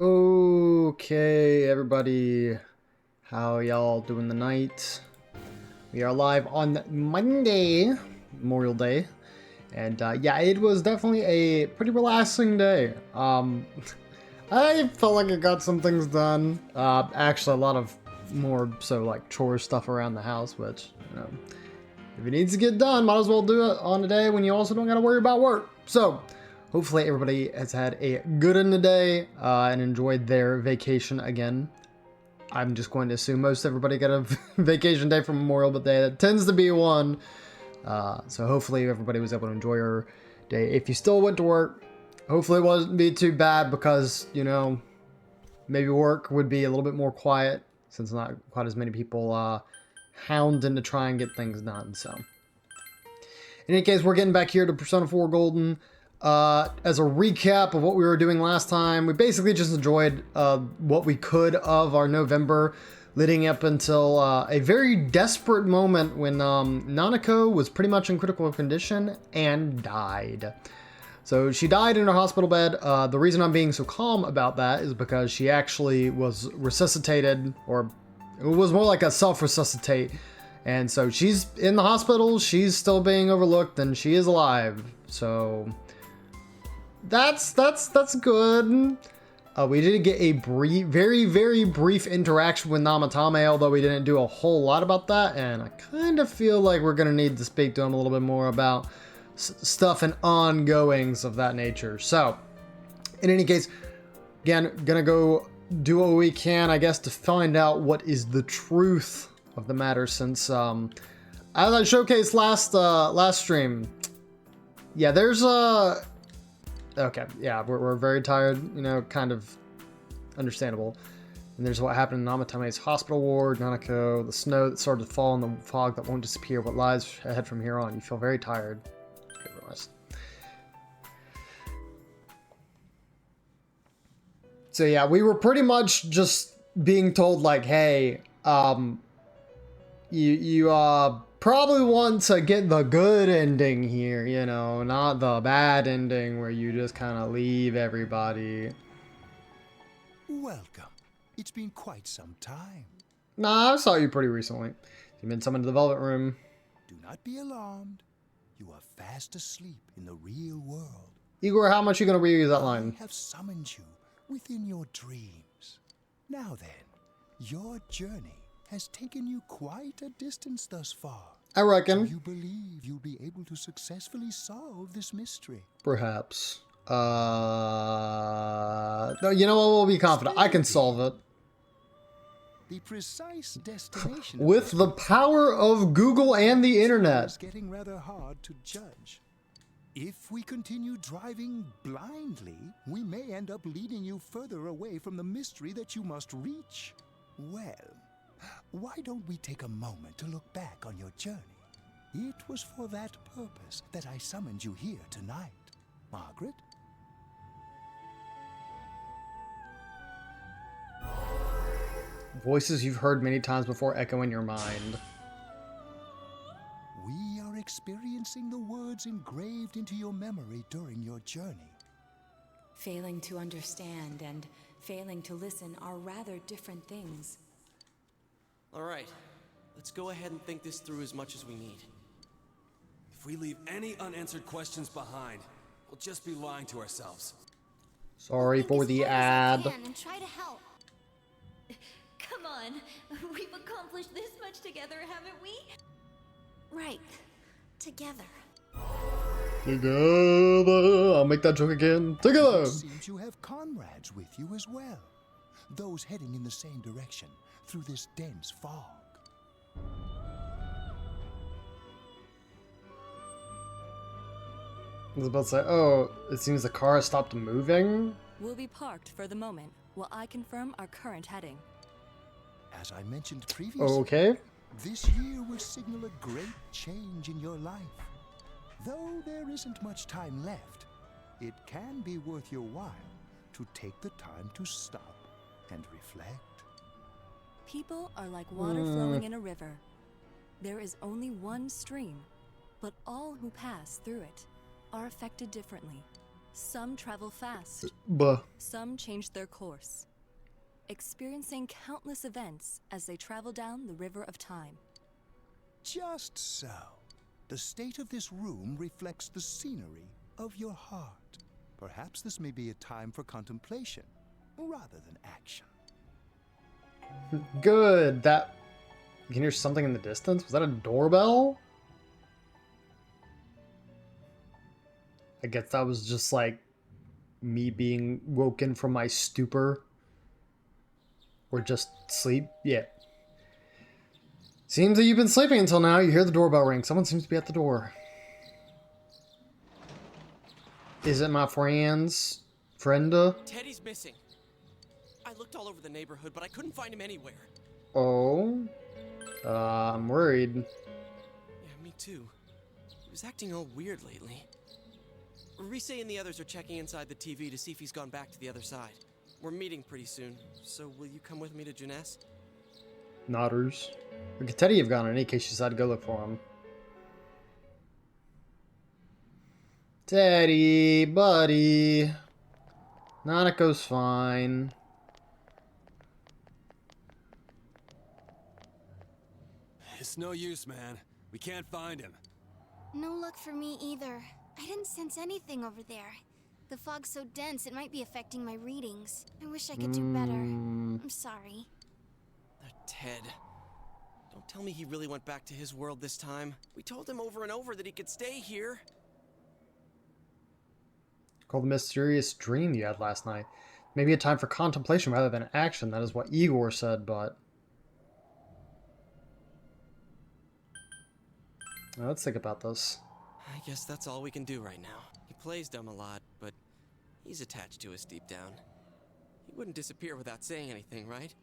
Okay, everybody, how y'all doing tonight? We are live on Monday, Memorial Day, and yeah, it was definitely a pretty relaxing day. I felt like I got some things done. Actually, a lot of more so like chore stuff around the house, which, you know, if it needs to get done, might as well do it on a day when you also don't gotta worry about work. So, hopefully everybody has had a good end of the day and enjoyed their vacation again. I'm just going to assume most everybody got a vacation day from Memorial Day. That tends to be one. So hopefully everybody was able to enjoy your day. If you still went to work, hopefully it wasn't be too bad because, you know, maybe work would be a little bit more quiet since not quite as many people hounding to try and get things done. So in any case, we're getting back here to Persona 4 Golden. As a recap of what we were doing last time, we basically just enjoyed what we could of our November, leading up until a very desperate moment when Nanako was pretty much in critical condition and died. So she died in her hospital bed. The reason I'm being so calm about that is because she actually was resuscitated, or it was more like a self-resuscitate. And so she's in the hospital, she's still being overlooked, and she is alive. So that's good. We did get a brief, very, very brief interaction with Namatame, although we didn't do a whole lot about that. And I kind of feel like we're going to need to speak to him a little bit more about stuff and ongoings of that nature. So, in any case, again, gonna go do what we can, I guess, to find out what is the truth of the matter, since, as I showcased last stream, yeah, there's okay, yeah, we're very tired, you know, kind of understandable. And there's what happened in Namatame's hospital ward, Nanako, the snow that started to fall in the fog that won't disappear, what lies ahead from here on. You feel very tired. Good rest. So yeah, we were pretty much just being told, like, hey, you probably want to get the good ending here, you know, not the bad ending where you just kind of leave everybody. Welcome. It's been quite some time. Nah, I saw you pretty recently. You've been summoned to the Velvet Room. Do not be alarmed. You are fast asleep in the real world. Igor, how much are you going to reuse that line? I have summoned you within your dreams. Now then, your journey has taken you quite a distance thus far. I reckon. Do you believe you'll be able to successfully solve this mystery? Perhaps. No, you know what? We'll be confident. I can solve it. The precise destination with the power of Google and the internet. It's getting rather hard to judge. If we continue driving blindly, we may end up leading you further away from the mystery that you must reach. Well, why don't we take a moment to look back on your journey? It was for that purpose that I summoned you here tonight. Margaret? Voices you've heard many times before echo in your mind. We are experiencing the words engraved into your memory during your journey. Failing to understand and failing to listen are rather different things. All right, let's go ahead and think this through as much as we need. If we leave any unanswered questions behind, we'll just be lying to ourselves. Sorry for the ad. And try to help. Come on, we've accomplished this much together, haven't we? Right, together. Together. I'll make that joke again. Together. It seems you have comrades with you as well. Those heading in the same direction through this dense fog. I was about to say, oh, it seems the car has stopped moving. We'll be parked for the moment while I confirm our current heading. As I mentioned previously, Okay. this year will signal a great change in your life. Though there isn't much time left, it can be worth your while to take the time to stop and reflect. People are like water flowing in a river. There is only one stream, but all who pass through it are affected differently. Some travel fast, Buh. some change their course, experiencing countless events as they travel down the river of time. Just so. The state of this room reflects the scenery of your heart. Perhaps this may be a time for contemplation rather than action. Good. That. You can hear something in the distance. Was that a doorbell? I guess that was just like me being woken from my stupor. Or just sleep. Yeah. Seems that you've been sleeping until now. You hear the doorbell ring. Someone seems to be at the door. Is it my friend's frienda? Teddy's missing. I looked all over the neighborhood, but I couldn't find him anywhere. Oh. I'm worried. Yeah, me too. He was acting all weird lately. Rise and the others are checking inside the TV to see if he's gone back to the other side. We're meeting pretty soon, so will you come with me to Jeunesse? Nodders. Where could Teddy have gone in any case you decided to go look for him? Teddy, buddy. Nanako's fine. It's no use, man. We can't find him. No luck for me either. I didn't sense anything over there. The fog's so dense it might be affecting my readings. I wish I could do better. I'm sorry. That Ted. Don't tell me he really went back to his world this time. We told him over and over that he could stay here. Call the mysterious dream you had last night. Maybe a time for contemplation rather than action. That is what Igor said, but... Now, let's think about this. I guess that's all we can do right now. He plays dumb a lot, but he's attached to us deep down. He wouldn't disappear without saying anything, right?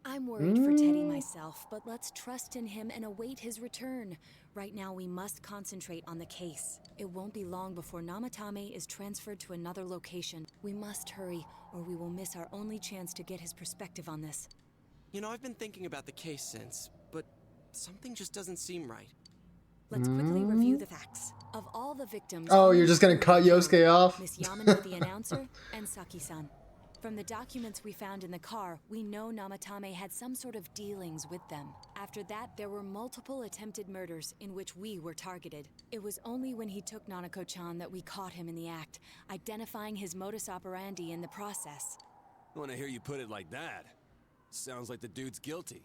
I'm worried for Teddy myself, but let's trust in him and await his return. Right now, we must concentrate on the case. It won't be long before Namatame is transferred to another location. We must hurry, or we will miss our only chance to get his perspective on this. You know, I've been thinking about the case since, but something just doesn't seem right. Let's quickly review the facts. Of all the victims... Oh, you're just gonna cut Yosuke off? Miss Yamano, the announcer, and Saki-san. From the documents we found in the car, we know Namatame had some sort of dealings with them. After that, there were multiple attempted murders in which we were targeted. It was only when he took Nanako-chan that we caught him in the act, identifying his modus operandi in the process. When I hear you put it like that, sounds like the dude's guilty.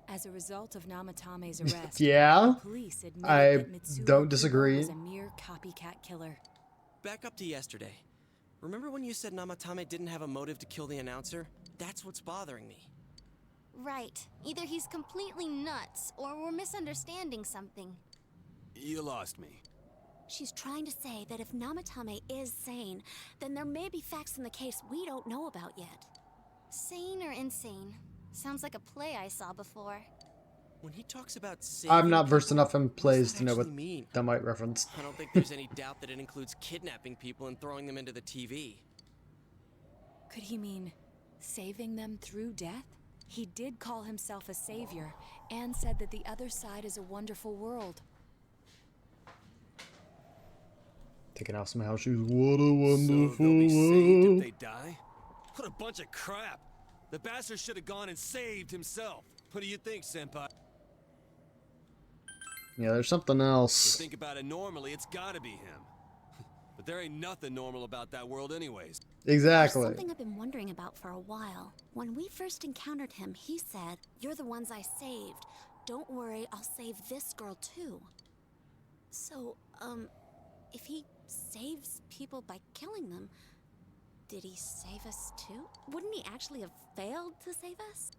As a result of Namatame's arrest, Yeah, the police admitted I that Mitsuo don't Kubo disagree. was a mere copycat killer. Back up to yesterday. Remember when you said Namatame didn't have a motive to kill the announcer? That's what's bothering me. Right. Either he's completely nuts, or we're misunderstanding something. You lost me. She's trying to say that if Namatame is sane, then there may be facts in the case we don't know about yet. Sane or insane? Sounds like a play I saw before. When he talks about I'm not versed people, enough in plays what to know does what that actually mean? that might reference. I don't think there's any doubt that it includes kidnapping people and throwing them into the TV. Could he mean saving them through death? He did call himself a savior and said that the other side is a wonderful world. Taking off some house shoes. What a wonderful So they'll be saved world. if they die? What a bunch of crap! The bastard should have gone and saved himself. What do you think, Senpai? Yeah, there's something You else. think about it normally, it's gotta be him. But there ain't nothing normal about that world anyways. Exactly. Something I've been wondering about for a while. When we first encountered him, he said, "You're the ones I saved. Don't worry, I'll save this girl too." So, if he saves people by killing them, did he save us too? Wouldn't he actually have failed to save us?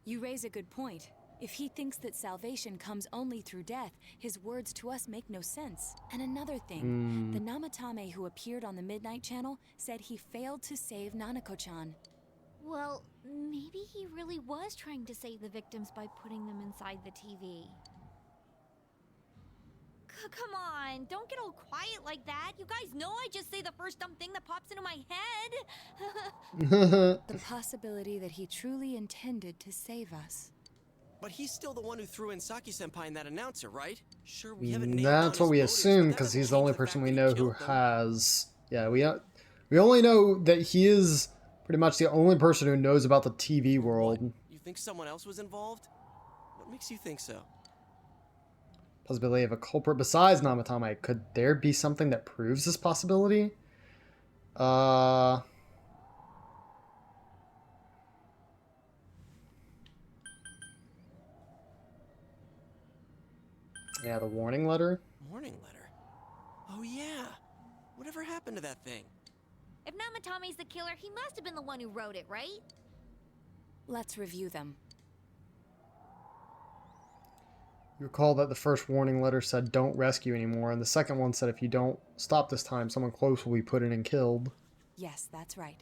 You raise a good point. If he thinks that salvation comes only through death, his words to us make no sense. And another thing, the Namatame who appeared on the Midnight Channel said he failed to save Nanako-chan. Well, maybe he really was trying to save the victims by putting them inside the TV. Come on, don't get all quiet like that. You guys know I just say the first dumb thing that pops into my head. The possibility that he truly intended to save us. But he's still the one who threw in Saki-senpai and that announcer, right? Sure, we haven't nailed That's down what we his motives, assume but that because he's doesn't the only change person fact we that he know who killed them. has. Yeah, we only know that he is pretty much the only person who knows about the TV world. What? You think someone else was involved? What makes you think so? Possibility of a culprit besides Namatame. Could there be something that proves this possibility? Yeah, the warning letter. Warning letter? Oh yeah! Whatever happened to that thing? If Namatame's the killer, he must have been the one who wrote it, right? Let's review them. You recall that the first warning letter said don't rescue anymore, and the second one said if you don't stop this time, someone close will be put in and killed. Yes, that's right.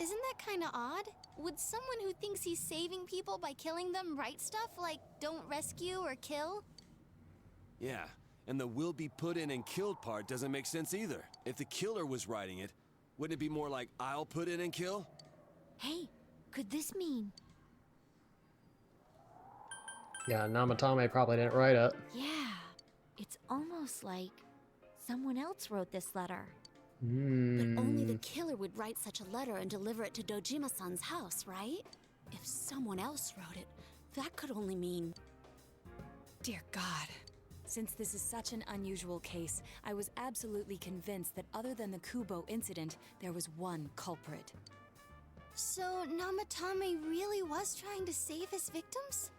Isn't that kind of odd? Would someone who thinks he's saving people by killing them write stuff like don't rescue or kill? Yeah, and the will be put in and killed part doesn't make sense either. If the killer was writing it, wouldn't it be more like I'll put in and kill? Hey, could this mean... Yeah, Namatame probably didn't write it. Yeah, it's almost like someone else wrote this letter. But only the killer would write such a letter and deliver it to Dojima-san's house, right? If someone else wrote it, that could only mean... Dear God. Since this is such an unusual case, I was absolutely convinced that other than the Kubo incident, there was one culprit. So Namatame really was trying to save his victims?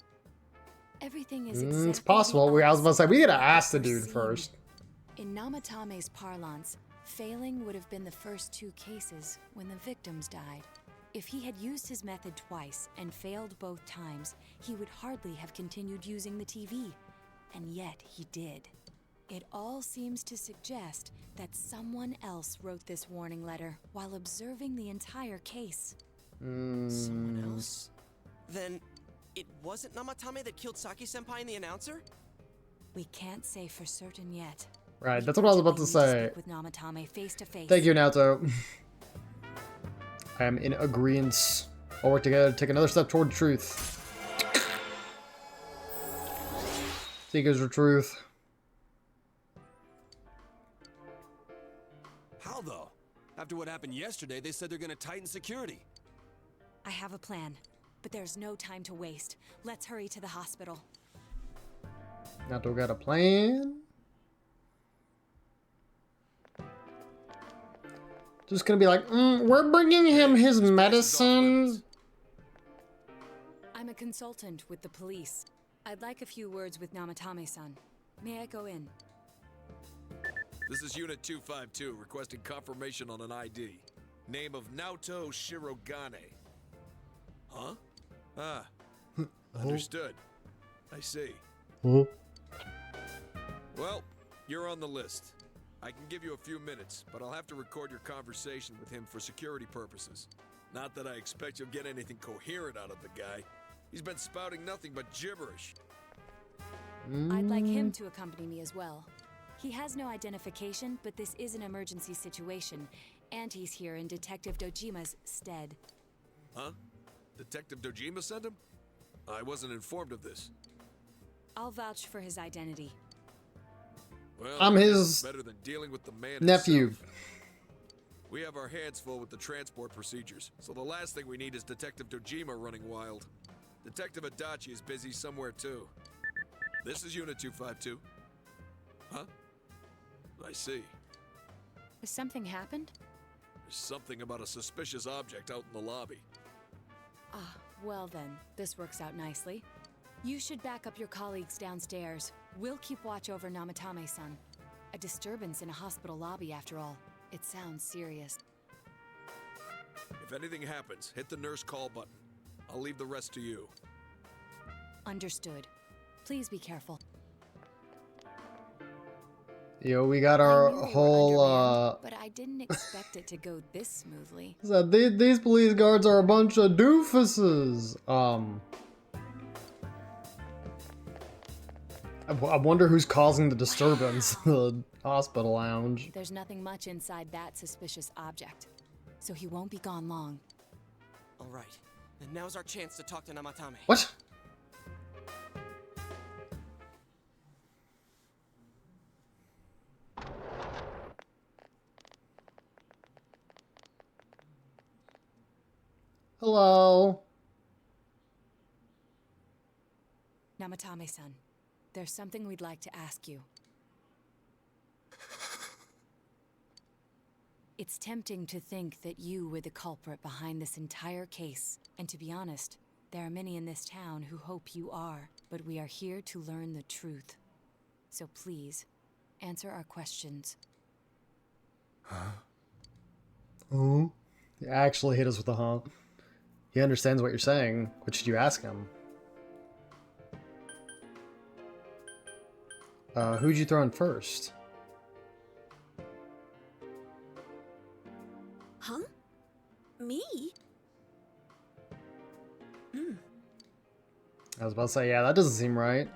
Everything is exactly It's possible. I was about to say, we gotta ask the dude seemed. first. In Namatame's parlance, failing would have been the first 2 cases when the victims died. If he had used his method twice and failed both times, he would hardly have continued using the TV. And yet he did. It all seems to suggest that someone else wrote this warning letter while observing the entire case. Someone else? Then it wasn't Namatame that killed Saki-senpai and the announcer? We can't say for certain yet. Right, We that's what I was about to urgently need say. speak with Namatame face to face. Thank you, Naoto. I am in agreement. I'll work together to take another step toward truth. Seekers of truth. How though? After what happened yesterday, they said they're gonna tighten security. I have a plan, but there's no time to waste. Let's hurry to the hospital. Naoto got a plan. Just gonna be like, we're bringing him his This place is off medicine. limits. I'm a consultant with the police. I'd like a few words with Namatame-san. May I go in? This is Unit 252, requesting confirmation on an ID. Name of Naoto Shirogane. Huh? Ah. Understood. I see. Oh. Well, you're on the list. I can give you a few minutes, but I'll have to record your conversation with him for security purposes. Not that I expect you'll get anything coherent out of the guy. He's been spouting nothing but gibberish. I'd like him to accompany me as well. He has no identification, but this is an emergency situation, and he's here in Detective Dojima's stead. Huh? Detective Dojima sent him? I wasn't informed of this. I'll vouch for his identity. Well, I'm his better than dealing with the man nephew. himself. We have our hands full with the transport procedures, so the last thing we need is Detective Dojima running wild. Detective Adachi is busy somewhere too. This is Unit 252. Huh? I see. Has something happened? There's something about a suspicious object out in the lobby. Ah, well then, this works out nicely. You should back up your colleagues downstairs. We'll keep watch over Namatame-san. A disturbance in a hospital lobby, after all. It sounds serious. If anything happens, hit the nurse call button. I'll leave the rest to you. Understood. Please be careful. Yo, we got I our knew they were whole, undermanned, but I didn't expect it to go this smoothly. so these police guards are a bunch of doofuses. I wonder who's causing the disturbance in the hospital lounge. There's nothing much inside that suspicious object, so he won't be gone long. All right, and now's our chance to talk to Namatame. What? Hello. Namatame-san, there's something we'd like to ask you. It's tempting to think that you were the culprit behind this entire case, and to be honest, there are many in this town who hope you are, but we are here to learn the truth. So please, answer our questions. Oh. He actually hit us with a huh. He understands what you're saying. What should you ask him? Who'd you throw in first? Huh? Me? I was about to say, yeah, that doesn't seem right.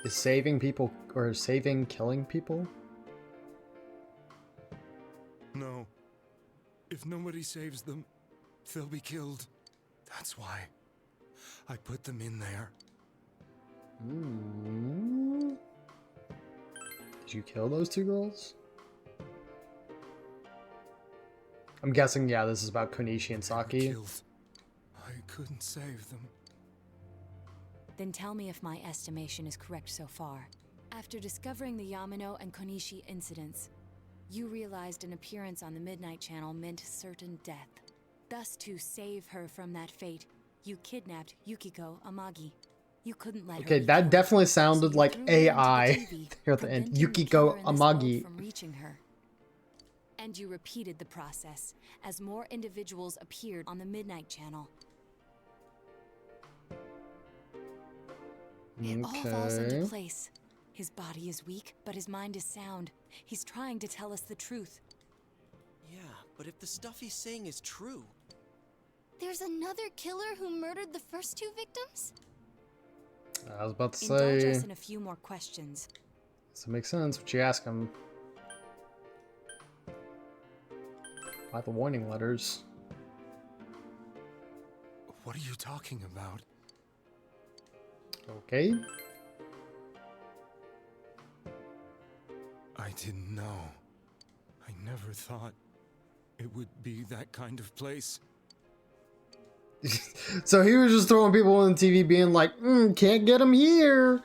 Is saving people, or saving killing people? No. If nobody saves them, they'll be killed. That's why I put them in there. Did you kill those 2 girls? I'm guessing, yeah, this is about Konishi and They were Saki. killed. I couldn't save them. Then tell me if my estimation is correct so far. After discovering the Yamano and Konishi incidents, you realized an appearance on the Midnight Channel meant certain death. Thus, to save her from that fate, you kidnapped Yukiko Amagi. You couldn't let her Okay, be that killed, definitely so sounded you like threw her into the AI TV, here at the end. preventing the Yukiko killer in this world Amagi. from reaching her. And you repeated the process as more individuals appeared on the Midnight Channel. It all falls into Okay. place. His body is weak, but his mind is sound. He's trying to tell us the truth. Yeah, but if the stuff he's saying is true... There's another killer who murdered the first two victims? I was about to Indulge say, us in a few more questions. does it make sense what you ask him? By the warning letters. What are you talking about? Okay. I didn't know. I never thought it would be that kind of place. So he was just throwing people on the TV being like, can't get him here.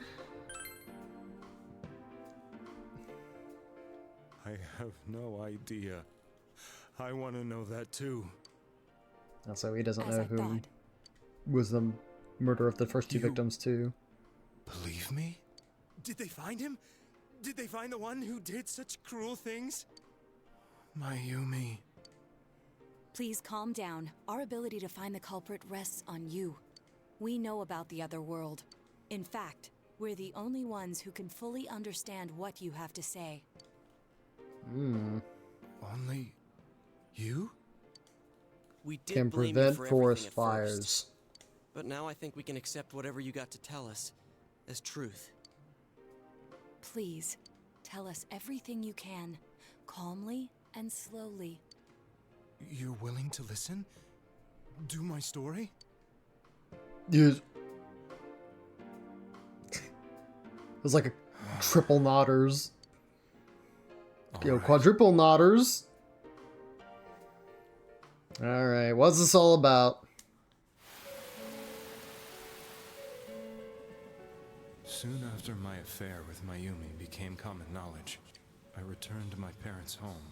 I have no idea. I want to know that too. Also, he doesn't As know I who thought. was the murderer of the first two You- victims too. Believe me? Did they find him? Did they find the one who did such cruel things? Mayumi. Please calm down. Our ability to find the culprit rests on you. We know about the other world. In fact, we're the only ones who can fully understand what you have to say. Only you? We did Can blame you prevent for forest everything at first, fires. but now I think we can accept whatever you got to tell us as truth. Please, tell us everything you can, calmly and slowly. You're willing to listen? Do my story? Yes. It was like a triple nodders. Yo, Alright. quadruple nodders. Alright, what's this all about? Soon after my affair with Mayumi became common knowledge, I returned to my parents' home,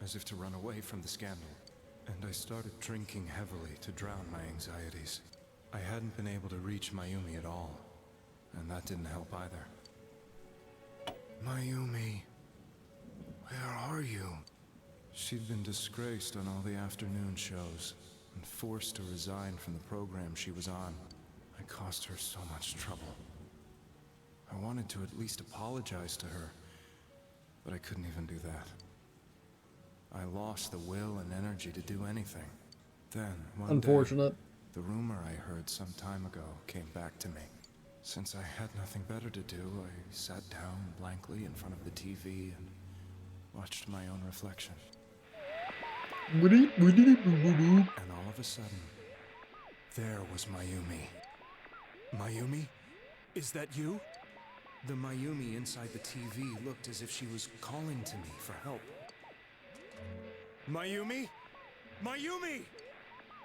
as if to run away from the scandal, and I started drinking heavily to drown my anxieties. I hadn't been able to reach Mayumi at all, and that didn't help either. Mayumi, where are you? She'd been disgraced on all the afternoon shows, and forced to resign from the program she was on. I caused her so much trouble. I wanted to at least apologize to her, but I couldn't even do that. I lost the will and energy to do anything. Then, one Unfortunate. day, the rumor I heard some time ago came back to me. Since I had nothing better to do, I sat down blankly in front of the TV and watched my own reflection. And all of a sudden, there was Mayumi. Mayumi? Is that you? The Mayumi inside the TV looked as if she was calling to me for help. Mayumi? Mayumi!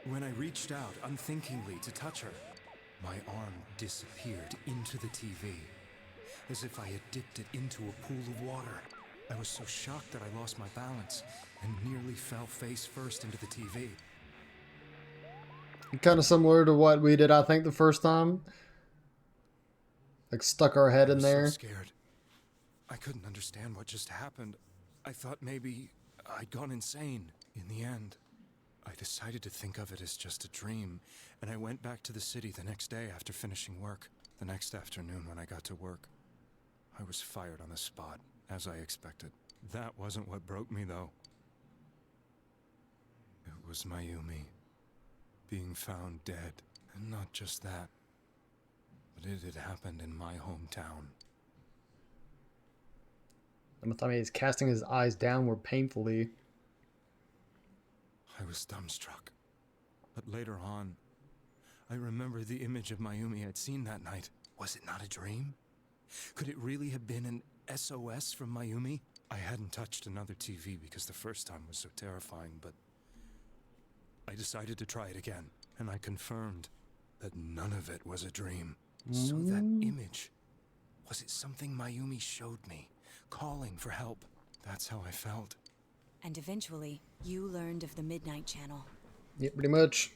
When I reached out unthinkingly to touch her, my arm disappeared into the TV, as if I had dipped it into a pool of water. I was so shocked that I lost my balance and nearly fell face first into the TV. Kind of similar to what we did, I think, the first time. Like, stuck our head I in was there. so scared. I couldn't understand what just happened. I thought maybe I'd gone insane. In the end, I decided to think of it as just a dream, and I went back to the city the next day after finishing work. The next afternoon when I got to work, I was fired on the spot, as I expected. That wasn't what broke me, though. It was Mayumi being found dead. And not just that, but it had happened in my hometown. Namatame is casting his eyes downward painfully. I was dumbstruck. But later on, I remember the image of Mayumi I'd seen that night. Was it not a dream? Could it really have been an SOS from Mayumi? I hadn't touched another TV because the first time was so terrifying, but I decided to try it again, and I confirmed that none of it was a dream. So that image, was it something Mayumi showed me, calling for help? That's how I felt. And eventually, you learned of the Midnight Channel. Yeah, pretty much.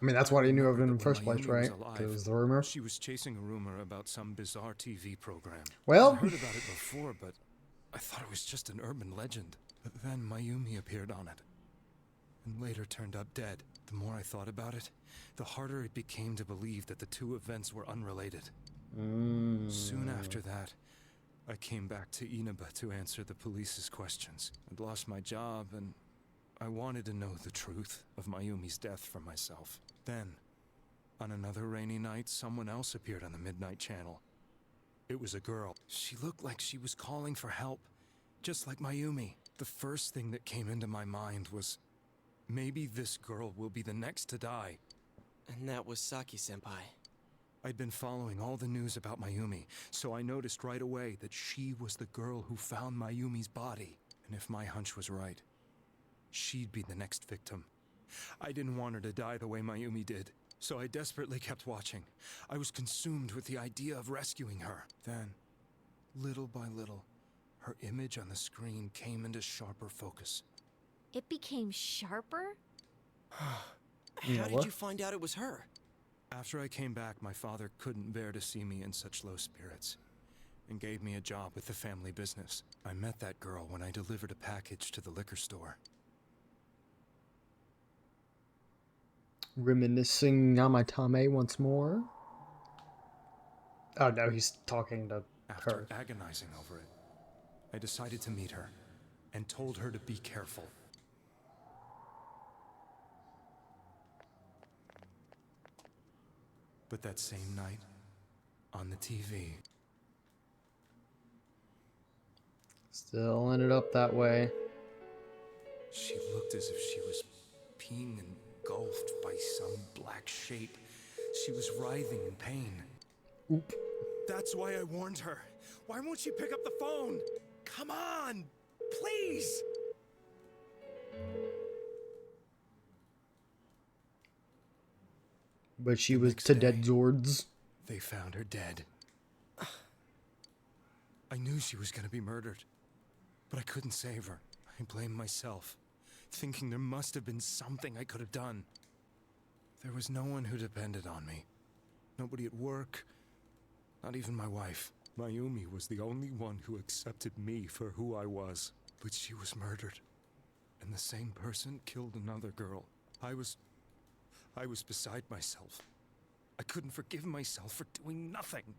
I mean, that's what he knew of it in the first place, Mayumi right? was alive, Because the rumor. she was chasing a rumor about some bizarre TV program. Well, I'd heard about it before, but I thought it was just an urban legend. But then Mayumi appeared on it, and later turned up dead. The more I thought about it, the harder it became to believe that the two events were unrelated. Soon after that, I came back to Inaba to answer the police's questions. I'd lost my job, and I wanted to know the truth of Mayumi's death for myself. Then, on another rainy night, someone else appeared on the Midnight Channel. It was a girl. She looked like she was calling for help, just like Mayumi. The first thing that came into my mind was, maybe this girl will be the next to die. And that was Saki-senpai. I'd been following all the news about Mayumi, so I noticed right away that she was the girl who found Mayumi's body. And if my hunch was right, she'd be the next victim. I didn't want her to die the way Mayumi did, so I desperately kept watching. I was consumed with the idea of rescuing her. Then, little by little, her image on the screen came into sharper focus. It became sharper? How Yeah, did what? you find out it was her? After I came back, my father couldn't bear to see me in such low spirits, and gave me a job with the family business. I met that girl when I delivered a package to the liquor store. Reminiscing Namatame once more. Oh no, he's talking to After her. agonizing over it, I decided to meet her, and told her to be careful. But that same night, on the TV, Still ended up that way. she looked as if she was being engulfed by some black shape. She was writhing in pain. Oop. That's why I warned her. Why won't she pick up the phone? Come on, please! But she The was next to day- dead Zords. They found her dead. I knew she was gonna be murdered, but I couldn't save her. I blamed myself, thinking there must have been something I could have done. There was no one who depended on me. Nobody at work, not even my wife. Mayumi was the only one who accepted me for who I was. But she was murdered, and the same person killed another girl. I was beside myself. I couldn't forgive myself for doing nothing.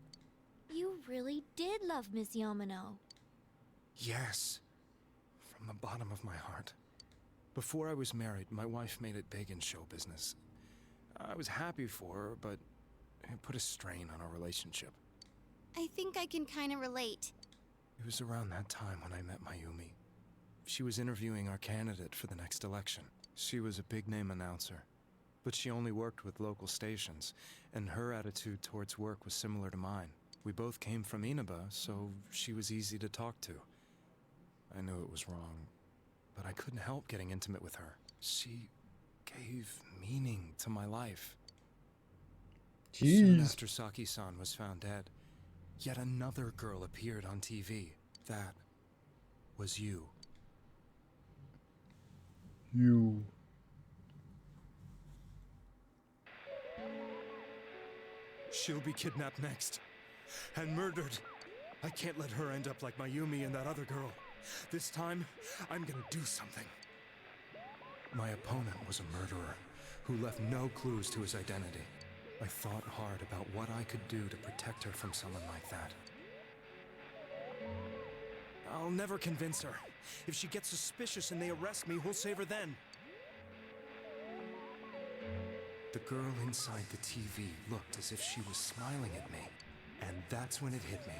You really did love Miss Yamano. Yes, from the bottom of my heart. Before I was married, my wife made it big in show business. I was happy for her, but it put a strain on our relationship. I think I can kind of relate. It was around that time when I met Mayumi. She was interviewing our candidate for the next election. She was a big-name announcer, but she only worked with local stations, and her attitude towards work was similar to mine. We both came from Inaba, so she was easy to talk to. I knew it was wrong, but I couldn't help getting intimate with her. She gave meaning to my life. Soon Jeez. after Saki-san was found dead, yet another girl appeared on TV. That was you. You. She'll be kidnapped next. And murdered. I can't let her end up like Mayumi and that other girl. This time, I'm gonna do something. My opponent was a murderer who left no clues to his identity. I thought hard about what I could do to protect her from someone like that. I'll never convince her. If she gets suspicious and they arrest me, we'll save her then. The girl inside the TV looked as if she was smiling at me. And that's when it hit me.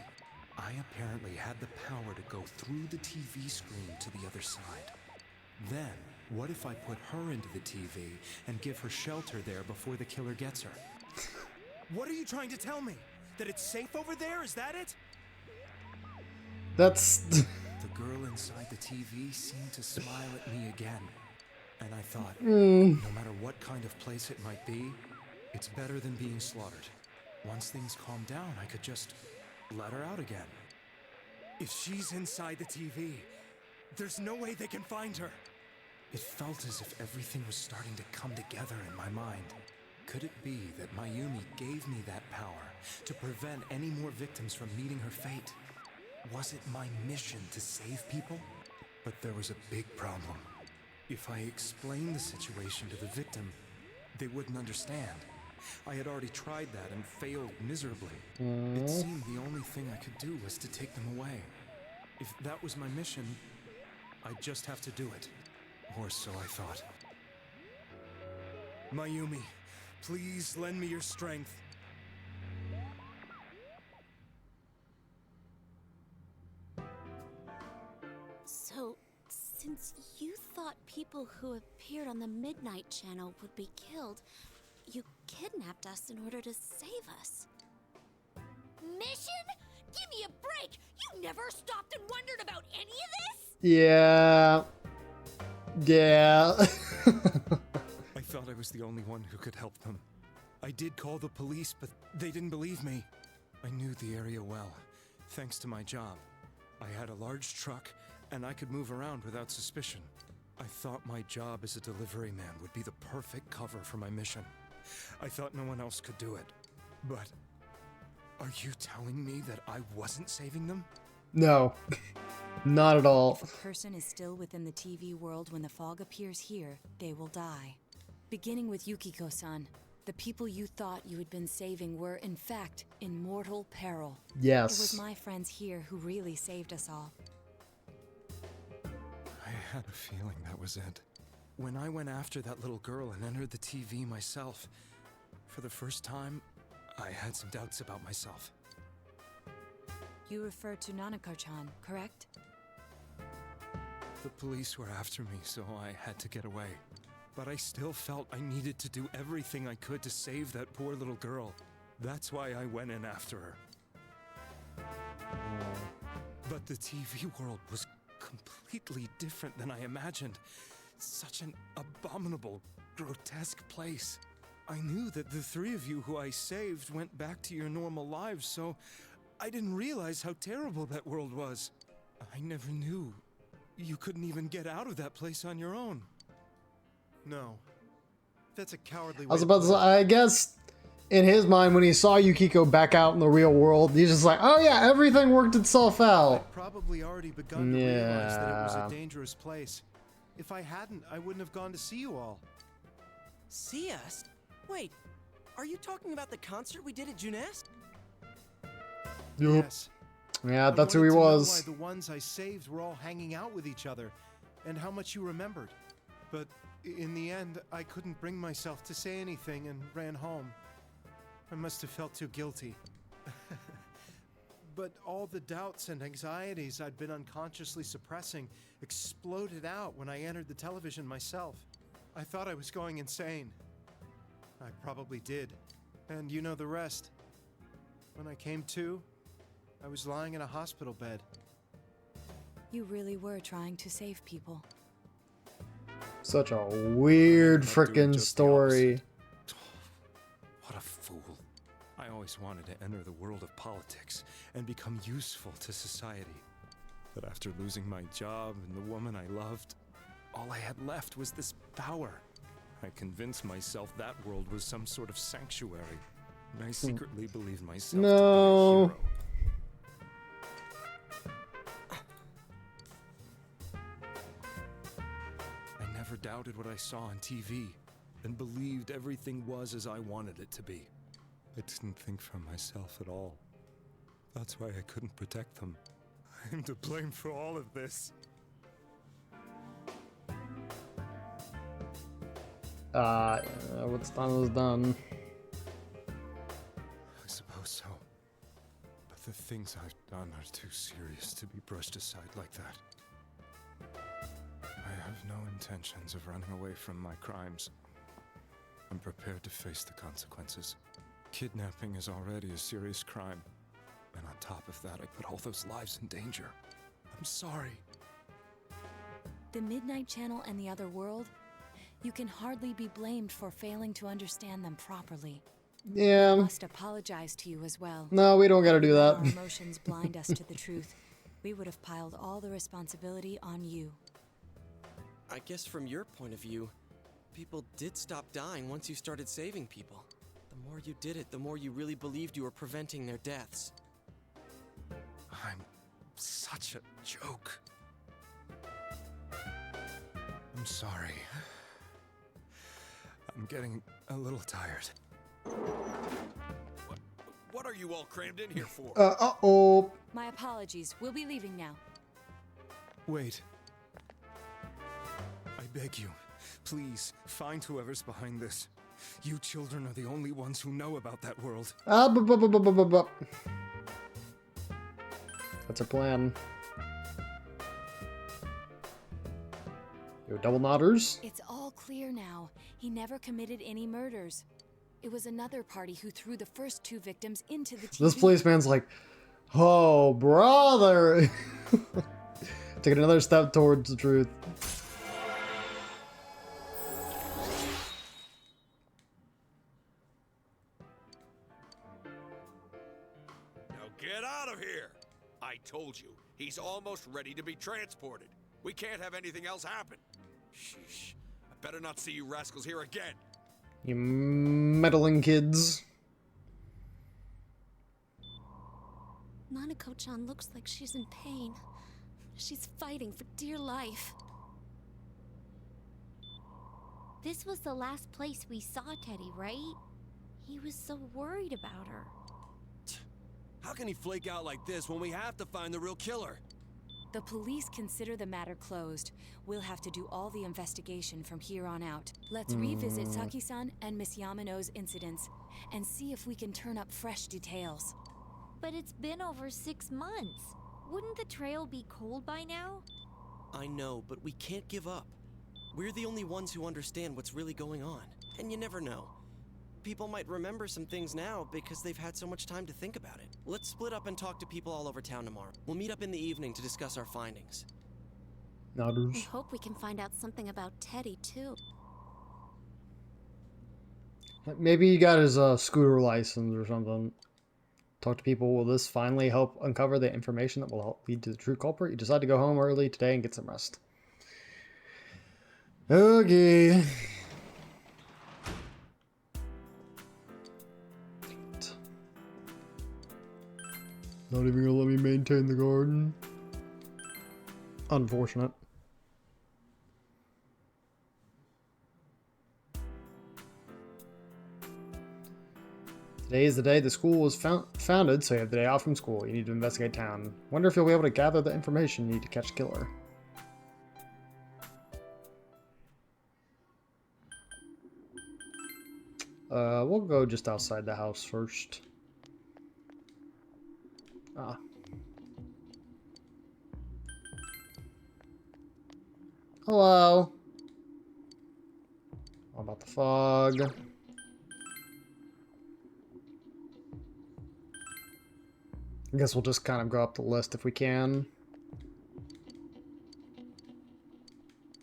I apparently had the power to go through the TV screen to the other side. Then, what if I put her into the TV and give her shelter there before the killer gets her? What are you trying to tell me? That it's safe over there? Is that it? That's. The girl inside the TV seemed to smile at me again. And I thought, Mm. no matter what kind of place it might be, it's better than being slaughtered. once things calmed down, I could just let her out again. If she's inside the TV, there's no way they can find her. It felt as if everything was starting to come together in my mind. Could it be that Mayumi gave me that power to prevent any more victims from meeting her fate? Was it my mission to save people? But there was a big problem. If I explained the situation to the victim, they wouldn't understand. I had already tried that and failed miserably. It seemed the only thing I could do was to take them away. If that was my mission, I'd just have to do it. Or so I thought. Mayumi, please lend me your strength. So, since you thought people who appeared on the Midnight Channel would be killed, you kidnapped us in order to save us. Mission? Give me a break! You never stopped and wondered about any of this? Yeah. Yeah. I thought I was the only one who could help them. I did call the police, but they didn't believe me. I knew the area well, thanks to my job. I had a large truck, and I could move around without suspicion. I thought my job as a delivery man would be the perfect cover for my mission. I thought no one else could do it. But are you telling me that I wasn't saving them? No. Not at all. If a person is still within the TV world when the fog appears here, they will die. Beginning with Yukiko-san, the people you thought you had been saving were, in fact, in mortal peril. Yes. It was my friends here who really saved us all. I had a feeling that was it. When I went after that little girl and entered the TV myself, for the first time, I had some doubts about myself. You refer to Nanako-chan, correct? The police were after me, so I had to get away. But I still felt I needed to do everything I could to save that poor little girl. That's why I went in after her. But the TV world was completely different than I imagined. Such an abominable, grotesque place. I knew that the three of you who I saved went back to your normal lives, so I didn't realize how terrible that world was. I never knew you couldn't even get out of that place on your own. No. That's a cowardly way. I was about to say, I guess in his mind, when he saw Yukiko back out in the real world, he's just like, oh yeah, everything worked itself out. I'd probably already begun to realize that it was a dangerous place. If I hadn't, I wouldn't have gone to see you all. See us? Wait, are you talking about the concert we did at Juness? Yes. Yeah, I that's who he wanted to know was. why the ones I saved were all hanging out with each other, and how much you remembered. But in the end, I couldn't bring myself to say anything and ran home. I must have felt too guilty. But all the doubts and anxieties I'd been unconsciously suppressing exploded out when I entered the television myself. I thought I was going insane. I probably did. And you know the rest. When I came to, I was lying in a hospital bed. You really were trying to save people. Such a weird I ended up doing freaking just the story. opposite. What a fool. I always wanted to enter the world of politics and become useful to society. But after losing my job and the woman I loved, all I had left was this power. I convinced myself that world was some sort of sanctuary, and I secretly believed myself to be a hero. I never doubted what I saw on TV, and believed everything was as I wanted it to be. I didn't think for myself at all. That's why I couldn't protect them. I'm to blame for all of this. What's done is done. I suppose so. But the things I've done are too serious to be brushed aside like that. I have no intentions of running away from my crimes. I'm prepared to face the consequences. Kidnapping is already a serious crime. And on top of that, I put all those lives in danger. I'm sorry. The Midnight Channel and the other world? You can hardly be blamed for failing to understand them properly. Yeah. We must apologize to you as well. No, we don't gotta do Let that. our emotions blind us to the truth. We would have piled all the responsibility on you. I guess from your point of view, people did stop dying once you started saving people. The more you did it, the more you really believed you were preventing their deaths. I'm such a joke. I'm sorry. I'm getting a little tired. What are you all crammed in here for? Uh-oh. My apologies. We'll be leaving now. Wait. I beg you, please find whoever's behind this. You children are the only ones who know about that world. That's our plan. Yo, double nodders. It's all clear now. He never committed any murders. It was another party who threw the first 2 victims into the TV. This policeman's like, oh, brother. Taking another step towards the truth. Now get out of here! I told you, he's almost ready to be transported. We can't have anything else happen. Sheesh. I better not see you rascals here again. You meddling kids. Nanako-chan looks like she's in pain. She's fighting for dear life. This was the last place we saw Teddy, right? He was so worried about her. How can he flake out like this when we have to find the real killer? The police consider the matter closed. We'll have to do all the investigation from here on out. Let's revisit Saki-san and Miss Yamano's incidents and see if we can turn up fresh details. But it's been over 6 months. Wouldn't the trail be cold by now? I know, but we can't give up. We're the only ones who understand what's really going on. And you never know. People might remember some things now because they've had so much time to think about it. Let's split up and talk to people all over town tomorrow. We'll meet up in the evening to discuss our findings. I Nodders. hope we can find out something about Teddy, too. Maybe he got his scooter license or something. Talk to people. Will this finally help uncover the information that will help lead to the true culprit? You decide to go home early today and get some rest. Okay. Not even gonna let me maintain the garden. Unfortunate. Today is the day the school was founded, so you have the day off from school. You need to investigate town. Wonder if you'll be able to gather the information you need to catch the killer. We'll go just outside the house first. Ah. Hello. What about the fog? I guess we'll just kind of go up the list if we can.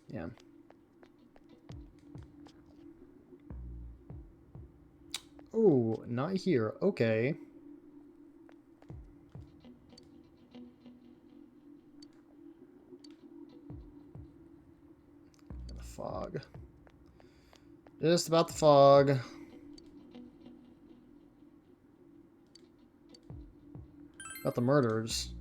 Yeah. Oh, not here. Okay. The fog. Just about the fog. About the murders.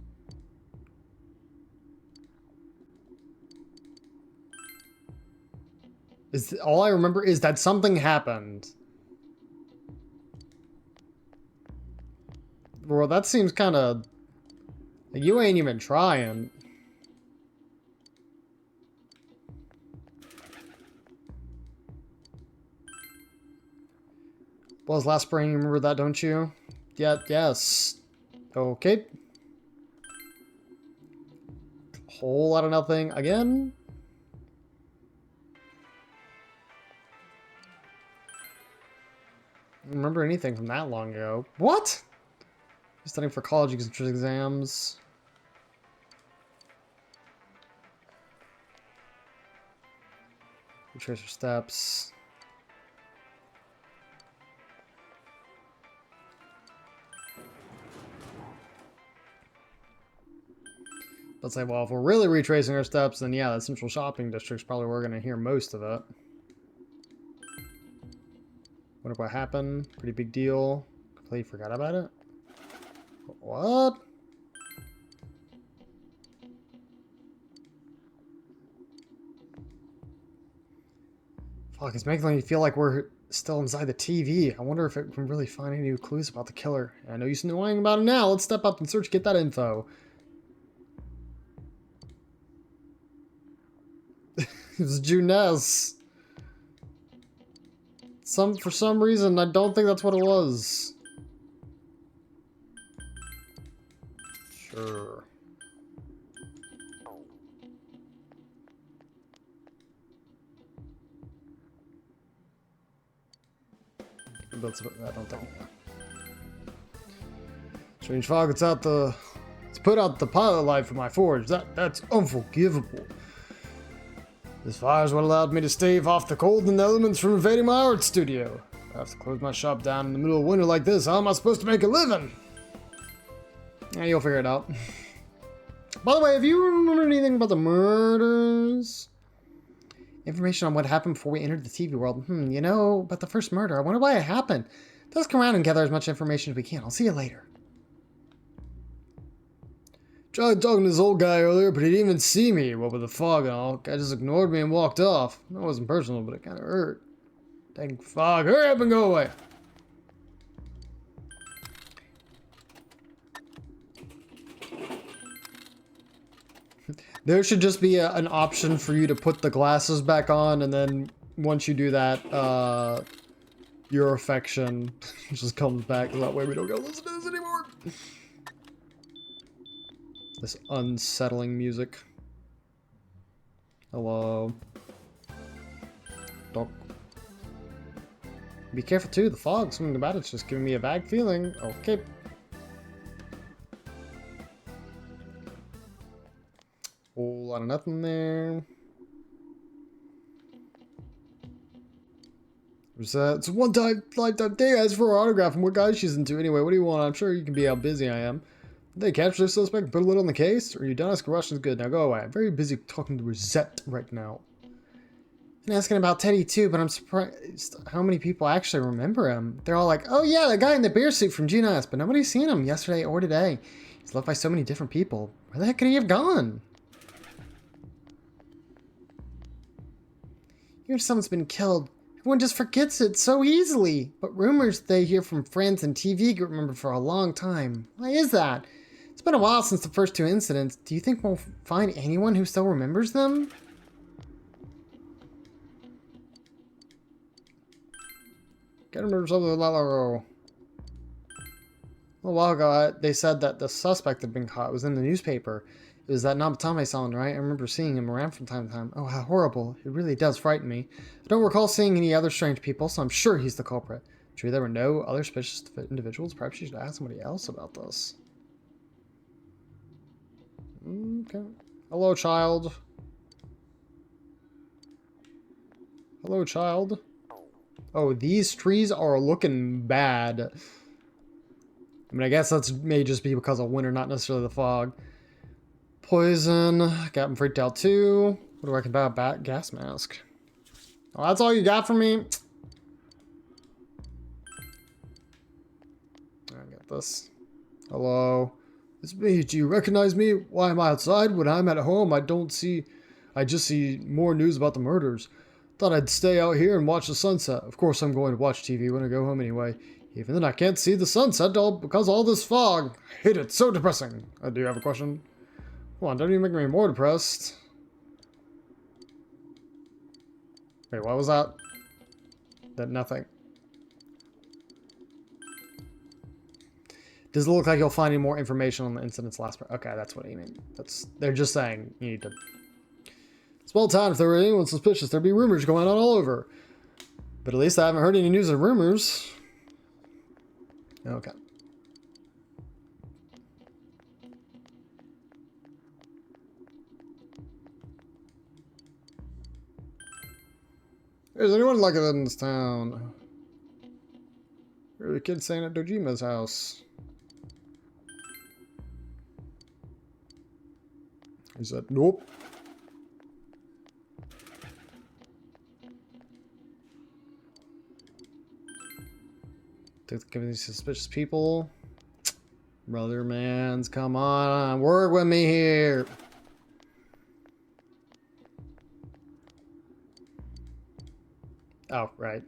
All I remember is that something happened. Well, that seems kind of... You ain't even trying. Was last spring, you remember that, don't you? Yeah, yes. Okay. Whole lot of nothing again. I don't remember anything from that long ago. What? Studying for college entrance exams. Retrace your steps. Let's say, well, if we're really retracing our steps, then yeah, the central shopping district's probably where we're going to hear most of it. Wonder what happened. Pretty big deal. Completely forgot about it. What? Fuck, it's making me feel like we're still inside the TV. I wonder if it can really find any new clues about the killer. I know you're knowing about it now. Let's step up and search, get that info. It's Juness. For some reason, I don't think that's what it was. Sure. That's what I don't think. Strange fog. It's put out the pilot light for my forge. That's unforgivable. This fire is what allowed me to stave off the cold and elements from invading my art studio. I have to close my shop down in the middle of winter like this. How am I supposed to make a living? Yeah, you'll figure it out. By the way, have you remembered anything about the murders? Information on what happened before we entered the TV world. You know, about the first murder. I wonder why it happened. Let's come around and gather as much information as we can. I'll see you later. Tried talking to this old guy earlier, but he didn't even see me. What with the fog and all, guy just ignored me and walked off. That wasn't personal, but it kind of hurt. Dang fog, hurry up and go away. There should just be an option for you to put the glasses back on, and then once you do that, your affection just comes back. That way we don't gotta listen to this anymore. This unsettling music. Hello. Doc. Be careful too, the fog, something about it's just giving me a vague feeling. Okay. Whole lot of nothing there. It's a one-time lifetime thing. As for her autograph and what guy she's into anyway, what do you want? I'm sure you can be how busy I am. Did they capture the suspect and put a lid on the case? Or are you done asking questions? Good, now go away. I'm very busy talking to Rosette right now. And asking about Teddy too, but I'm surprised how many people actually remember him. They're all like, oh yeah, the guy in the bear suit from GNS, but nobody's seen him yesterday or today. He's loved by so many different people. Where the heck could he have gone? Even if someone's been killed, everyone just forgets it so easily. But rumors they hear from friends and TV get remembered for a long time. Why is that? It's been a while since the first two incidents. Do you think we'll find anyone who still remembers them? Gotta remember something a little while ago, they said that the suspect had been caught. It was in the newspaper. It was that Namatame-san, right? I remember seeing him around from time to time. Oh, how horrible. It really does frighten me. I don't recall seeing any other strange people, so I'm sure he's the culprit. True, there were no other suspicious individuals. Perhaps you should ask somebody else about this. Okay. Hello, child. Hello, child. Oh, these trees are looking bad. I mean, I guess that may just be because of winter, not necessarily the fog. Poison. Got him freaked out too. What do I can buy? A bat gas mask. Oh, that's all you got for me? I got this. Hello. It's me. Do you recognize me? Why am I outside? When I'm at home, I just see more news about the murders. Thought I'd stay out here and watch the sunset. Of course I'm going to watch TV when I go home anyway. Even then I can't see the sunset because of all this fog. I hate it. So depressing. Do you have a question? Come on, don't even make me more depressed. Wait, what was that? That nothing. Does it look like you'll find any more information on the incident's last part? Okay, that's what you mean. They're just saying you need to. Small town, if there were anyone suspicious, there'd be rumors going on all over. But at least I haven't heard any news of rumors. Okay. Is anyone like that in this town? There's a kid staying at Dojima's house. He said, nope. Giving these suspicious people. Brother mans, come on, work with me here. Oh, right.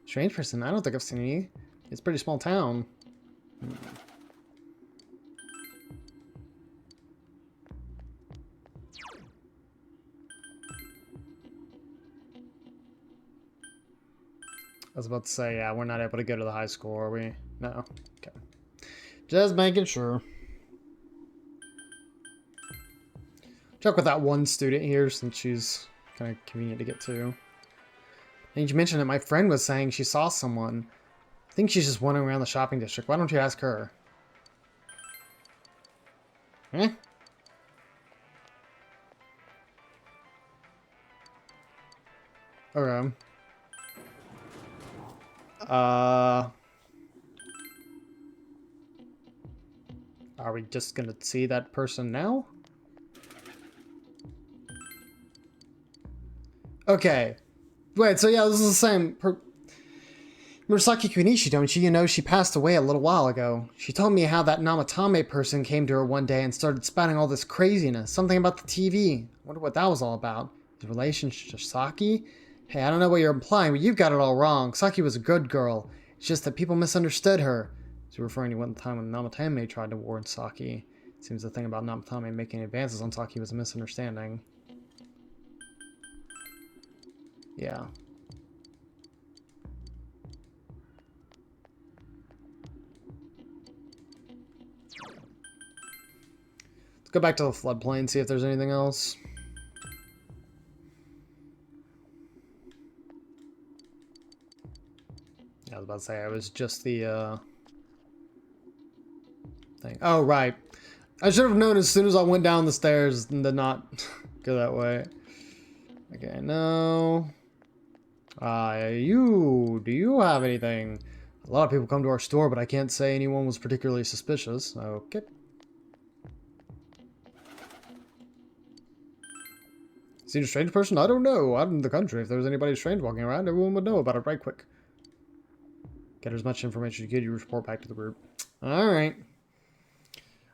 Strange person, I don't think I've seen any. It's a pretty small town. I was about to say, yeah, we're not able to go to the high school, are we? No. Okay. Just making sure. Check with that one student here, since she's kind of convenient to get to. And you mentioned that my friend was saying she saw someone. I think she's just wandering around the shopping district. Why don't you ask her? Eh? Okay. Are we just gonna see that person now? Okay. Wait, so yeah, this is the same. Murasaki Kunishi, don't you? You know, she passed away a little while ago. She told me how that Namatame person came to her one day and started spouting all this craziness. Something about the TV. I wonder what that was all about. His relationship to Saki? Hey, I don't know what you're implying, but you've got it all wrong. Saki was a good girl. It's just that people misunderstood her. He's referring to one time when Namatame tried to warn Saki. It seems the thing about Namatame making advances on Saki was a misunderstanding. Yeah. Let's go back to the floodplain, see if there's anything else. I was about to say, it was just the, thing. Oh, right. I should have known as soon as I went down the stairs to not go that way. Okay, no. Do you have anything? A lot of people come to our store, but I can't say anyone was particularly suspicious. Okay. Seen a strange person? I don't know. Out in the country, if there was anybody strange walking around, everyone would know about it right quick. Get as much information as you could, you report back to the group. Alright.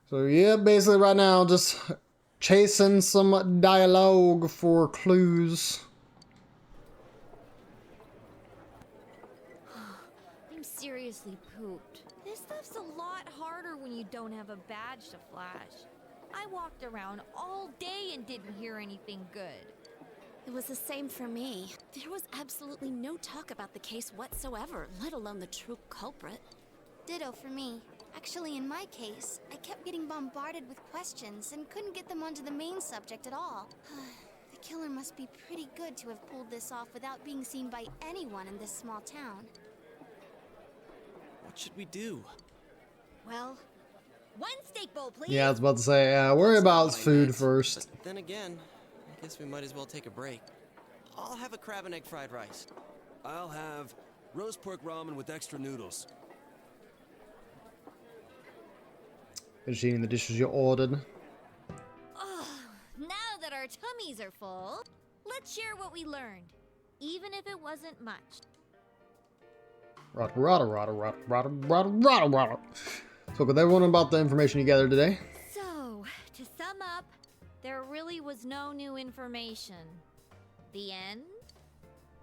So yeah, basically right now, just chasing some dialogue for clues. I'm seriously pooped. This stuff's a lot harder when you don't have a badge to flash. I walked around all day and didn't hear anything good. It was the same for me. There was absolutely no talk about the case whatsoever, let alone the true culprit. Ditto for me. Actually, in my case, I kept getting bombarded with questions and couldn't get them onto the main subject at all. The killer must be pretty good to have pulled this off without being seen by anyone in this small town. What should we do? Well, one steak bowl, please. Yeah, I was about to say, worry about food Night, first. But then again, I guess we might as well take a break. I'll have a crab and egg fried rice. I'll have roast pork ramen with extra noodles. Finish eating the dishes you ordered. Oh, now that our tummies are full, let's share what we learned, even if it wasn't much. Spoke with everyone about the information you gathered today. So, to sum up, there really was no new information. The end?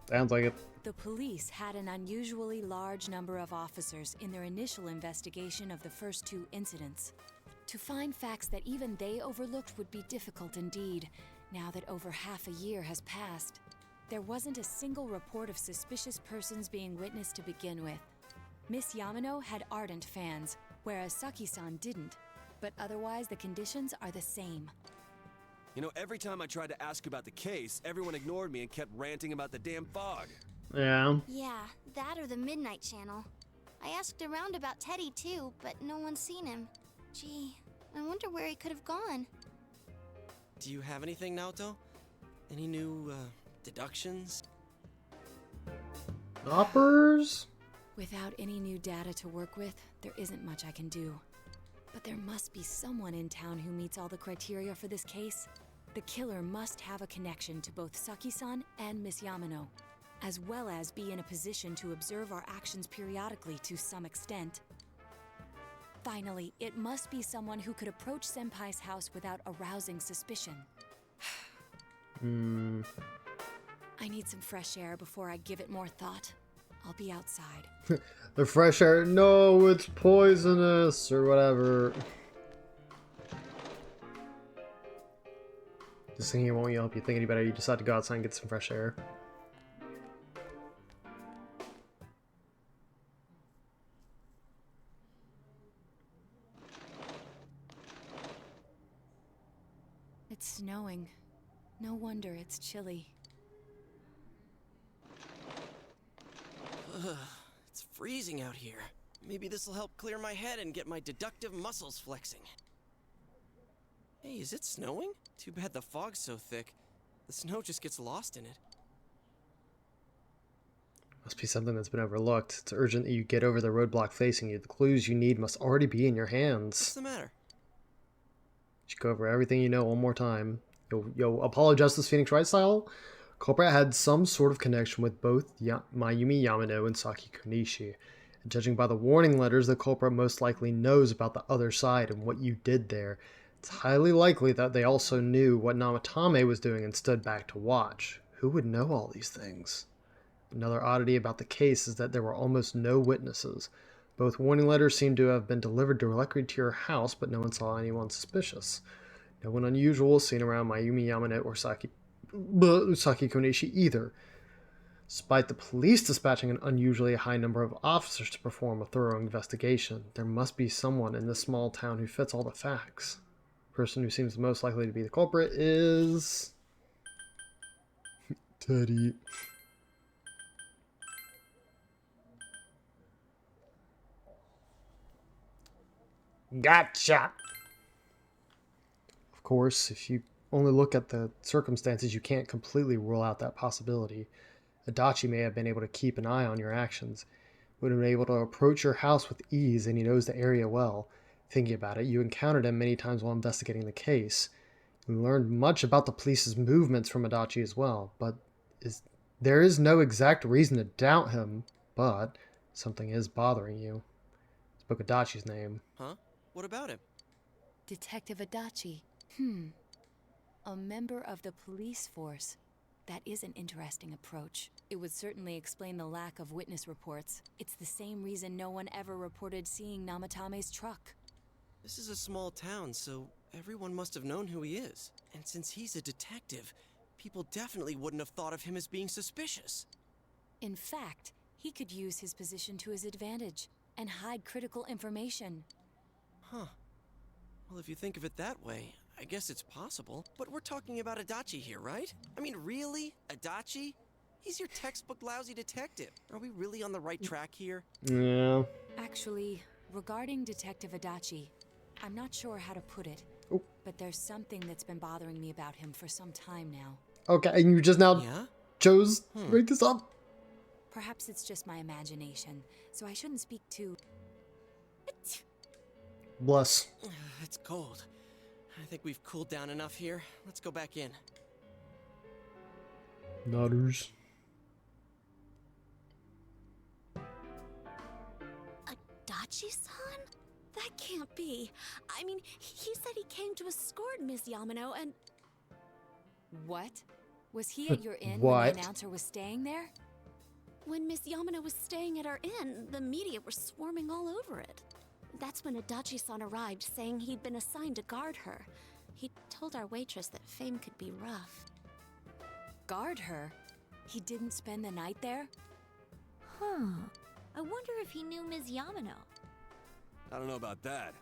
Sounds like it. The police had an unusually large number of officers in their initial investigation of the first two incidents. To find facts that even they overlooked would be difficult indeed, now that over half a year has passed. There wasn't a single report of suspicious persons being witnessed to begin with. Miss Yamano had ardent fans, whereas Saki-san didn't. But otherwise, the conditions are the same. You know, every time I tried to ask about the case, everyone ignored me and kept ranting about the damn fog. Yeah. Yeah, that or the Midnight Channel. I asked around about Teddy too, but no one's seen him. Gee, I wonder where he could have gone. Do you have anything, Naoto? Any new, deductions? Hoppers? Without any new data to work with, there isn't much I can do. But there must be someone in town who meets all the criteria for this case. The killer must have a connection to both Saki-san and Miss Yamano, as well as be in a position to observe our actions periodically to some extent. Finally, it must be someone who could approach Senpai's house without arousing suspicion. I need some fresh air before I give it more thought. I'll be outside. The fresh air. No, it's poisonous or whatever. Just thinking it won't help you think any better. You decide to go outside and get some fresh air. It's snowing. No wonder it's chilly. Ugh, it's freezing out here. Maybe this'll help clear my head and get my deductive muscles flexing. Hey, is it snowing? Too bad the fog's so thick. The snow just gets lost in it. Must be something that's been overlooked. It's urgent that you get over the roadblock facing you. The clues you need must already be in your hands. What's the matter? You should go over everything you know one more time. Yo, Apollo Justice Phoenix Wright style? Culprit had some sort of connection with both Mayumi Yamano and Saki Kunishi. And judging by the warning letters, the culprit most likely knows about the other side and what you did there. It's highly likely that they also knew what Namatame was doing and stood back to watch. Who would know all these things? Another oddity about the case is that there were almost no witnesses. Both warning letters seem to have been delivered directly to your house, but no one saw anyone suspicious. No one unusual was seen around Mayumi Yamano or Saki Konishi either. Despite the police dispatching an unusually high number of officers to perform a thorough investigation, there must be someone in this small town who fits all the facts. The person who seems most likely to be the culprit is... Teddy. Gotcha! Of course, if you only look at the circumstances, you can't completely rule out that possibility. Adachi may have been able to keep an eye on your actions, would have been able to approach your house with ease, and he knows the area well. Thinking about it, you encountered him many times while investigating the case. You learned much about the police's movements from Adachi as well, but there is no exact reason to doubt him, but something is bothering you. Spoke Adachi's name. Huh? What about him? Detective Adachi. A member of the police force. That is an interesting approach. It would certainly explain the lack of witness reports. It's the same reason no one ever reported seeing Namatame's truck. This is a small town, so everyone must have known who he is. And since he's a detective, people definitely wouldn't have thought of him as being suspicious. In fact, he could use his position to his advantage and hide critical information. Huh. Well, if you think of it that way, I guess it's possible. But we're talking about Adachi here, right? I mean, really? Adachi? He's your textbook lousy detective. Are we really on the right track here? Yeah. Actually, regarding Detective Adachi, I'm not sure how to put it. Ooh. But there's something that's been bothering me about him for some time now. Okay, and you just now chose to bring this up? Perhaps it's just my imagination, so I shouldn't speak too... Bless. It's cold. I think we've cooled down enough here. Let's go back in. Nodders. Adachi-san? That can't be. I mean, he said he came to escort Miss Yamano and... What? Was he at your inn when What? the announcer was staying there? When Miss Yamano was staying at our inn, the media were swarming all over it. That's when Adachi-san arrived, saying he'd been assigned to guard her. He told our waitress that fame could be rough. Guard her? He didn't spend the night there? Huh. I wonder if he knew Ms. Yamano. I don't know about that,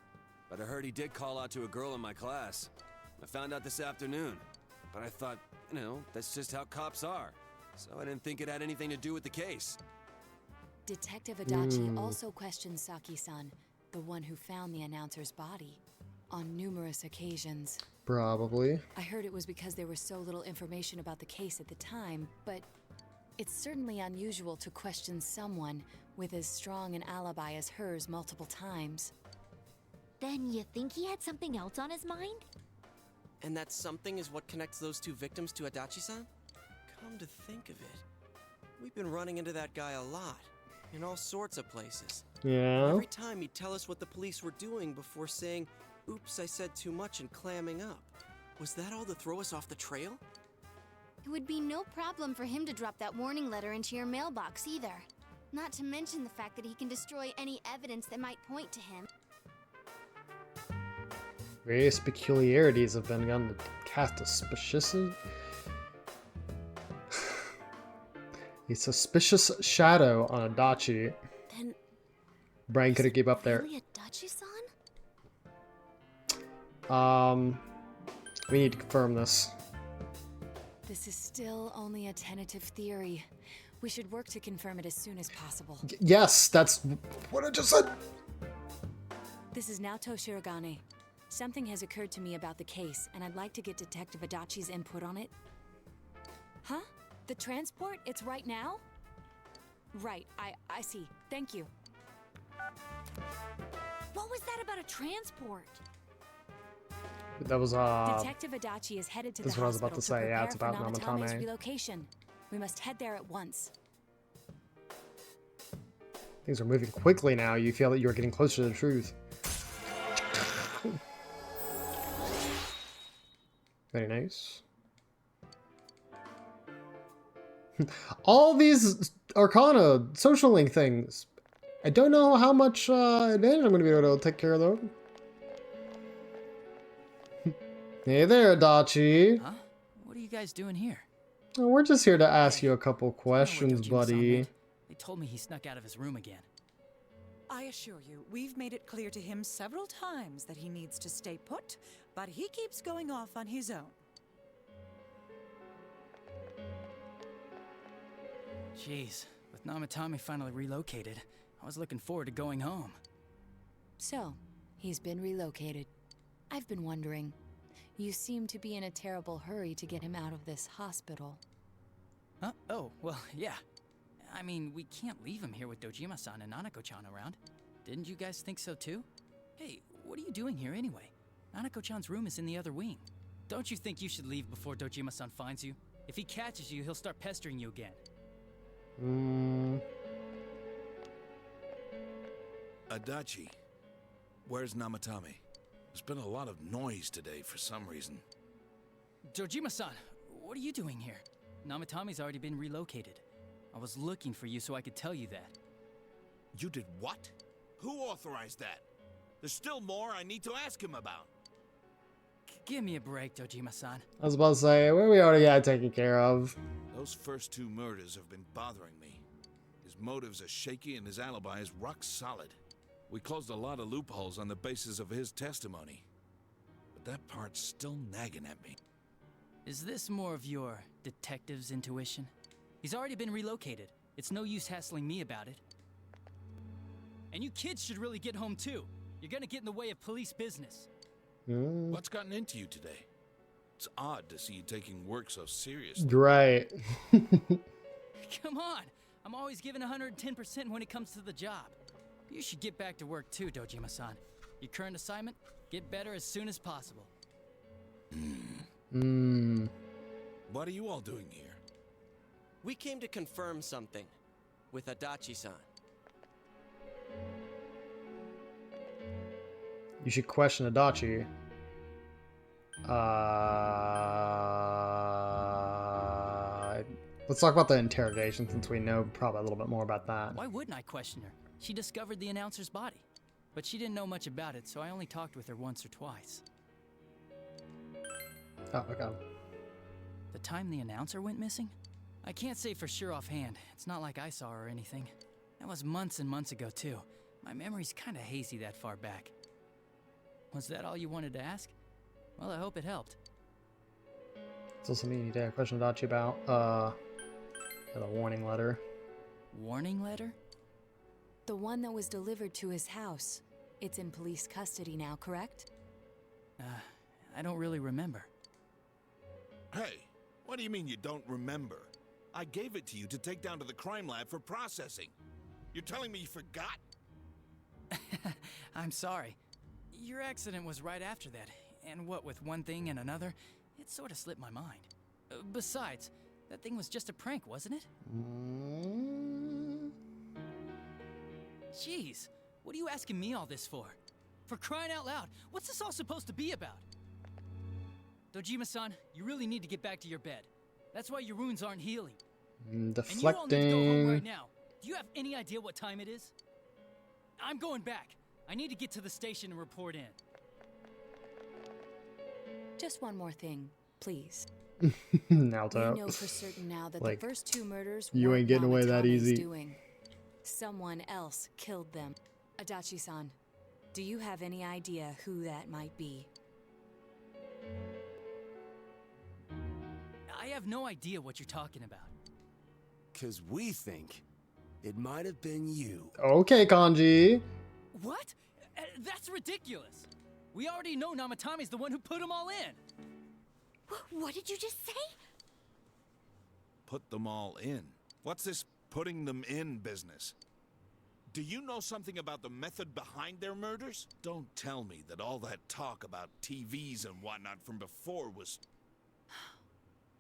but I heard he did call out to a girl in my class. I found out this afternoon, but I thought, that's just how cops are. So I didn't think it had anything to do with the case. Detective Adachi also questioned Saki-san, the one who found the announcer's body, on numerous occasions. Probably. I heard it was because there was so little information about the case at the time, but it's certainly unusual to question someone with as strong an alibi as hers multiple times. Then you think he had something else on his mind? And that something is what connects those two victims to Adachi-san? Come to think of it, we've been running into that guy a lot, in all sorts of places. Yeah. Every time he'd tell us what the police were doing before saying, "Oops, I said too much," and clamming up. Was that all to throw us off the trail? It would be no problem for him to drop that warning letter into your mailbox either. Not to mention the fact that he can destroy any evidence that might point to him. Various peculiarities have been begun to cast a suspicious shadow on Adachi. Then Brain couldn't keep up there. really Adachi-san? We need to confirm this. This is still only a tentative theory. We should work to confirm it as soon as possible. Yes, that's what I just said. This is Naoto Shirogane. Something has occurred to me about the case, and I'd like to get Detective Adachi's input on it. Huh? The transport? It's right now? Right, I see. Thank you. What was that about a transport? That was Detective Adachi is headed to the this is what I was about hospital to say. Yeah, it's prepare about for Namatame's Namatame. relocation. We must head there at once. Things are moving quickly now. You feel that you're getting closer to the truth. Very nice. All these Arcana social link things. I don't know how much advantage I'm going to be able to take care of them. Hey there, Adachi. Huh? What are you guys doing here? Oh, we're just here to ask you a couple Do you know where questions, Dojima-san buddy. went? They told me he snuck out of his room again. I assure you, we've made it clear to him several times that he needs to stay put, but he keeps going off on his own. Jeez, with Namatame finally relocated, I was looking forward to going home. So, he's been relocated. I've been wondering. You seem to be in a terrible hurry to get him out of this hospital. Huh? Oh, well, yeah. I mean, we can't leave him here with Dojima-san and Nanako-chan around. Didn't you guys think so too? Hey, what are you doing here anyway? Nanako-chan's room is in the other wing. Don't you think you should leave before Dojima-san finds you? If he catches you, he'll start pestering you again. Adachi, where's Namatame? There's been a lot of noise today for some reason. Dojima-san, what are you doing here? Namatame's already been relocated. I was looking for you so I could tell you that. You did what? Who authorized that? There's still more I need to ask him about. Give me a break, Dojima-san. I was about to say, well, we already got it taken care of. Those first two murders have been bothering me. His motives are shaky and his alibi is rock solid. We closed a lot of loopholes on the basis of his testimony. But that part's still nagging at me. Is this more of your detective's intuition? He's already been relocated. It's no use hassling me about it. And you kids should really get home too. You're gonna get in the way of police business. What's gotten into you today? It's odd to see you taking work so seriously. Right. Come on! I'm always giving 110% when it comes to the job. You should get back to work too, Dojima-san. Your current assignment? Get better as soon as possible. What are you all doing here? We came to confirm something with Adachi-san. You should question Adachi. Let's talk about the interrogation since we know probably a little bit more about that. Why wouldn't I question her? She discovered the announcer's body. But she didn't know much about it, so I only talked with her once or twice. Oh, okay. The time the announcer went missing? I can't say for sure offhand. It's not like I saw her or anything. That was months and months ago, too. My memory's kinda hazy that far back. Was that all you wanted to ask? Well, I hope it helped. It's also me you need to question Adachi about, the warning letter. Warning letter? The one that was delivered to his house. It's in police custody now, correct? I don't really remember. Hey, what do you mean you don't remember? I gave it to you to take down to the crime lab for processing. You're telling me you forgot? I'm sorry. Your accident was right after that, and what with one thing and another, it sort of slipped my mind. Besides, that thing was just a prank, wasn't it? Jeez, what are you asking me all this for? For crying out loud, what's this all supposed to be about? Dojima-san, you really need to get back to your bed. That's why your wounds aren't healing. Deflecting. And you all need to go home right now. Do you have any idea what time it is? I'm going back. I need to get to the station and report in. Just one more thing, please. Naoto. We know for certain now that Like, the first two murders you weren't ain't getting away that Namatame's easy. doing. Someone else killed them. Adachi-san, do you have any idea who that might be? I have no idea what you're talking about. 'Cause we think it might have been you. Okay, Kanji. What? That's ridiculous. We already know Namatame's the one who put them all in. What did you just say? Put them all in. What's this putting them in business? Do you know something about the method behind their murders? Don't tell me that all that talk about TVs and whatnot from before was...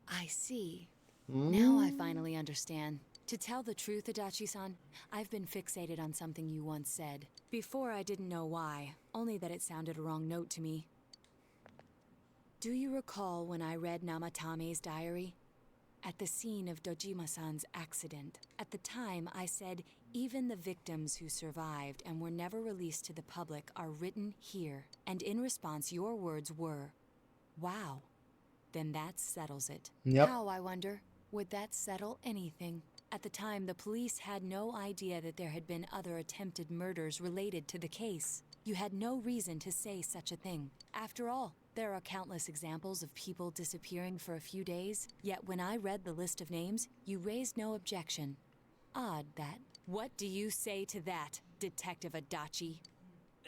I see. Now I finally understand. To tell the truth, Adachi-san, I've been fixated on something you once said. Before I didn't know why, only that it sounded a wrong note to me. Do you recall when I read Namatame's diary? At the scene of Dojima-san's accident. At the time, I said, even the victims who survived and were never released to the public are written here. And in response, your words were, wow. Then that settles it. Yep. How, I wonder? Would that settle anything? At the time, the police had no idea that there had been other attempted murders related to the case. You had no reason to say such a thing. After all, there are countless examples of people disappearing for a few days, yet when I read the list of names, you raised no objection. Odd that. What do you say to that, Detective Adachi?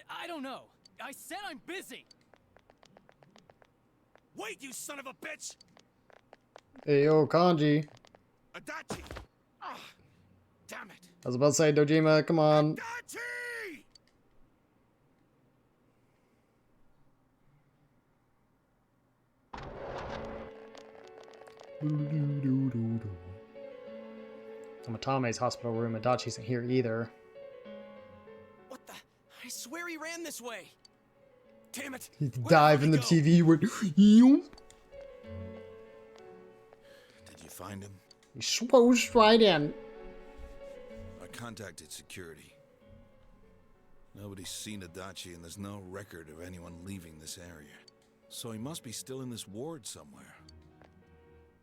I don't know. I said I'm busy. Wait, you son of a bitch! Hey, yo, Kanji. Adachi! Ah, damn it! I was about to say, Dojima, come on. Adachi! Namatame's hospital room. Adachi isn't here either. What the? I swear he ran this way. Damn it! He Where dive did in the he go? TV with. Yoom. Did you find him? He swooshed right in. I contacted security. Nobody's seen Adachi and there's no record of anyone leaving this area. So he must be still in this ward somewhere.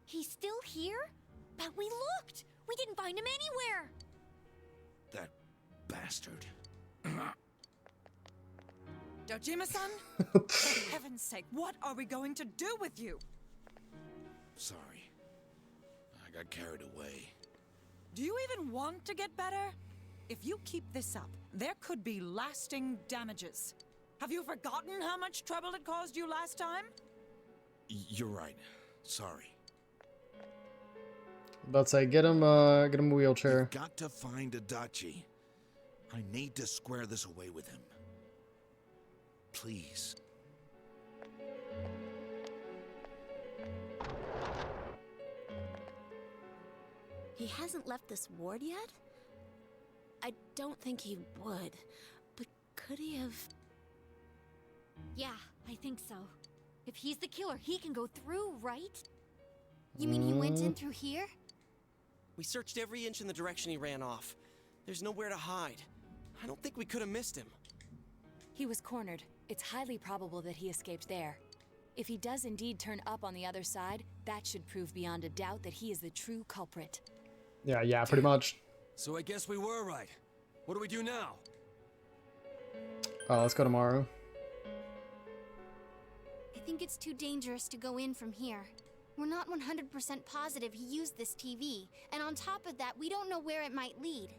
He's still here? But we looked! We didn't find him anywhere! That bastard. Dojima-san? For heaven's sake, what are we going to do with you? Sorry. I got carried away. Do you even want to get better? If you keep this up, there could be lasting damages. Have you forgotten how much trouble it caused you last time? You're right. Sorry. About to say, get him a wheelchair. You've got to find Adachi. I need to square this away with him. Please. He hasn't left this ward yet? I don't think he would. But could he have... Yeah, I think so. If he's the killer, he can go through, right? You mean he went in through here? We searched every inch in the direction he ran off. There's nowhere to hide. I don't think we could have missed him. He was cornered. It's highly probable that he escaped there. If he does indeed turn up on the other side, that should prove beyond a doubt that he is the true culprit. Yeah, pretty much. So I guess we were right. What do we do now? Let's go tomorrow. I think it's too dangerous to go in from here. We're not 100% positive he used this TV, and on top of that, we don't know where it might lead.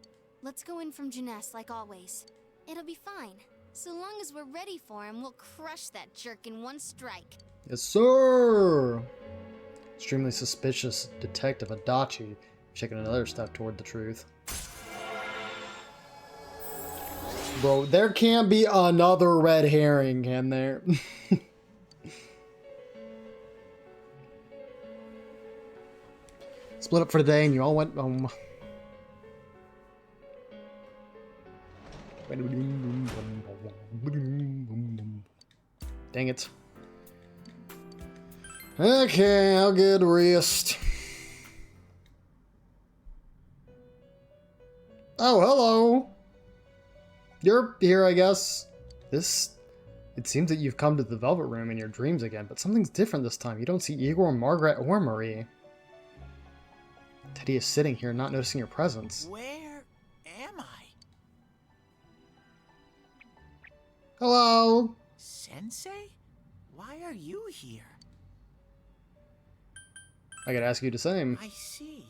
Let's go in from Jeunesse like always. It'll be fine. So long as we're ready for him, we'll crush that jerk in one strike. Yes, sir! Extremely suspicious Detective Adachi taking another step toward the truth. Bro, there can't be another red herring, can there? Split up for the day and you all went home. Dang it. Okay, I'll get rest. Oh, hello. You're here, I guess. It seems that you've come to the Velvet Room in your dreams again, but something's different this time. You don't see Igor, Margaret, or Marie. Teddy is sitting here, not noticing your presence. Where am I? Hello. Sensei? Why are you here? I gotta ask you the same. I see.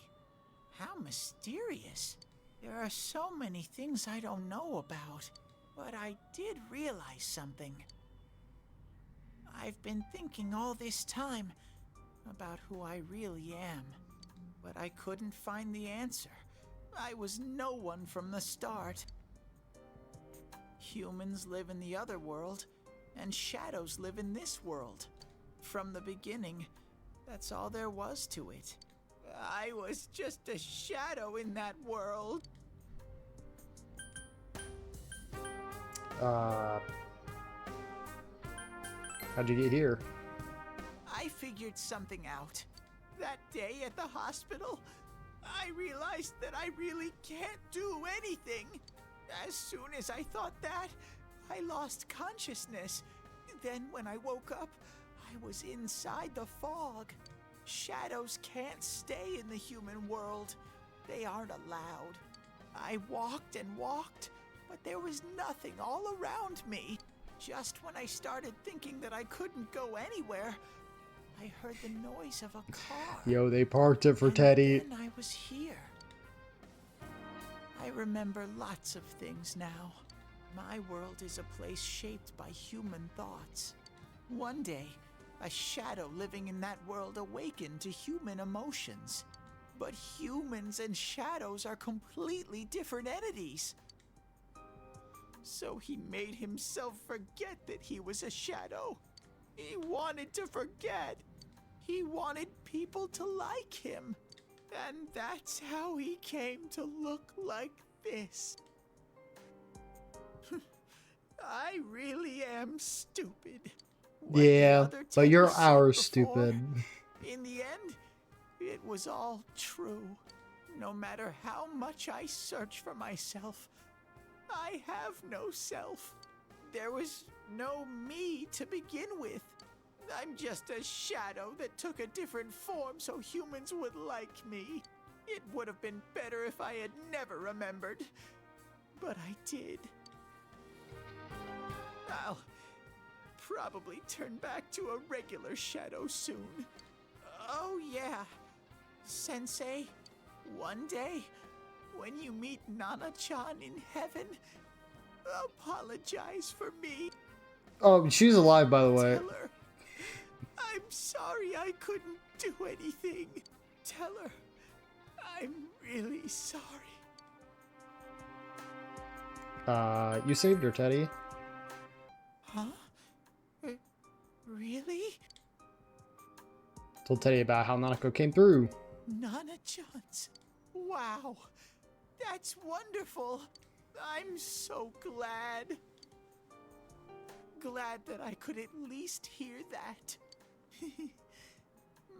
How mysterious. There are so many things I don't know about, but I did realize something. I've been thinking all this time about who I really am, but I couldn't find the answer. I was no one from the start. Humans live in the other world, and shadows live in this world. From the beginning, that's all there was to it. I was just a shadow in that world. How'd you get here? I figured something out. That day at the hospital, I realized that I really can't do anything. As soon as I thought that, I lost consciousness. Then when I woke up, I was inside the fog. Shadows can't stay in the human world. They aren't allowed. I walked and walked, but there was nothing all around me. Just when I started thinking that I couldn't go anywhere, I heard the noise of a car. Yo, they parked it for Teddy. And I was here. I remember lots of things now. My world is a place shaped by human thoughts. One day, a shadow living in that world awakened to human emotions. But humans and shadows are completely different entities. So he made himself forget that he was a shadow. He wanted to forget. He wanted people to like him. And that's how he came to look like this. I really am stupid. Yeah, but you're ours, stupid. In the end, it was all true. No matter how much I search for myself, I have no self. There was no me to begin with. I'm just a shadow that took a different form so humans would like me. It would have been better if I had never remembered. But I did. I'll probably turn back to a regular shadow soon. Oh yeah, Sensei, one day, when you meet Nana-chan in heaven, apologize for me. Oh, she's alive, by the way. Tell her, I'm sorry I couldn't do anything. Tell her, I'm really sorry. You saved her, Teddy. Huh? Really? Told Teddy about how Nanako came through. Nana-chan's. Wow. That's wonderful. I'm so glad. Glad that I could at least hear that.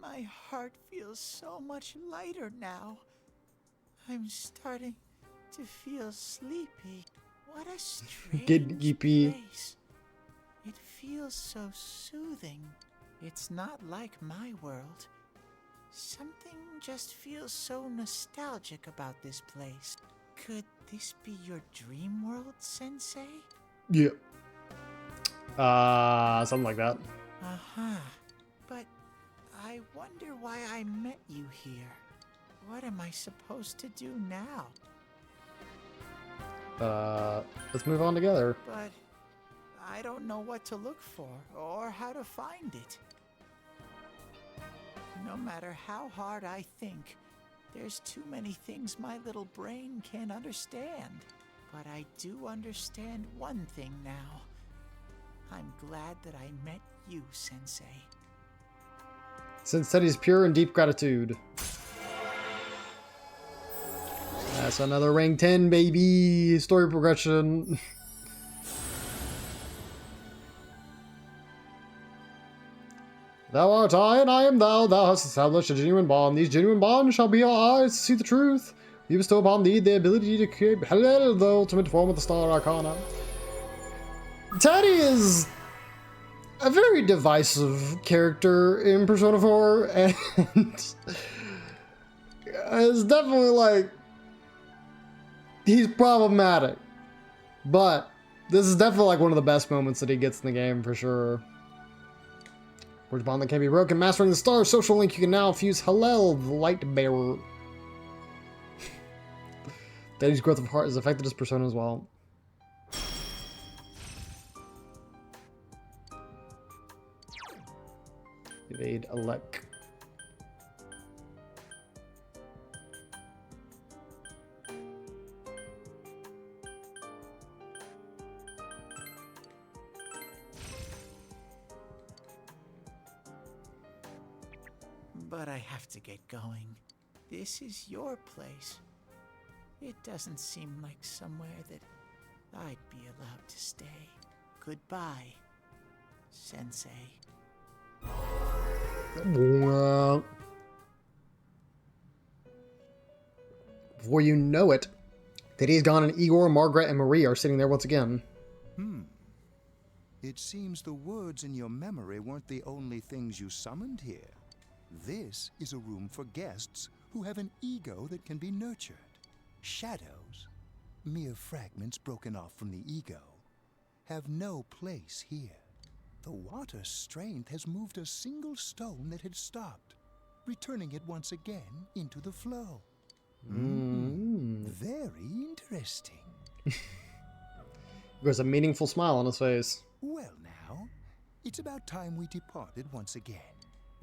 My heart feels so much lighter now. I'm starting to feel sleepy. What a strange place. It feels so soothing. It's not like my world. Something just feels so nostalgic about this place. Could this be your dream world, Sensei? Yeah. Something like that. Uh-huh. But I wonder why I met you here. What am I supposed to do now? Let's move on together. But I don't know what to look for or how to find it. No matter how hard I think, there's too many things my little brain can't understand. But I do understand one thing now. I'm glad that I met you, Sensei. Since Teddy's pure and deep gratitude. That's another rank 10, baby. Story progression. Thou art I, and I am thou. Thou hast established a genuine bond. These genuine bonds shall be our eyes to see the truth. We bestow upon thee the ability to create the ultimate form of the Star Arcana. Teddy is a very divisive character in Persona 4, and it's definitely like, he's problematic, but this is definitely like one of the best moments that he gets in the game for sure. Forge bond that can be broken. Mastering the Stars social link. You can now fuse Hallel, the light bearer. Daddy's growth of heart is affected his persona as well. Evade Alec. But I have to get going. This is your place. It doesn't seem like somewhere that I'd be allowed to stay. Goodbye, Sensei. Well, before you know it, Diddy's gone and Igor, Margaret, and Marie are sitting there once again. It seems the words in your memory weren't the only things you summoned here. This is a room for guests who have an ego that can be nurtured. Shadows, mere fragments broken off from the ego, have no place here. The water's strength has moved a single stone that had stopped, returning it once again into the flow. Very interesting. There's a meaningful smile on his face. Well now, it's about time we departed once again.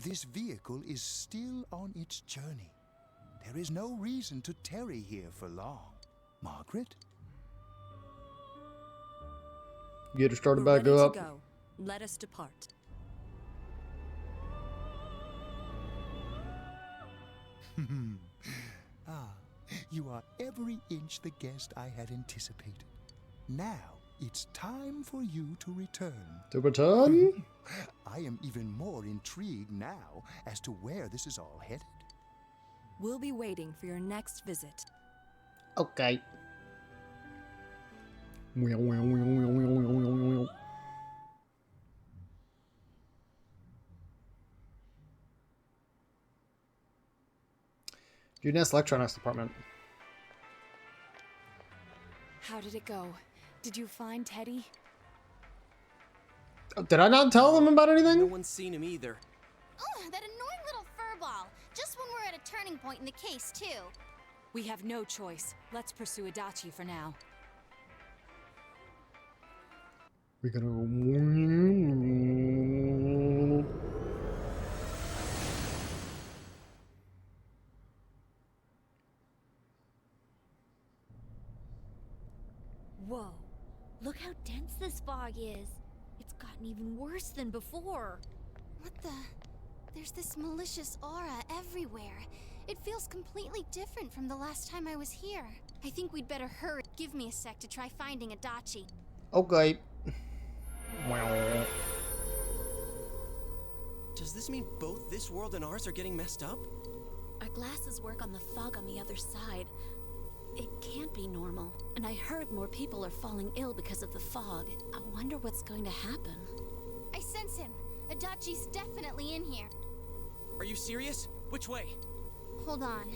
This vehicle is still on its journey. There is no reason to tarry here for long. Margaret? Get her started We're back ready up. to go. Let us depart. You are every inch the guest I had anticipated. Now, it's time for you to return. To return? I am even more intrigued now as to where this is all headed. We'll be waiting for your next visit. Okay. Judas Electronics Department. How did it go? Did you find Teddy? Did I not tell them about anything? No one's seen him either. Oh, that annoying little furball. Just when we're at a turning point in the case, too. We have no choice. Let's pursue Adachi for now. We're gonna go. Whoa. Look how dense this fog is. It's gotten even worse than before. What the? There's this malicious aura everywhere. It feels completely different from the last time I was here. I think we'd better hurry. Give me a sec to try finding Adachi. Okay. Does this mean both this world and ours are getting messed up? Our glasses work on the fog on the other side. It can't be normal. And I heard more people are falling ill because of the fog. I wonder what's going to happen. I sense him. Adachi's definitely in here. Are you serious? Which way? Hold on.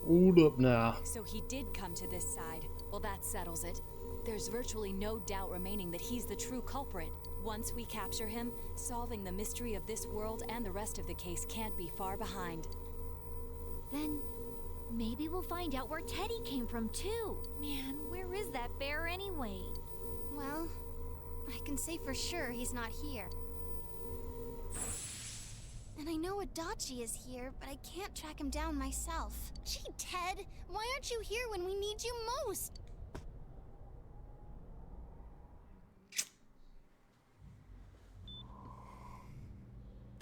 Hold up now. So he did come to this side. Well, that settles it. There's virtually no doubt remaining that he's the true culprit. Once we capture him, solving the mystery of this world and the rest of the case can't be far behind. Then maybe we'll find out where Teddy came from too. Man, where is that bear anyway? Well, I can say for sure he's not here. And I know Adachi is here, but I can't track him down myself. Gee, Ted, why aren't you here when we need you most?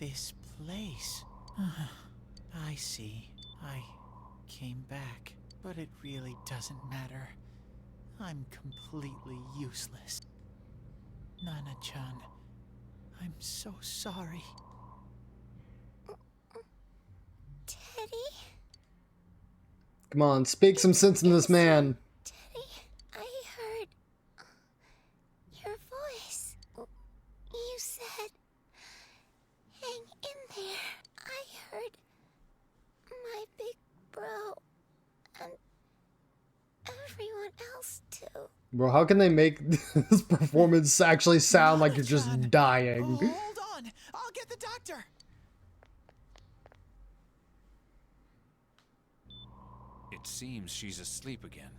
this place. I see. I came back, but it really doesn't matter. I'm completely useless. Nana-chan, I'm so sorry. Teddy? Come on, speak some sense in this man. Teddy, I heard your voice. You said, hang in there. I heard my big bro and everyone else too. Bro, how can they make this performance actually sound like you're just dying? Hold on, I'll get the doctor. It seems she's asleep again.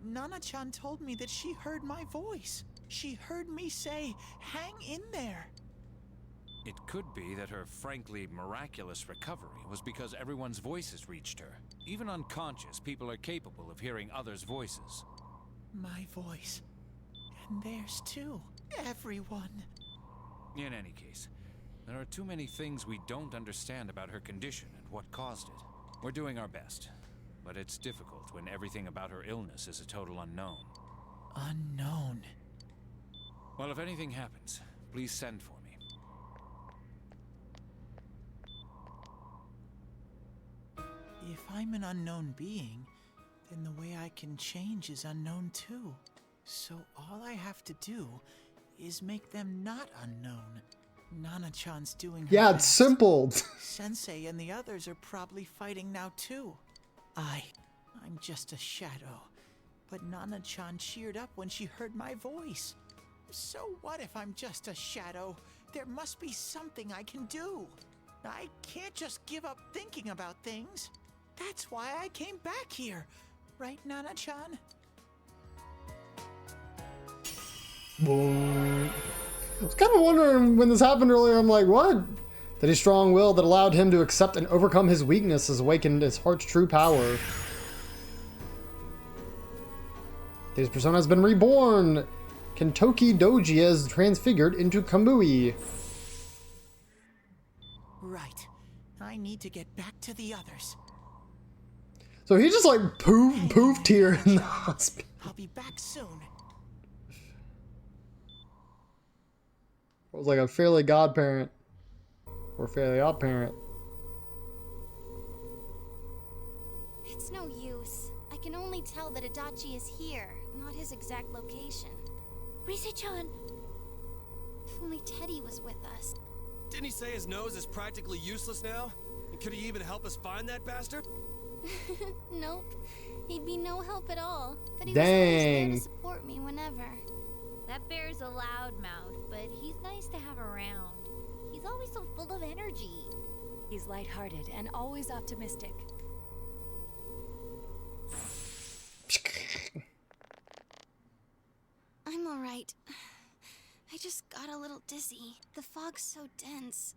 Nana-chan told me that she heard my voice. She heard me say, hang in there. It could be that her frankly miraculous recovery was because everyone's voices reached her. Even unconscious, people are capable of hearing others' voices. My voice. And theirs too. Everyone. In any case, there are too many things we don't understand about her condition and what caused it. We're doing our best, but it's difficult when everything about her illness is a total unknown. Unknown. Well, if anything happens, please send for me. If I'm an unknown being, then the way I can change is unknown too. So all I have to do is make them not unknown. Nana-chan's doing her Yeah, it's best. simple. Sensei and the others are probably fighting now too. I'm just a shadow. But Nana-chan cheered up when she heard my voice. So what if I'm just a shadow? There must be something I can do. I can't just give up thinking about things. That's why I came back here. Right, Nana-chan? Boom. I was kind of wondering when this happened earlier, I'm like, what? That his strong will that allowed him to accept and overcome his weakness has awakened his heart's true power. His persona has been reborn. Kentoki Doji is transfigured into Kamui. Right. I need to get back to the others. So he just like poofed here in the hospital. I'll be back soon. It was like a fairly godparent. Or fairly odd parent. It's no use. I can only tell that Adachi is here, not his exact location. Rise-chan! If only Teddy was with us. Didn't he say his nose is practically useless now? And could he even help us find that bastard? Nope. He'd be no help at all. But he was always there to support me whenever. That bear's a loudmouth, but he's nice to have around. He's always so full of energy. He's lighthearted and always optimistic. I'm alright. I just got a little dizzy. The fog's so dense.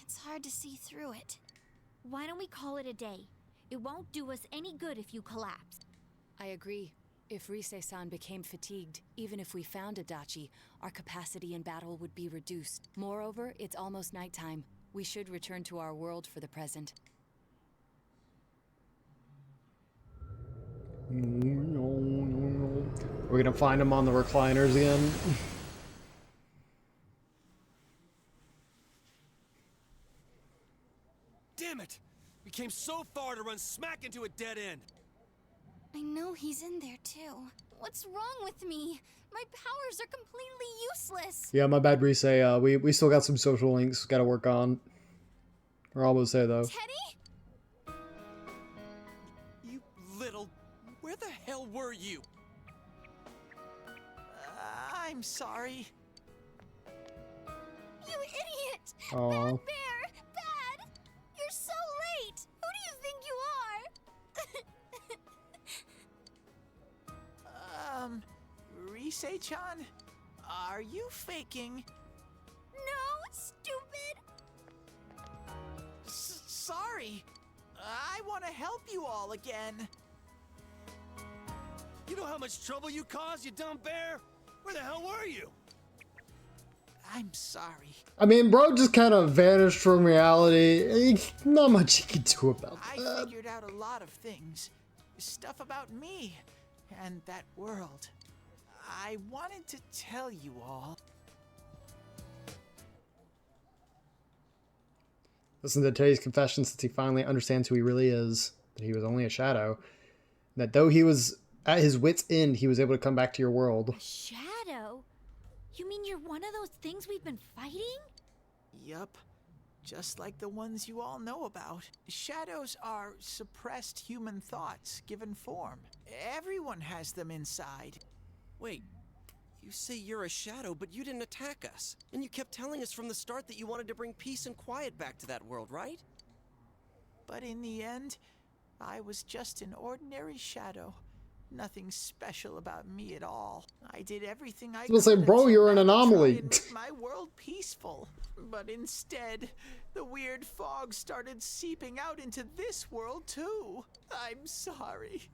It's hard to see through it. Why don't we call it a day? It won't do us any good if you collapse. I agree. If Rise-san became fatigued, even if we found Adachi, our capacity in battle would be reduced. Moreover, it's almost nighttime. We should return to our world for the present. We're gonna find him on the recliners again. Damn it! We came so far to run smack into a dead end. I know he's in there too. What's wrong with me? My powers are completely useless. Yeah, my bad, Rise. We still got some social links gotta work on. We're almost there though. Teddy? You little... Where the hell were you? I'm sorry. You idiot! Aw. Bad bear! Bad! You're so late! Who do you think you are? Rise-chan? Are you faking? No, stupid! Sorry. I want to help you all again. You know how much trouble you caused, you dumb bear? Where the hell were you? I'm sorry. I mean, bro just kind of vanished from reality. Not much you can do about I that. figured out a lot of things. Stuff about me and that world. I wanted to tell you all. Listen to today's confession since he finally understands who he really is. That he was only a shadow. That though he was at his wit's end, he was able to come back to your world. A shadow? You mean you're one of those things we've been fighting? Yup. Just like the ones you all know about. Shadows are suppressed human thoughts given form. Everyone has them inside. Wait, you say you're a shadow, but you didn't attack us. And you kept telling us from the start that you wanted to bring peace and quiet back to that world, right? But in the end, I was just an ordinary shadow. Nothing special about me at all. I did everything I could. Say, bro, you're an anomaly. To make my world peaceful. But instead, the weird fog started seeping out into this world too. I'm sorry.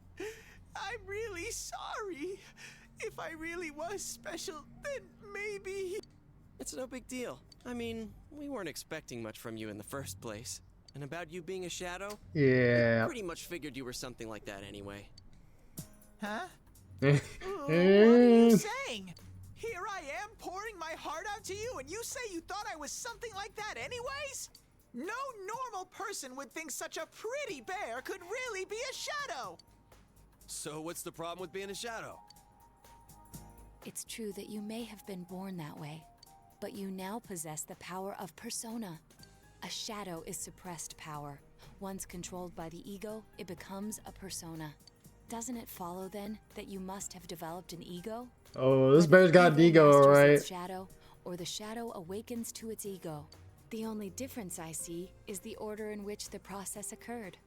I'm really sorry. If I really was special, then maybe... It's no big deal. I mean, we weren't expecting much from you in the first place. And about you being a shadow? Yeah. We pretty much figured you were something like that anyway. Huh? What are you saying? Here I am pouring my heart out to you, and you say you thought I was something like that anyways? No normal person would think such a pretty bear could really be a shadow. So what's the problem with being a shadow? It's true that you may have been born that way, but you now possess the power of persona. A shadow is suppressed power. Once controlled by the ego, it becomes a persona. Doesn't it follow then that you must have developed an ego? Oh, this bear's got an ego, alright. Shadow, or the shadow awakens to its ego. The only difference I see is the order in which the process occurred.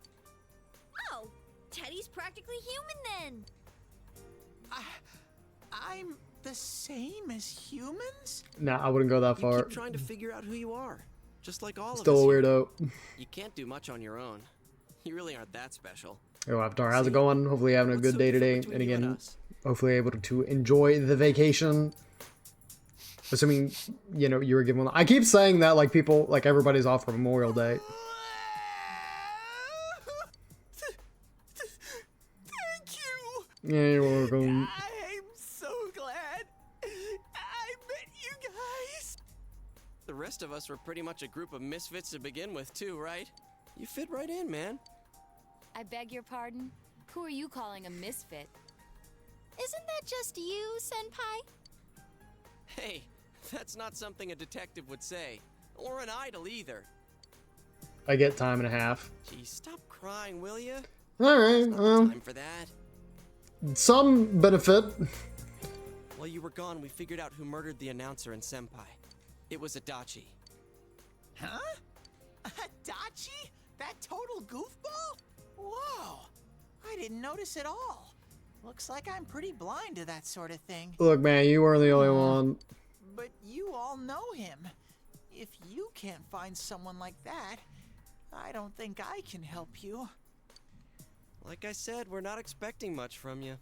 Oh, Teddy's practically human then. I'm the same as humans? Nah, I wouldn't go that far. You keep trying to figure out who you are, just like all Still of us. a weirdo. You can't do much on your own. You really aren't that special. Yo, Avatar, how's it going? Hopefully you're having a good day today. And again, hopefully able to enjoy the vacation. Assuming, you know, you were given one. I keep saying that like people, like everybody's off for Memorial Day. Thank you. Yeah, you're welcome. I'm so glad I met you guys. The rest of us were pretty much a group of misfits to begin with, too, right? You fit right in, man. I beg your pardon? Who are you calling a misfit? Isn't that just you, Senpai? Hey, that's not something a detective would say. Or an idol either. I get time and a half. Geez, stop crying, will ya? Alright, Time for that. Some benefit. While you were gone, we figured out who murdered the announcer and Senpai. It was Adachi. Huh? Adachi? That total goofball? Whoa! I didn't notice at all. Looks like I'm pretty blind to that sort of thing. Look, man, you weren't the only one. But you all know him. If you can't find someone like that, I don't think I can help you. Like I said, we're not expecting much from you.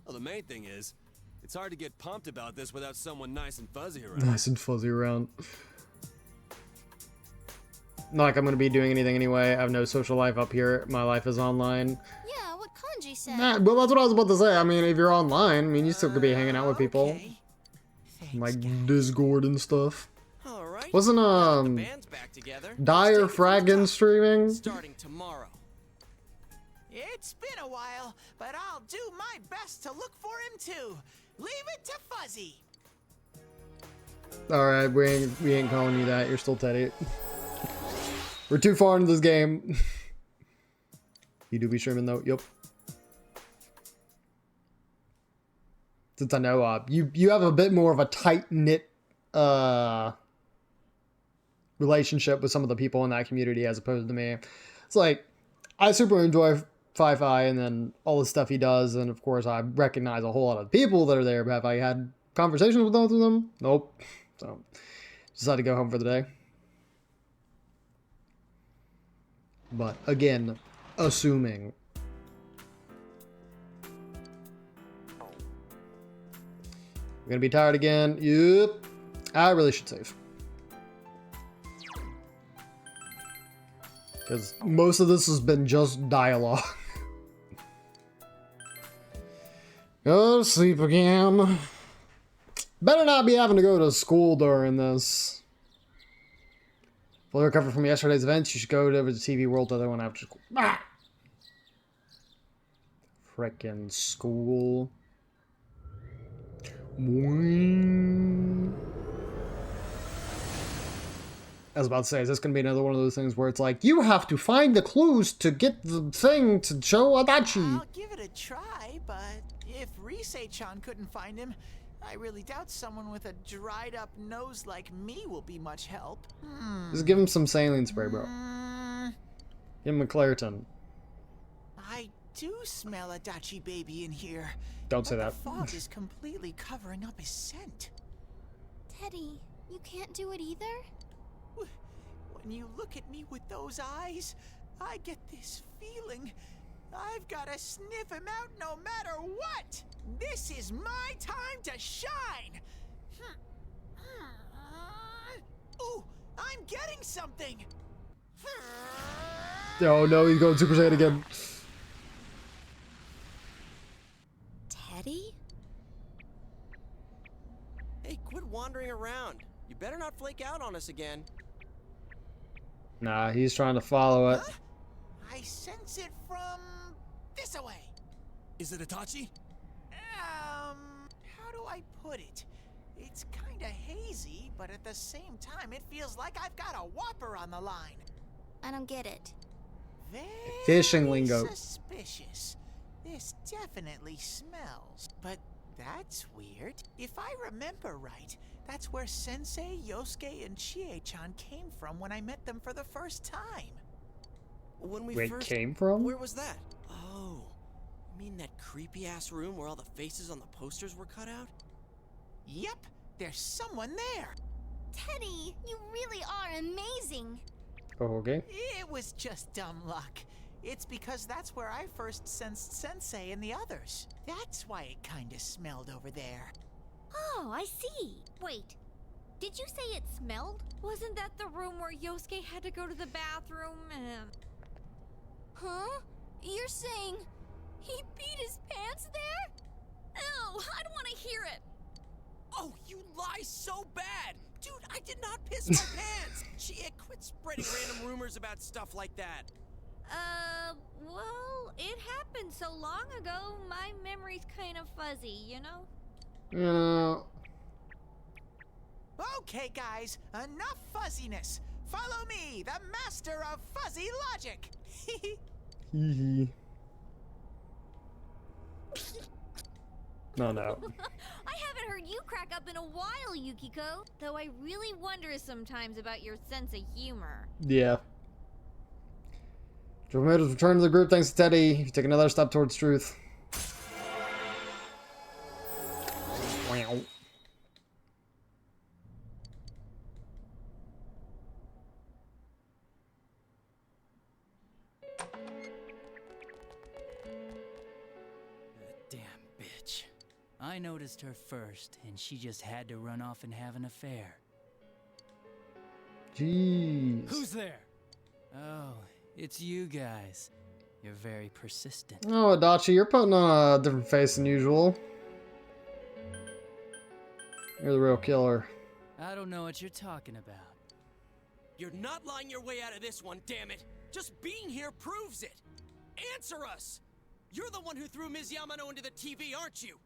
Well, the main thing is, it's hard to get pumped about this without someone nice and fuzzy around. Nice and fuzzy around. Not like I'm going to be doing anything anyway. I have no social life up here. My life is online. Yeah, what Kanji said. Nah, well, that's what I was about to say. I mean, if you're online, I mean, you still could be hanging out with people. Okay. Like Discord and stuff. All right. Wasn't, The band's back together. Dire Fraggin streaming? Starting tomorrow. It's been a while, but I'll do my best to look for him too. Leave it to Fuzzy. Alright, we ain't calling you that. You're still Teddy. We're too far into this game. You do be streaming though? Yep. Since I know you have a bit more of a tight-knit relationship with some of the people in that community as opposed to me. It's like, I super enjoy Fi-Fi and then all the stuff he does, and of course I recognize a whole lot of people that are there, but have I had conversations with both of them? Nope. So, just had to go home for the day. But again, assuming. We're gonna be tired again. Yep. I really should save. Because most of this has been just dialogue. Go to sleep again. Better not be having to go to school during this. Fully recovered from yesterday's events, you should go to the TV world to the other one after school. Ah! Frickin' school. I was about to say, is this going to be another one of those things where it's like, you have to find the clues to get the thing to show Adachi? I'll give it a try, but if Rise-chan couldn't find him, I really doubt someone with a dried up nose like me will be much help. Just give him some saline spray, bro. Give him a Claritin. I do smell Adachi baby in here. Don't say that. The fog is completely covering up his scent. Teddy, you can't do it either? When you look at me with those eyes, I get this feeling. I've got to sniff him out no matter what! This is my time to shine! Ooh, I'm getting something! Oh no, he's going Super Saiyan again. Teddy? Hey, quit wandering around. You better not flake out on us again. Nah, he's trying to follow it. Huh? I sense it from this away. Is it Itachi? How do I put it? It's kinda hazy, but at the same time, it feels like I've got a whopper on the line. I don't get it. Very Fishing lingo. suspicious. This definitely smells, but that's weird. If I remember right, that's where Sensei, Yosuke, and Chie-chan came from when I met them for the first time. When we Wait, first came from? Where was that? Oh, you mean that creepy ass room where all the faces on the posters were cut out? Yep, there's someone there. Teddy, you really are amazing. Oh, okay. It was just dumb luck. It's because that's where I first sensed Sensei and the others. That's why it kinda smelled over there. Oh, I see. Wait, did you say it smelled? Wasn't that the room where Yosuke had to go to the bathroom and... Huh? You're saying he peed his pants there? Ew, I don't want to hear it. Oh, you lie so bad! Dude, I did not piss my pants! Quit spreading random rumors about stuff like that. Well, it happened so long ago, my memory's kind of fuzzy, you know? Okay, guys, enough fuzziness. Follow me, the master of fuzzy logic. No. I haven't heard you crack up in a while, Yukiko. Though I really wonder sometimes about your sense of humor. Yeah. Dromed's return to the group thanks to Teddy. You take another step towards truth. Wow. Damn bitch. I noticed her first, and she just had to run off and have an affair. Jeez. Who's there? Oh, it's you guys. You're very persistent. Oh, Adachi, you're putting on a different face than usual. You're the real killer. I don't know what you're talking about. You're not lying your way out of this one, damn it! Just being here proves it! Answer us! You're the one who threw Ms. Yamano into the TV, aren't you?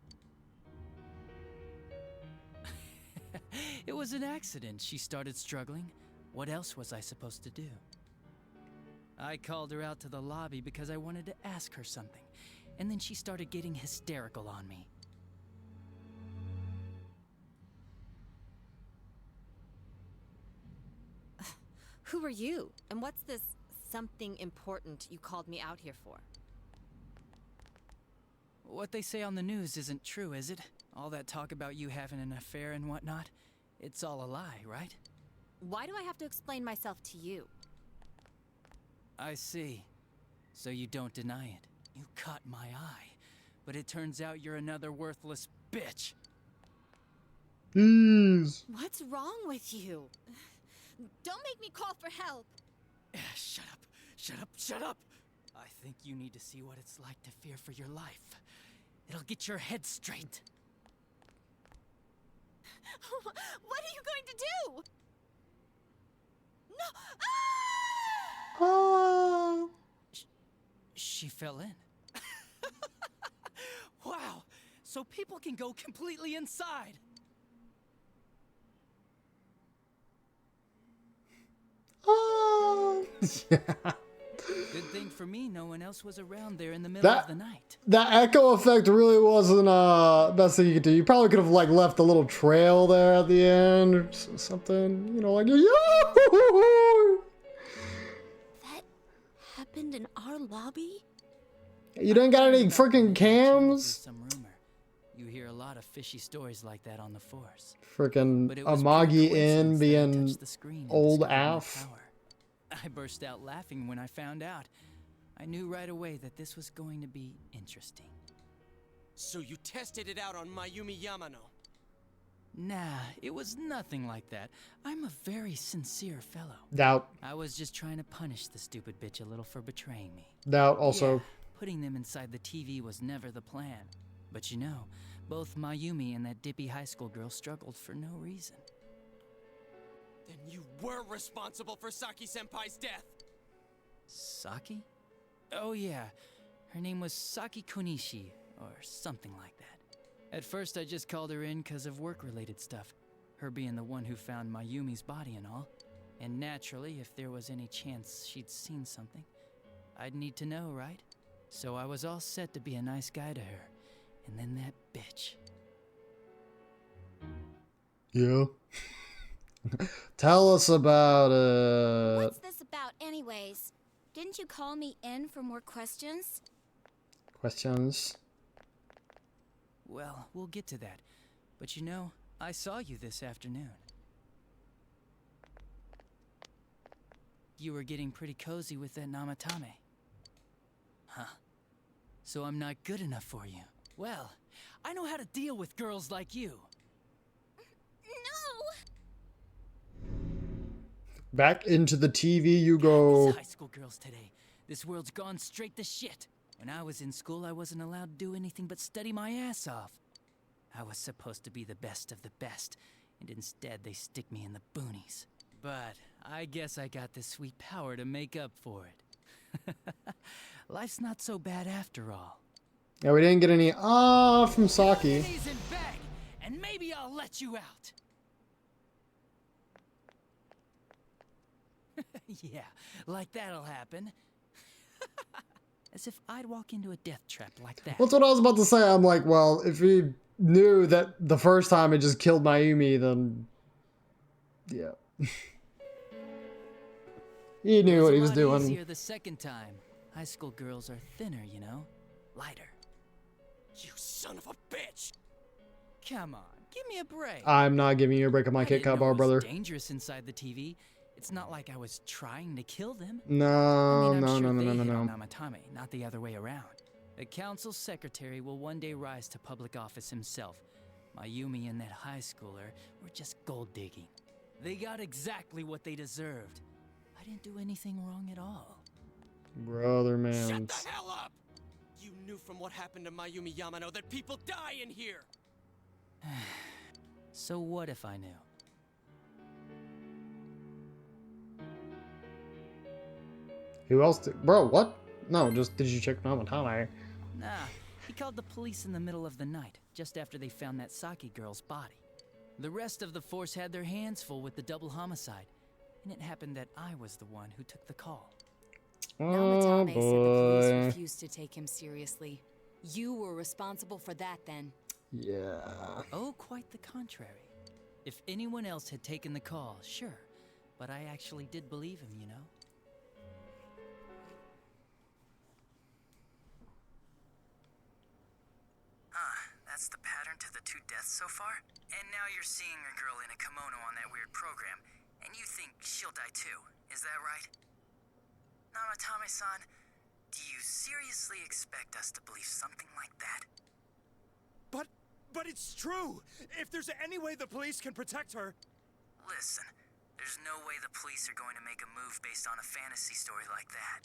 It was an accident. She started struggling. What else was I supposed to do? I called her out to the lobby because I wanted to ask her something, and then she started getting hysterical on me. Who are you? And what's this something important you called me out here for? What they say on the news isn't true, is it? All that talk about you having an affair and whatnot? It's all a lie, right? Why do I have to explain myself to you? I see. So you don't deny it. You caught my eye. But it turns out you're another worthless bitch. Please. What's wrong with you? Don't make me call for help. Shut up. Shut up. Shut up. I think you need to see what it's like to fear for your life. It'll get your head straight. What are you going to do? No! Ah! Oh. She fell in. Wow. So people can go completely inside. Oh. Yeah. Good thing for me, no one else was around there in the middle of the night. That echo effect really wasn't best thing you could do. You probably could have like left a little trail there at the end or something. You know, like yo. That happened in our lobby? You didn't got any freaking cams? Some rumor. You hear a lot of fishy stories like that on the force. Freaking But it was Amagi pure in coincidence that I being touched the screen and old discovered my AF. power. I burst out laughing when I found out. I knew right away that this was going to be interesting. So you tested it out on Mayumi Yamano? Nah, it was nothing like that. I'm a very sincere fellow. Doubt. I was just trying to punish the stupid bitch a little for betraying me. Doubt also. Yeah, putting them inside the TV was never the plan. But you know, both Mayumi and that dippy high school girl struggled for no reason. Then you were responsible for Saki-senpai's death! Saki? Oh yeah, her name was Saki Konishi, or something like that. At first I just called her in because of work-related stuff, her being the one who found Mayumi's body and all. And naturally, if there was any chance she'd seen something, I'd need to know, right? So I was all set to be a nice guy to her, and then that bitch. Yeah. Tell us about it. What's this about anyways? Didn't you call me in for more questions? Questions? Well, we'll get to that. But you know, I saw you this afternoon. You were getting pretty cozy with that Namatame. Huh. So I'm not good enough for you. Well, I know how to deal with girls like you. Back into the TV you go. These high school girls today. This world's gone straight to shit. When I was in school, I wasn't allowed to do anything but study my ass off. I was supposed to be the best of the best, and instead they stick me in the boonies. But I guess I got the sweet power to make up for it. Life's not so bad after all. Yeah, we didn't get any from Saki. Knees and beg, and maybe I'll let you out. Yeah, like that'll happen. As if I'd walk into a death trap like that. That's what I was about to say. I'm like, well, if he knew that the first time it just killed Mayumi, then yeah. He knew what he was doing. Easier the second time. High school girls are thinner, you know? Lighter. You son of a bitch! Come on, give me a break. I'm not giving you a break on my Kit Kat bar, brother. Dangerous inside the TV. It's not like I was trying to kill them. No, I mean, I'm no, sure no, they no, no, hit no, on no. Namatame, not the other way around. The council secretary will one day rise to public office himself. Mayumi and that high schooler were just gold digging. They got exactly what they deserved. I didn't do anything wrong at all. Brother, man. Shut the hell up! You knew from what happened to Mayumi Yamano that people die in here! So what if I knew? Who else did? Bro, what? No, just did you check Namatame? Nah, he called the police in the middle of the night, just after they found that Saki girl's body. The rest of the force had their hands full with the double homicide, and it happened that I was the one who took the call. Namatame said the police refused to take him seriously. You were responsible for that then. Yeah. Oh, quite the contrary. If anyone else had taken the call, sure. But I actually did believe him, you know? That's the pattern to the 2 deaths so far? And now you're seeing a girl in a kimono on that weird program, and you think she'll die too, is that right? Namatame-san, do you seriously expect us to believe something like that? But But it's true! If there's any way the police can protect her... Listen, there's no way the police are going to make a move based on a fantasy story like that.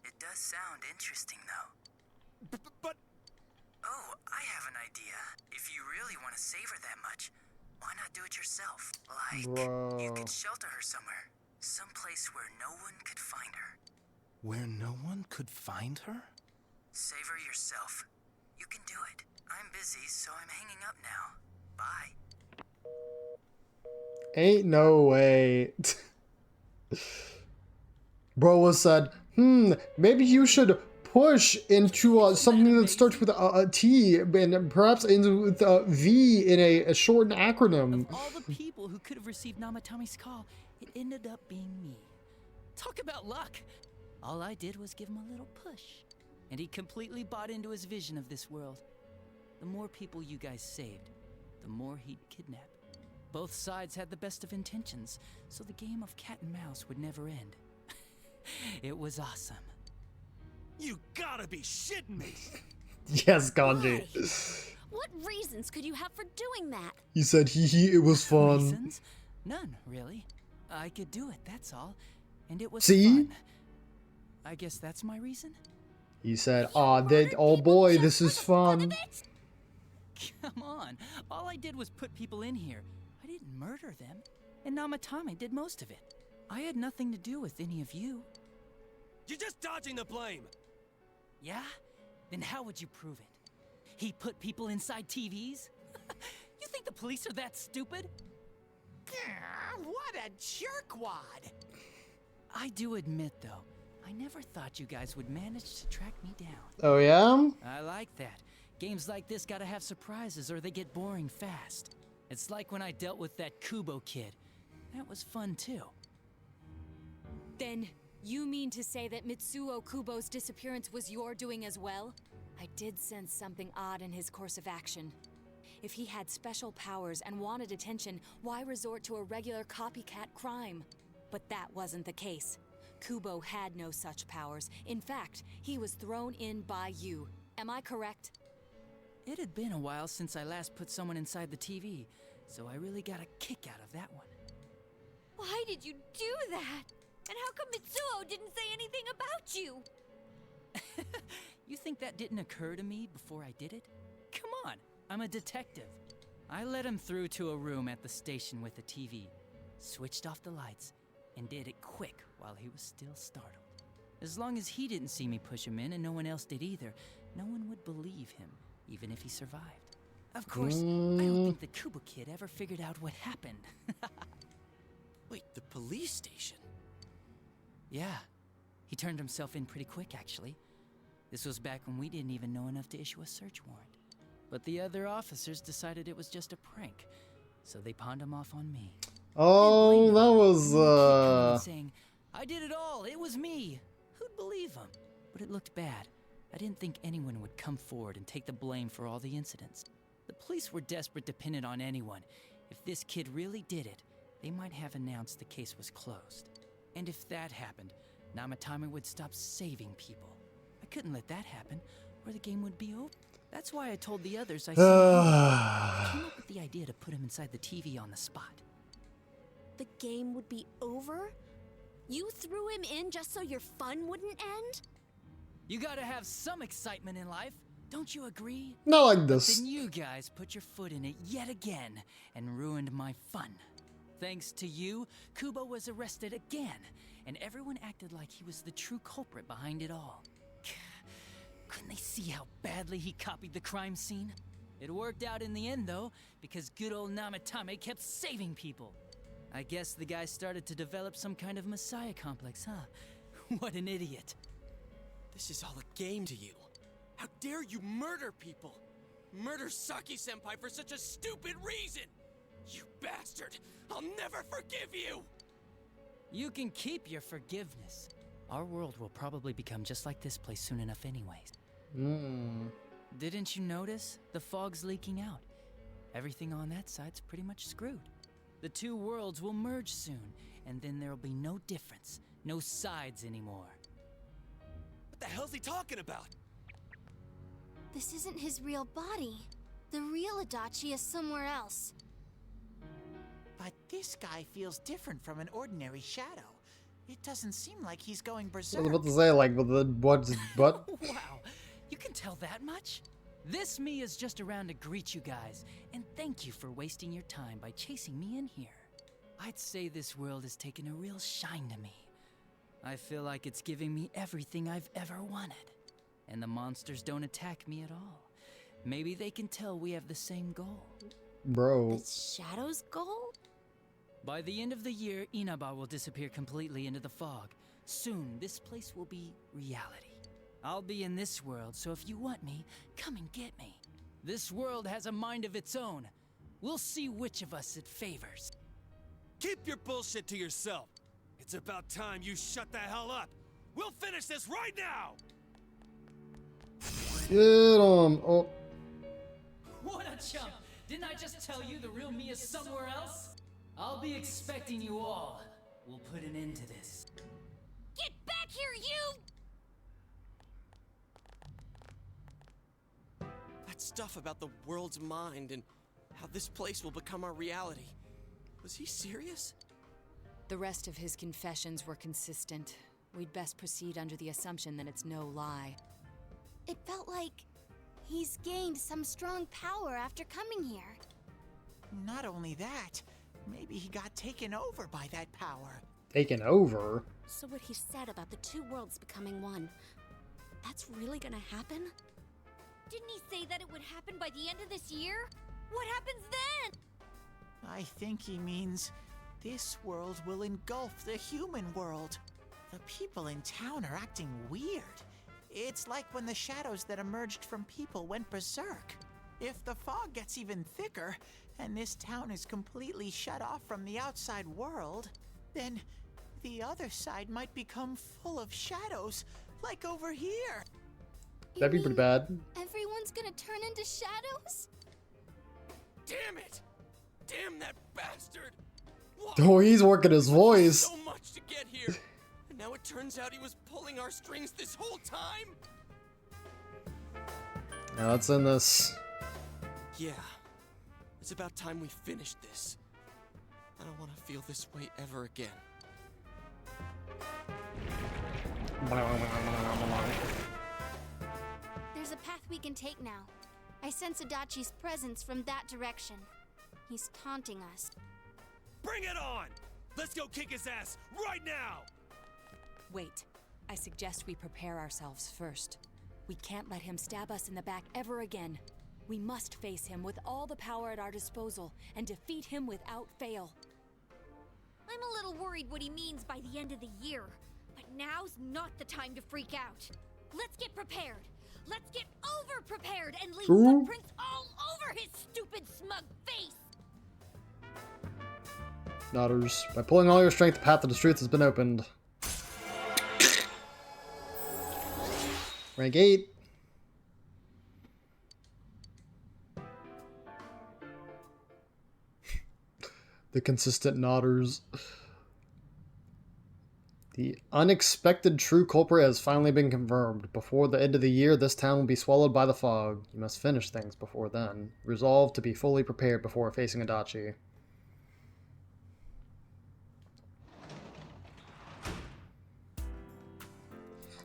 It does sound interesting, though. But... Oh, I have an idea. If you really want to save her that much, why not do it yourself? Like, you Bro. could shelter her somewhere. Someplace where no one could find her. Where no one could find her? Save her yourself. You can do it. I'm busy, so I'm hanging up now. Bye. Ain't no way. Bro was said, maybe you should push into something that starts with a T and perhaps ends with a V in a shortened acronym. Of all the people who could have received Namatame's call, it ended up being me. Talk about luck! All I did was give him a little push, and he completely bought into his vision of this world. The more people you guys saved, the more he'd kidnap. Both sides had the best of intentions, so the game of cat and mouse would never end. It was awesome. You gotta be shitting me! Yes, Kanji. What reasons could you have for doing that? He said, it was fun. Reasons? None, really. I could do it, that's all. And it was See? fun. I guess that's my reason? He said, oh boy, this is fun. Come on, all I did was put people in here. I didn't murder them, and Namatame did most of it. I had nothing to do with any of you. You're just dodging the blame! Yeah? Then how would you prove it? He put people inside TVs? You think the police are that stupid? What a jerkwad! I do admit, though, I never thought you guys would manage to track me down. Oh, yeah? I like that. Games like this gotta have surprises or they get boring fast. It's like when I dealt with that Kubo kid. That was fun, too. Then, you mean to say that Mitsuo Kubo's disappearance was your doing as well? I did sense something odd in his course of action. If he had special powers and wanted attention, why resort to a regular copycat crime? But that wasn't the case. Kubo had no such powers. In fact, he was thrown in by you. Am I correct? It had been a while since I last put someone inside the TV, so I really got a kick out of that one. Why did you do that? And how come Mitsuo didn't say anything about you? You think that didn't occur to me before I did it? Come on, I'm a detective. I led him through to a room at the station with a TV, switched off the lights, and did it quick while he was still startled. As long as he didn't see me push him in and no one else did either, no one would believe him, even if he survived. Of course, I don't think the Kubo kid ever figured out what happened. Wait, the police station? Yeah, he turned himself in pretty quick, actually. This was back when we didn't even know enough to issue a search warrant. But the other officers decided it was just a prank, so they pawned him off on me. Oh, that was, saying, I did it all, it was me. Who'd believe him? But it looked bad. I didn't think anyone would come forward and take the blame for all the incidents. The police were desperate to pin it on anyone. If this kid really did it, they might have announced the case was closed. And if that happened, Namatame would stop saving people. I couldn't let that happen, or the game would be over. That's why I told the others I came up with the idea to put him inside the TV on the spot. The game would be over? You threw him in just so your fun wouldn't end? You gotta have some excitement in life, don't you agree? Not like this. But then you guys put your foot in it yet again and ruined my fun. Thanks to you, Kubo was arrested again, and everyone acted like he was the true culprit behind it all. Couldn't they see how badly he copied the crime scene? It worked out in the end, though, because good old Namatame kept saving people. I guess the guy started to develop some kind of messiah complex, huh? What an idiot. This is all a game to you. How dare you murder people? Murder Saki-senpai for such a stupid reason! You bastard! I'll never forgive you! You can keep your forgiveness. Our world will probably become just like this place soon enough anyways. Didn't you notice? The fog's leaking out. Everything on that side's pretty much screwed. The two worlds will merge soon, and then there'll be no difference, no sides anymore. What the hell's he talking about? This isn't his real body. The real Adachi is somewhere else. But this guy feels different from an ordinary shadow. It doesn't seem like he's going berserk. I was about to say, like, what? Wow, you can tell that much? This me is just around to greet you guys, and thank you for wasting your time by chasing me in here. I'd say this world has taken a real shine to me. I feel like it's giving me everything I've ever wanted. And the monsters don't attack me at all. Maybe they can tell we have the same goal. Bro. The Shadow's goal? By the end of the year, Inaba will disappear completely into the fog. Soon, this place will be reality. I'll be in this world, so if you want me, come and get me. This world has a mind of its own. We'll see which of us it favors. Keep your bullshit to yourself. It's about time you shut the hell up. We'll finish this right now! Get on. Oh. What a chump! Didn't I just tell you the real me is somewhere else? I'll be expecting you all. We'll put an end to this. Get back here, you! That stuff about the world's mind and how this place will become our reality. Was he serious? The rest of his confessions were consistent. We'd best proceed under the assumption that it's no lie. It felt like he's gained some strong power after coming here. Not only that, maybe he got taken over by that power. Taken over? So what he said about the two worlds becoming one, that's really gonna happen? Didn't he say that it would happen by the end of this year? What happens then? I think he means this world will engulf the human world. The people in town are acting weird. It's like when the shadows that emerged from people went berserk. If the fog gets even thicker, and this town is completely shut off from the outside world, then the other side might become full of shadows, like over here. That'd be pretty bad. Everyone's gonna turn into shadows? Damn it! Damn that bastard! Why? Oh, he's working his voice. So much to get here, and now it turns out he was pulling our strings this whole time. Now let's end this. Yeah, it's about time we finished this. I don't want to feel this way ever again. There's a path we can take now. I sense Adachi's presence from that direction. He's taunting us. Bring it on! Let's go kick his ass right now! Wait, I suggest we prepare ourselves first. We can't let him stab us in the back ever again. We must face him with all the power at our disposal and defeat him without fail. I'm a little worried what he means by the end of the year, but now's not the time to freak out. Let's get prepared. Let's get over-prepared and leave footprints all over his stupid, smug face! Nodders. By pulling all your strength, the path to the truth has been opened. Rank 8. The consistent nodders. The unexpected true culprit has finally been confirmed. Before the end of the year, this town will be swallowed by the fog. You must finish things before then. Resolve to be fully prepared before facing Adachi.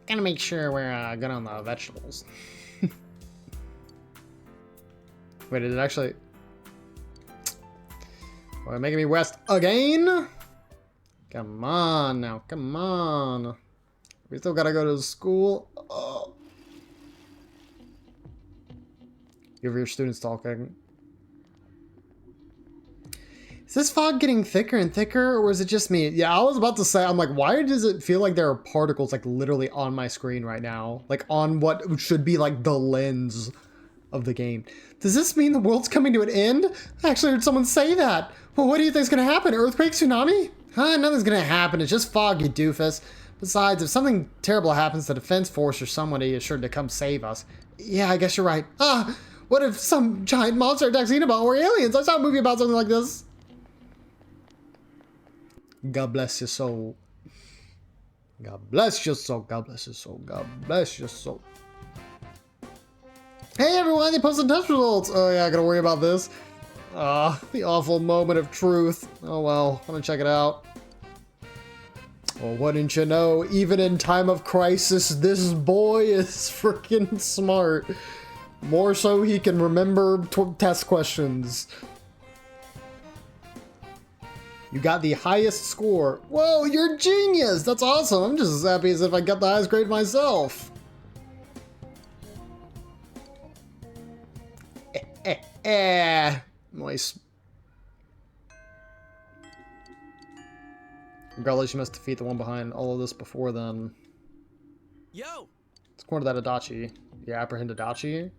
Gotta make sure we're good on the vegetables. Wait, did it actually... Are making me rest again? Come on now, come on. We still gotta go to school. Oh. You hear your students talking. Is this fog getting thicker and thicker, or is it just me? Yeah, I was about to say, I'm like, why does it feel like there are particles like literally on my screen right now? Like on what should be like the lens of the game. Does this mean the world's coming to an end? I actually heard someone say that. Well, what do you think's gonna happen? Earthquake, tsunami? Huh, nothing's gonna happen. It's just fog, you doofus. Besides, if something terrible happens, the defense force or somebody is sure to come save us. Yeah, I guess you're right. Ah, what if some giant monster attacks Xenobot or aliens? I saw a movie about something like this. God bless your soul. God bless your soul. God bless your soul. God bless your soul. Hey everyone, they posted test results! Oh yeah, I gotta worry about this. The awful moment of truth. Oh well, I'm gonna check it out. Well, wouldn't you know, even in time of crisis, this boy is freaking smart. More so he can remember test questions. You got the highest score. Whoa, you're a genius! That's awesome! I'm just as happy as if I got the highest grade myself. Nice. Regardless, you must defeat the one behind all of this before then. Yo! It's according to that Adachi. Yeah, apprehend Adachi.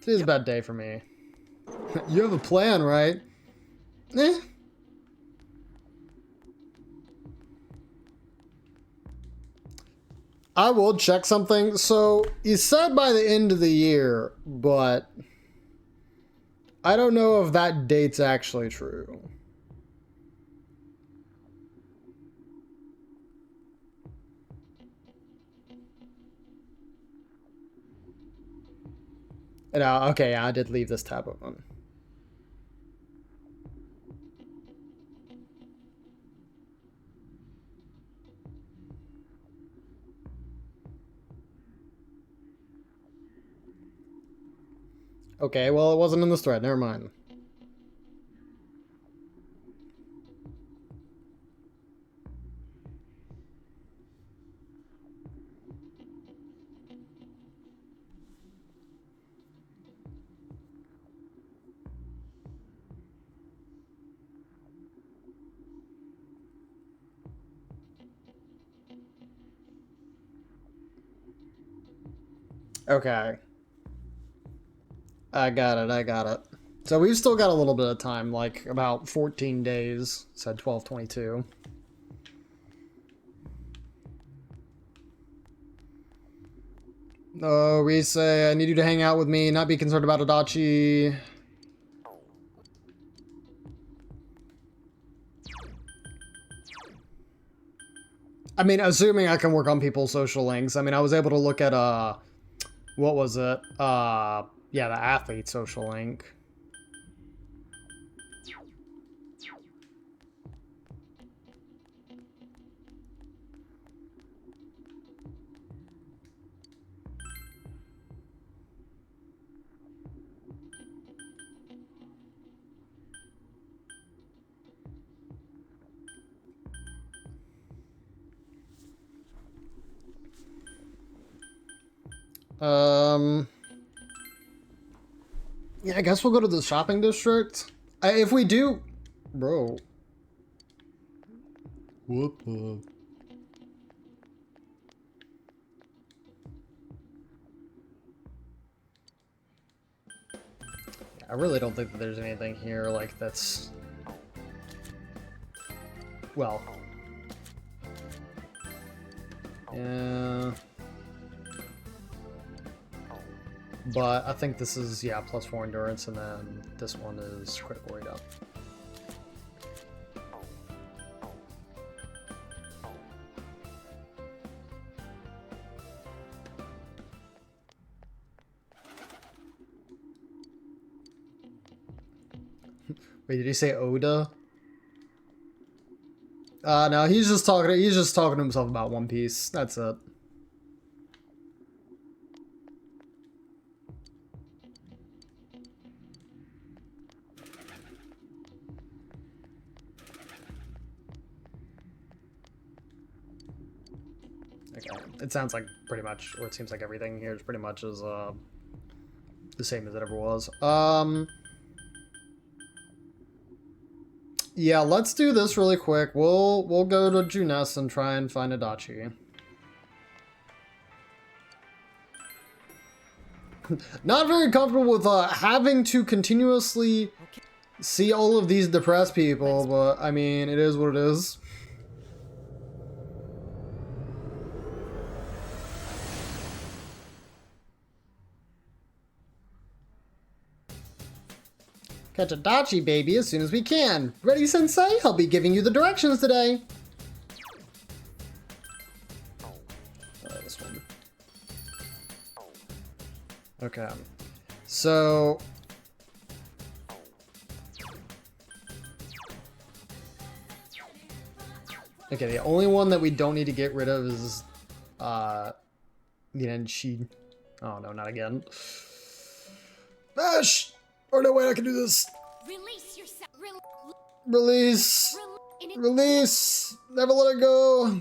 Today's a bad day for me. You have a plan, right? Eh. I will check something. So, you said by the end of the year, but I don't know if that date's actually true. No, okay, yeah, I did leave this tab open. Okay, well, it wasn't in this thread. Never mind. Okay. I got it, I got it. So we've still got a little bit of time, like about 14 days. Said 12/22. Oh, we say I need you to hang out with me, not be concerned about Adachi. I mean, assuming I can work on people's social links. I mean, I was able to look at what was it? Yeah, the athlete social link. Yeah, I guess we'll go to the shopping district. If we do, bro. What the? I really don't think that there's anything here like that's, well, yeah. But I think this is, yeah, +4 endurance, and then this one is critical rate up. Wait, did he say Oda? No, he's just talking to himself about One Piece. That's it. Okay. It sounds like pretty much, or it seems like everything here is pretty much as the same as it ever was. Yeah, let's do this really quick. We'll go to Junes and try and find Adachi. Not very comfortable with having to continuously see all of these depressed people, but I mean, it is what it is. Catch Adachi, baby, as soon as we can. Ready, Sensei? I'll be giving you the directions today. This one. Okay. So... Okay, the only one that we don't need to get rid of is, She. Oh no, not again. Bash! Oh no, wait, I can do this. Release yourself. Release. Release. Never let it go.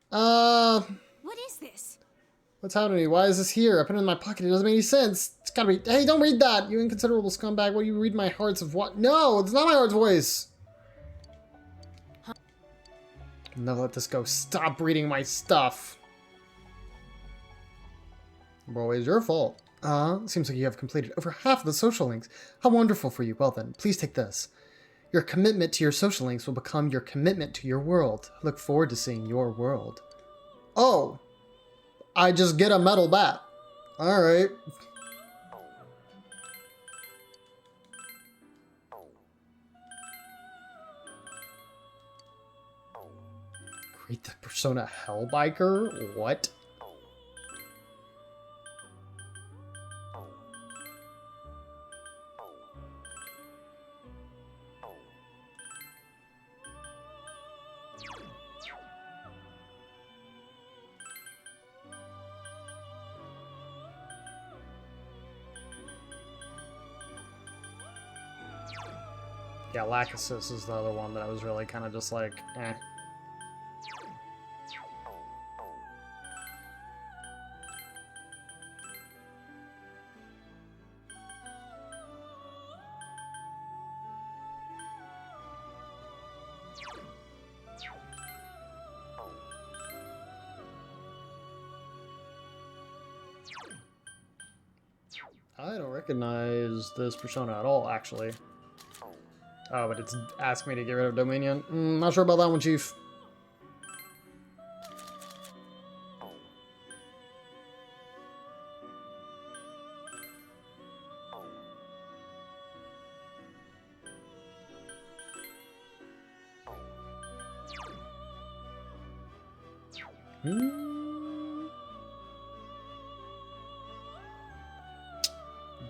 What is this? What's happening? Why is this here? I put it in my pocket. It doesn't make any sense. It's gotta be. Hey, don't read that. You inconsiderable scumbag. What do you read my hearts of what? No, it's not my heart's voice. Never let this go. Stop reading my stuff. Always your fault. Seems like you have completed over half of the social links. How wonderful for you. Well then, please take this. Your commitment to your social links will become your commitment to your world. Look forward to seeing your world. Oh! I just get a metal bat. Alright. Create the Persona Hellbiker? What? Yeah, lack assist is the other one that I was really kind of just like, eh. I don't recognize this persona at all, actually. Oh, but it's asking me to get rid of Dominion. Not sure about that one, Chief.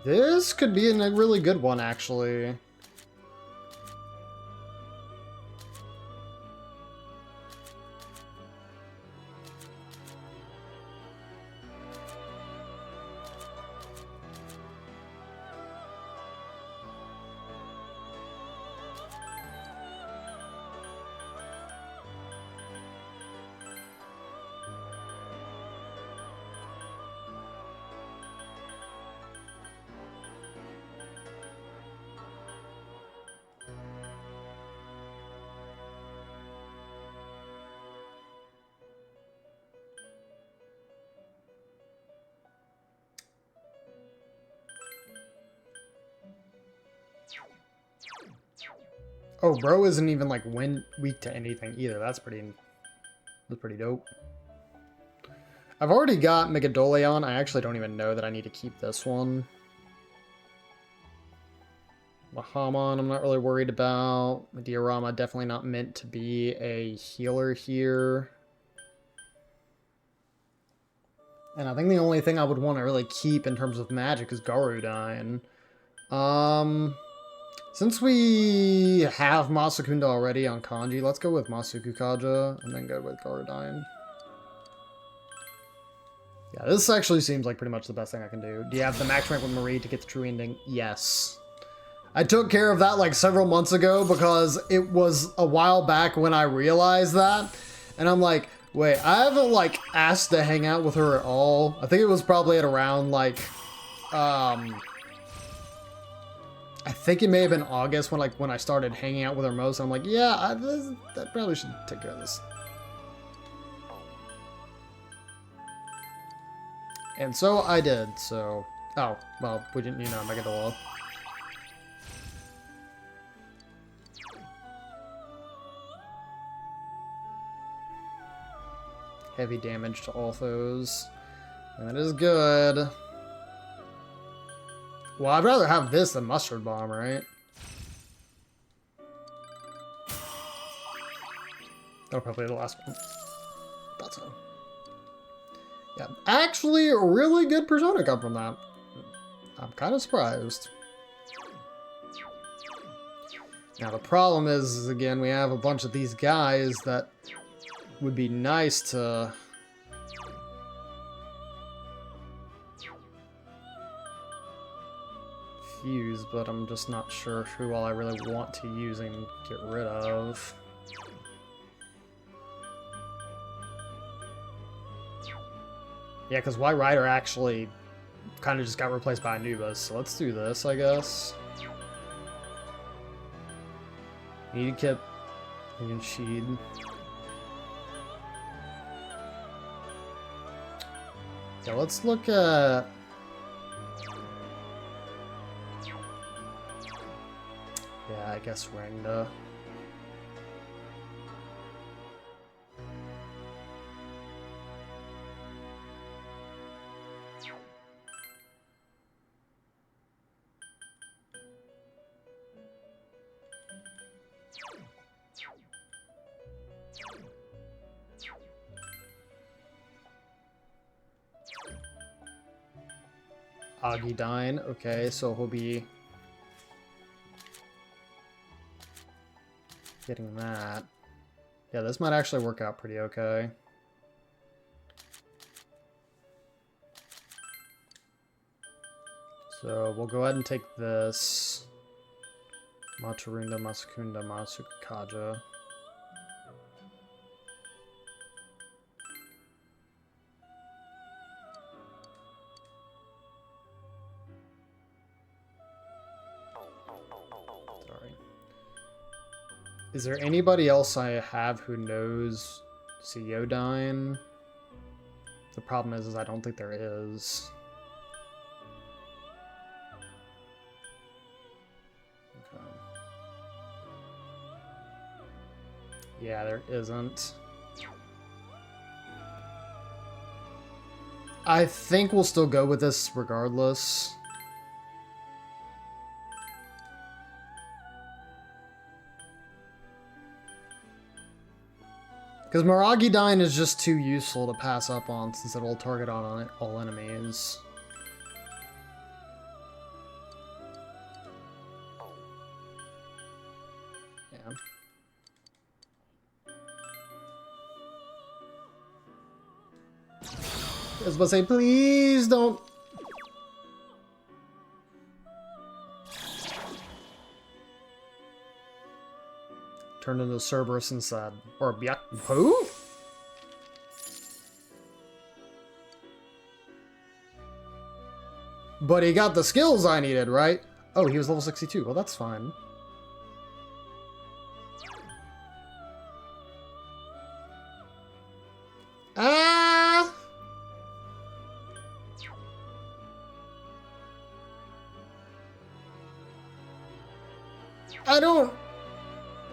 This could be a really good one, actually. Oh, bro isn't even like weak to anything either. That's pretty dope. I've already got Megadoleon. I actually don't even know that I need to keep this one. Bahamon, I'm not really worried about. Diorama, definitely not meant to be a healer here. And I think the only thing I would want to really keep in terms of magic is Garudine. Since we have Masakunda already on Kanji, let's go with Masukukaja and then go with Garudine. Yeah, this actually seems like pretty much the best thing I can do. Do you have the max rank with Marie to get the true ending? Yes. I took care of that like several months ago because it was a while back when I realized that. And I'm like, wait, I haven't like asked to hang out with her at all. I think it was probably at around like, I think it may have been August when I started hanging out with her most. I'm like, yeah, I probably should take care of this. And so I did, so... Oh, well, we didn't, Megadola. Heavy damage to all foes. That is good. Well, I'd rather have this than Mustard Bomb, right? That'll probably be the last one. Thought so. Yeah, actually, a really good Persona come from that. I'm kind of surprised. Now the problem is, again, we have a bunch of these guys that would be nice to fuse, but I'm just not sure who all I really want to use and get rid of. Yeah, because White Rider actually kind of just got replaced by Anubis, so let's do this, I guess. Need to keep and Sheed. Yeah, let's look at... Yeah, I guess Rangda. Agidine, okay, so he'll be getting that. Yeah, this might actually work out pretty okay. So we'll go ahead and take this. Maturunda, Masakunda, Masukaja. Is there anybody else I have who knows Seodine? The problem is I don't think there is. Okay. Yeah, there isn't. I think we'll still go with this regardless. Because Maragidine is just too useful to pass up on since it will target on all enemies. Yeah. I was about to say, please don't... Turned into Cerberus instead. Or Biak... Who? But he got the skills I needed, right? Oh, he was level 62. Well, that's fine. Ah! I don't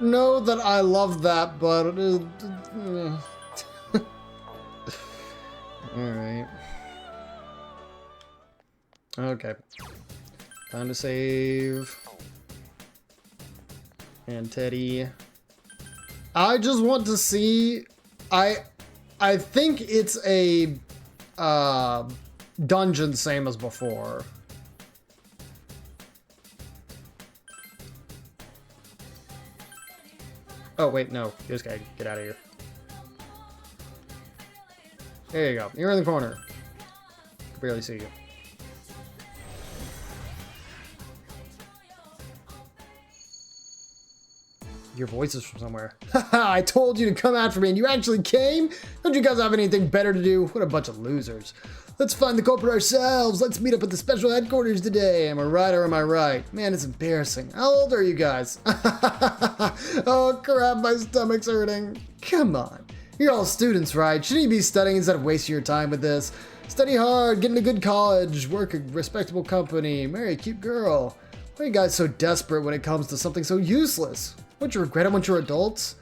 know that I love that, but alright. Okay. Time to save. And Teddy. I just want to see... I think it's a dungeon same as before. Oh, wait, no. You just gotta get out of here. There you go. You're in the corner. I can barely see you. Your voice is from somewhere. Haha, I told you to come after me and you actually came? Don't you guys have anything better to do? What a bunch of losers. Let's find the culprit ourselves. Let's meet up at the special headquarters today. Am I right or am I right? Man, it's embarrassing. How old are you guys? Oh crap, my stomach's hurting. Come on. You're all students, right? Shouldn't you be studying instead of wasting your time with this? Study hard, get into good college, work a respectable company, marry a cute girl. Why are you guys so desperate when it comes to something so useless? Won't you regret it once you're adults?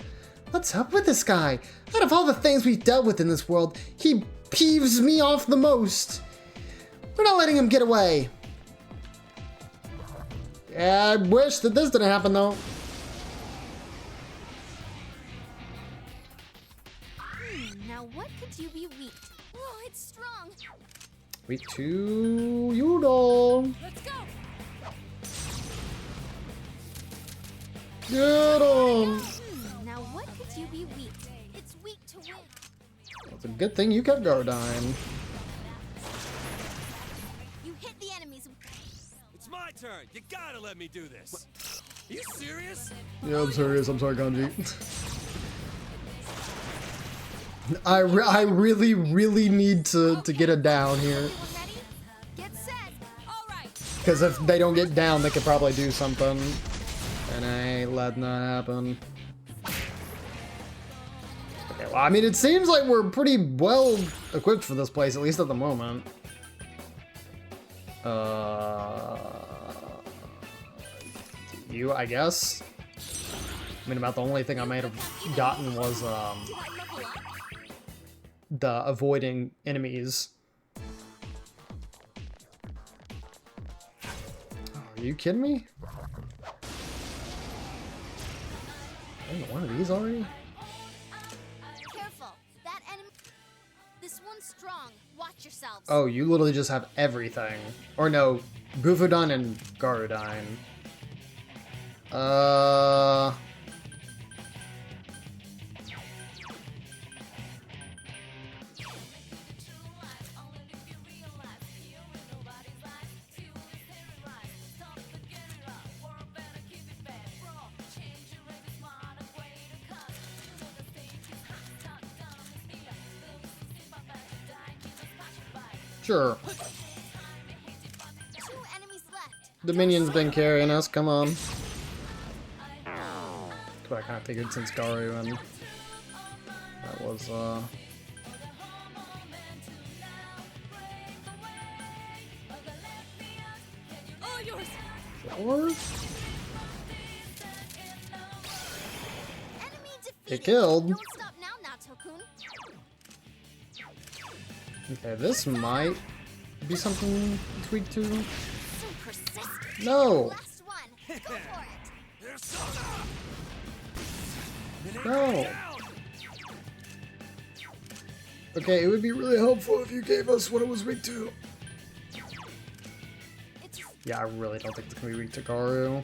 What's up with this guy? Out of all the things we've dealt with in this world, he peeves me off the most. We're not letting him get away. Yeah, I wish that this didn't happen though. Now what could you be weak? Oh, it's strong. Week 2, Udall. Let's go. Get him. Now what could you be weak? It's weak to win. It's a good thing you kept Gardine. You hit the enemies. It's my turn. You gotta let me do this. Are you serious? Yeah, I'm serious. I'm sorry, Kanji. I really need to get it down here. Get set. All right. Because if they don't get down, they could probably do something. And I ain't letting that happen. Okay, well, I mean, it seems like we're pretty well equipped for this place, at least at the moment. You, I guess? I mean, about the only thing I might have gotten was, the avoiding enemies. Oh, are you kidding me? One of these already? Careful. That enemy. This one's strong. Watch yourselves. Oh, you literally just have everything. Or no, Bufudon and Garudine. Sure. 2 enemies left. The minion's been carrying us, come on. But I kind of figured since Garu and that was, All yours. Sure. Enemy defeated. Get killed. Don't stop now, Natokun. Okay, this might be something to tweak to. So persistent. No! Last one. Go for it. No! Okay, it would be really helpful if you gave us what it was weak to. Yeah, I really don't think it's gonna be weak to Garu.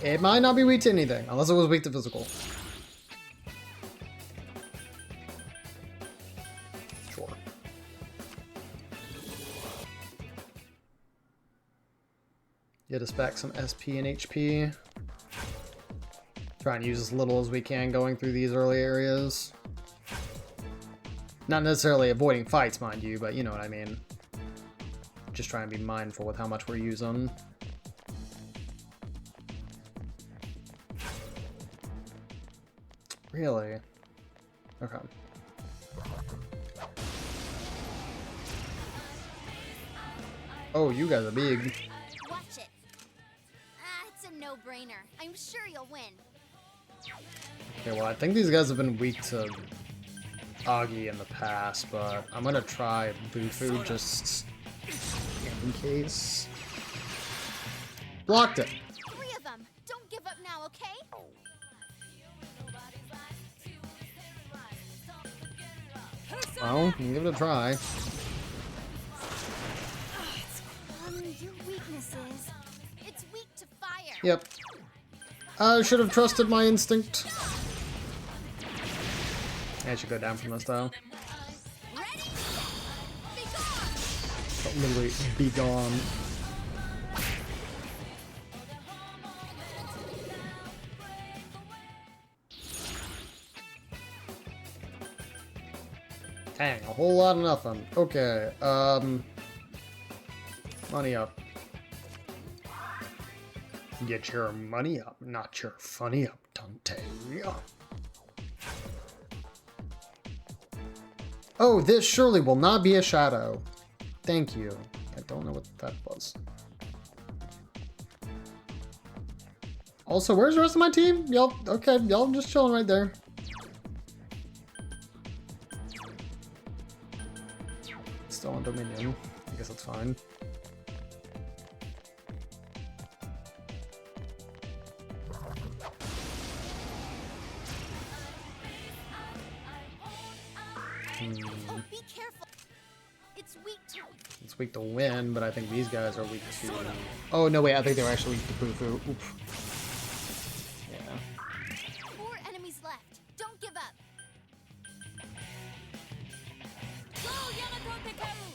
It might not be weak to anything, unless it was weak to physical. Sure. Get us back some SP and HP. Try and use as little as we can going through these early areas. Not necessarily avoiding fights, mind you, but you know what I mean. Just try and be mindful with how much we're using. Really? Okay. Oh, you guys are big. Watch it. It's a no-brainer. I'm sure you'll win. Okay, well, I think these guys have been weak to Augie in the past, but I'm gonna try Bufu just in case. Blocked it. 3 of them. Don't give up now, okay? Well, you can give it a try. Your weakness is it's weak to fire. Yep. I should have trusted my instinct. I should go down from this though. Literally, be gone. Dang, a whole lot of nothing. Okay, money up. Get your money up, not your funny up, Dante. Oh, this surely will not be a shadow. Thank you. I don't know what that was. Also, where's the rest of my team? Y'all, okay, y'all just chilling right there. Still on Dominion. I guess that's fine. Oh, be careful. It's weak to... It's weak to wind, but I think these guys are weak to... Oh, no, wait, I think they were actually weak to Boo-Foo. Oof. Yeah. 4 enemies left. Don't give up. Go, Yamato Pikaru!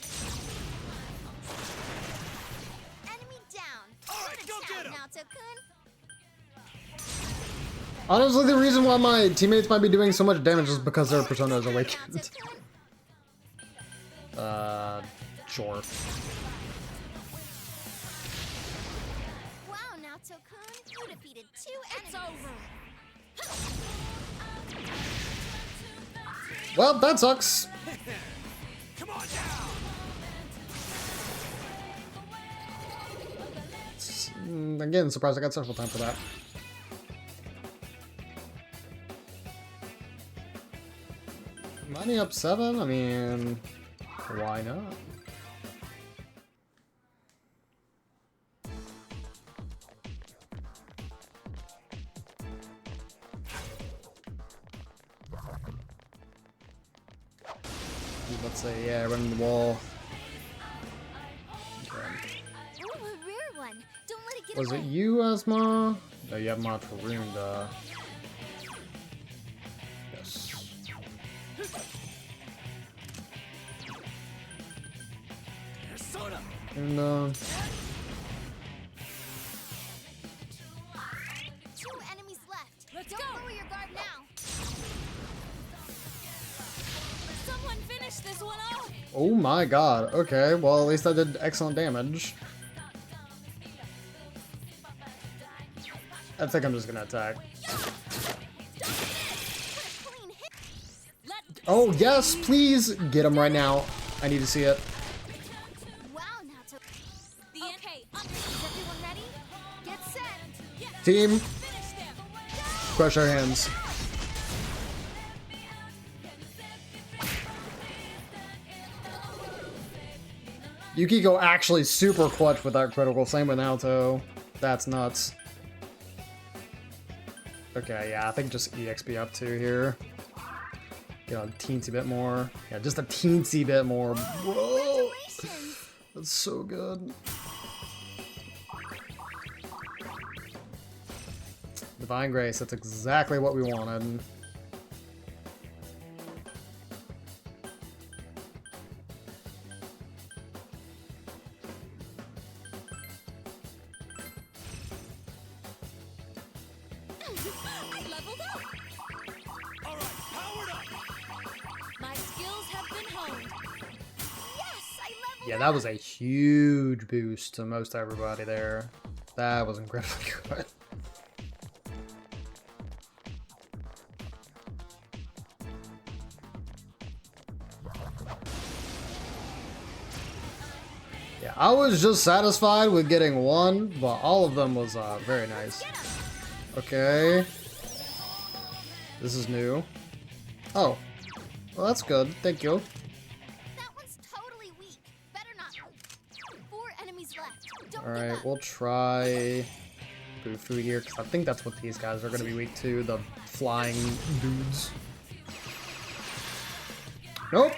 Enemy down. Alright, go get him! Naoto-kun. Honestly, the reason why my teammates might be doing so much damage is because their persona is awakened. Sure. Wow, Naoto-kun, you defeated 2 enemies. It's over. Well, that sucks. Come on down. Again, surprised I got several time for that. Money up 7? I mean, why not? Let's say, yeah, running the wall. Okay. Ooh, a rare one. Don't let it get Was away. it you, Asma? No, you have mod for Runda. Yes. And, 2 enemies left. Don't lower your guard now. Someone finish this one off! oh my god. Okay, well, at least I did excellent damage. I think I'm just gonna attack. Oh, yes, please get him right now. I need to see it. Wow, Naoto. Okay, is everyone ready? Get set. Team, crush our hands. Yukiko actually super clutch with that critical. Same with Naoto. That's nuts. Okay, yeah, I think just EXP up 2 here. Get a teensy bit more. Yeah, just a teensy bit more. Whoa! That's so good. Divine Grace, that's exactly what we wanted. I leveled up! Alright, powered up! My skills have been honed. Yes, I leveled Yeah, that was a huge boost to most everybody there. That was incredibly good. Yeah, I was just satisfied with getting 1, but all of them was very nice. Okay. This is new. Oh. Well, that's good. Thank you. That one's totally weak. Better not. 4 enemies left. Don't give Alright, up. we'll try Boo-Foo here, because I think that's what these guys are going to be weak to, the flying dudes. Nope!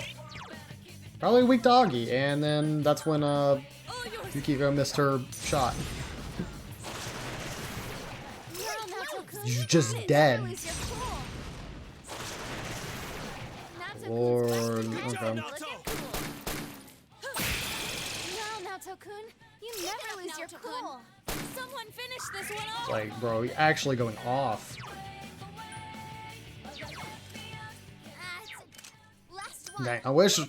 Probably weak to Augie, and then that's when Yukiko missed her shot. You're just dead. Lord, okay. Wow, Naoto-kun, you never lose your cool. Someone finish this one off! Like, bro, you're actually going off. Last one. Dang, I wish...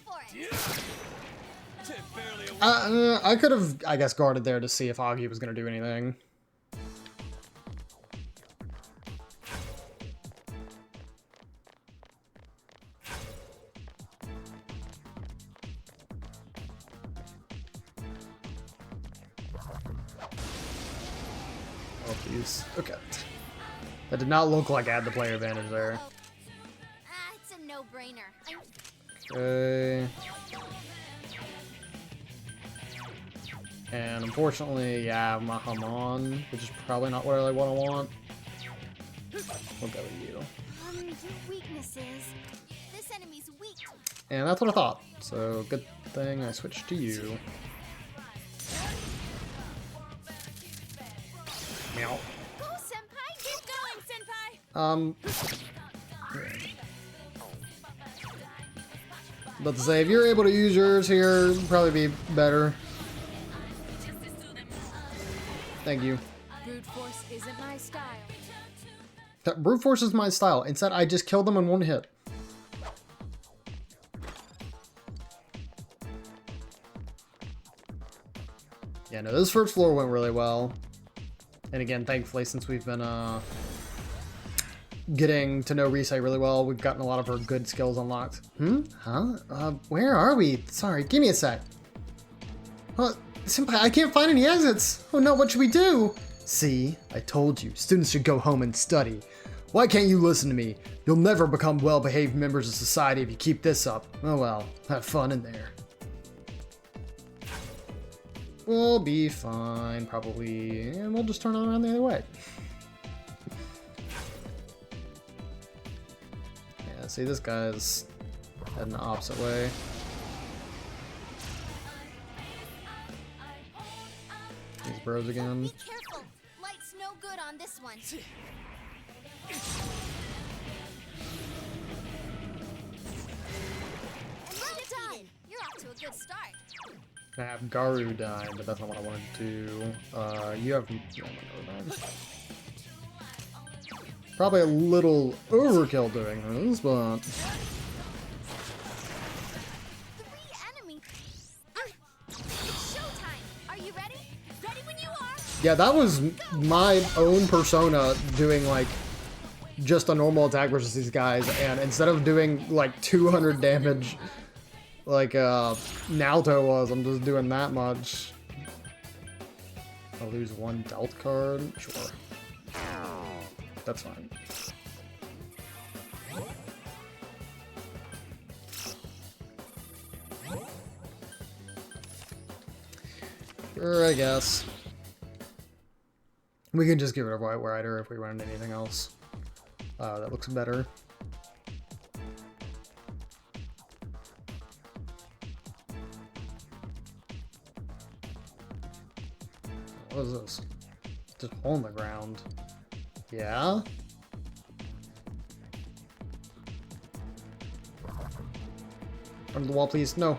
I could have, I guess, guarded there to see if Augie was going to do anything. Oh, please. Okay. That did not look like I had the player advantage there. It's a no-brainer. Okay. And unfortunately, yeah, Mahamon, which is probably not what I want. We'll go with you. Your weaknesses. This enemy's weak. And that's what I thought. So good thing I switched to you. Meow. Go, Senpai! Keep going, Senpai! But to say, if you're able to use yours here, it'd probably be better. Thank you. Brute force isn't my style. That brute force is my style. Instead, I just killed them in one hit. Yeah, no, this first floor went really well. And again, thankfully, since we've been getting to know Risei really well, we've gotten a lot of her good skills unlocked. Huh? Where are we? Sorry, give me a sec. Senpai, I can't find any exits. Oh no, what should we do? See, I told you, students should go home and study. Why can't you listen to me? You'll never become well-behaved members of society if you keep this up. Oh well, have fun in there. We'll be fine, probably, and we'll just turn around the other way. Yeah, see, this guy's heading the opposite way. These bros again. Be careful. Light's no good on this one. Well done. You're off to a good start. I have Garu die, but that's not what I wanted to do. You have... Probably a little overkill doing this, but... 3 enemy. It's showtime. Are you ready? Ready when you are. Yeah, that was my own persona doing, like, just a normal attack versus these guys, and instead of doing, like, 200 damage, like, Naoto was, I'm just doing that much. I'll lose 1 dealt card? Sure. That's fine. Sure, I guess. We can just give it a White Rider if we run into anything else. That looks better. What is this? Just a hole in the ground. Yeah? Under the wall, please. No.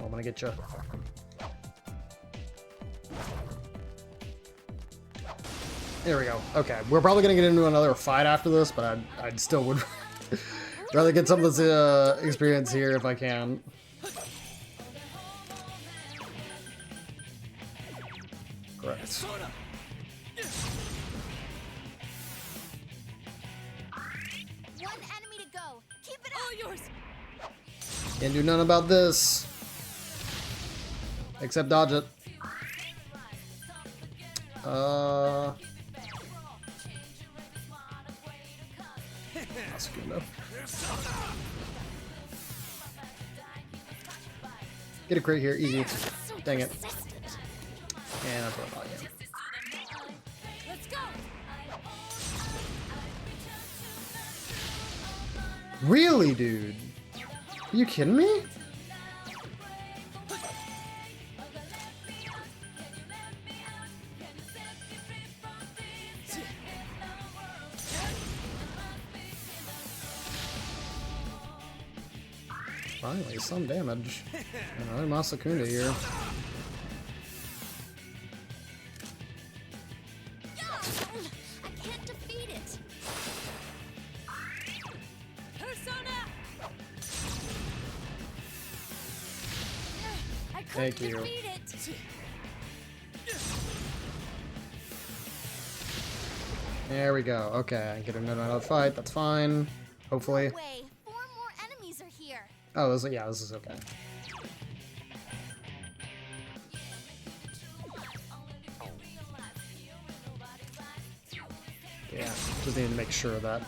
Oh, I'm gonna get you. There we go. Okay, we're probably gonna get into another fight after this, but I'd still would rather get some of this experience here if I can. Correct. One enemy to go. Keep it all yours. Can't do nothing about this. Except dodge it. That's good enough. Get a crate here, easy. Dang it. And that's what I thought, yeah. Let's go. Really, dude? Are you kidding me? Finally, some damage. Another Masakunda here. I can't defeat it. Persona. I couldn't Thank you. defeat it. There we go. Okay, I get another fight. That's fine. Hopefully. Wait, 4 more enemies are here. Oh, yeah, this is okay. Yeah, just need to make sure that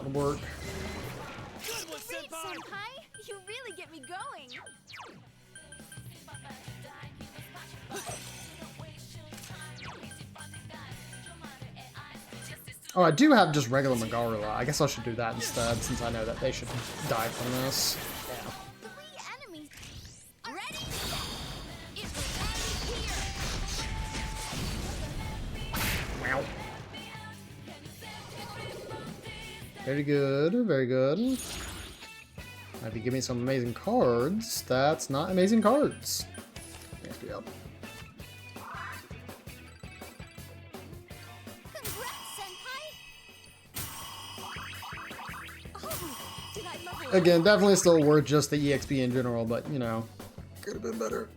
would work. Great, Senpai. You really get me going. Oh, I do have just regular Megarula. I guess I should do that instead, since I know that they should die from this. Yeah. 3 enemies. Ready? It will end here. Wow. Very good, very good. If you give me some amazing cards, that's not amazing cards. Yep. Again, definitely still worth just the EXP in general, but you know, could have been better.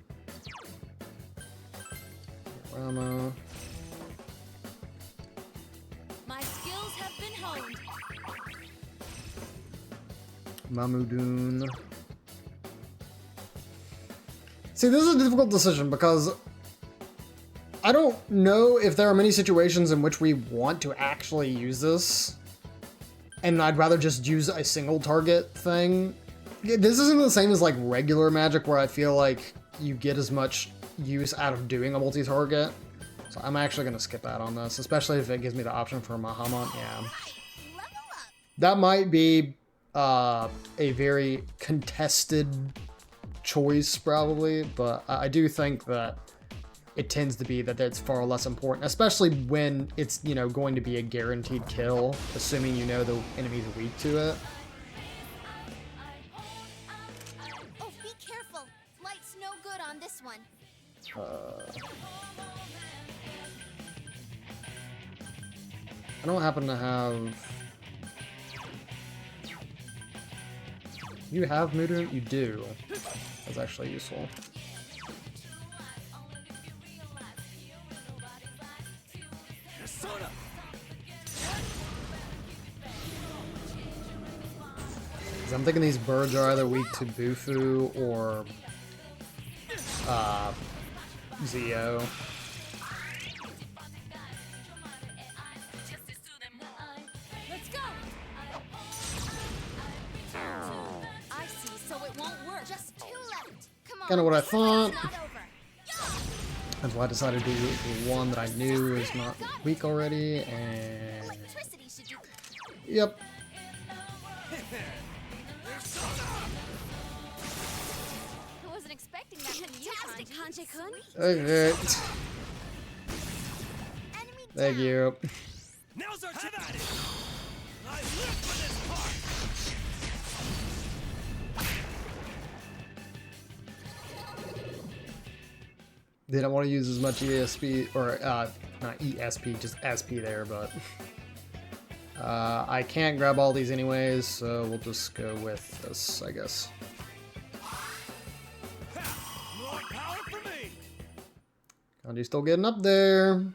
Rama. My skills have been honed. Mamudoon. See, this is a difficult decision because I don't know if there are many situations in which we want to actually use this. And I'd rather just use a single target thing. This isn't the same as like regular Magic where I feel like you get as much use out of doing a multi-target. So I'm actually going to skip out on this, especially if it gives me the option for Mahamon. Yeah. That might be a very contested choice probably, but I do think that it tends to be that it's far less important, especially when it's, you know, going to be a guaranteed kill, assuming you know the enemy's weak to it. Oh, be careful. Light's no good on this one. I don't happen to have... You have Mudoon? You do. That's actually useful. I'm thinking these birds are either weak to Bufu or Zeo. Let's go. I see, so it won't work. Just 2 left. Come on. Kind of what I thought. It's not over. That's why I decided to do the one that I knew is not weak already, and... Electricity should do. Yep. I wasn't expecting that from you, Fantastic, Hanji-kun. Okay. Thank you. Now's our chance. I live for this part. Didn't want to use as much ESP, or not ESP, just SP there, but I can't grab all these anyways, so we'll just go with this, I guess. More power for me. Kanji's still getting up there.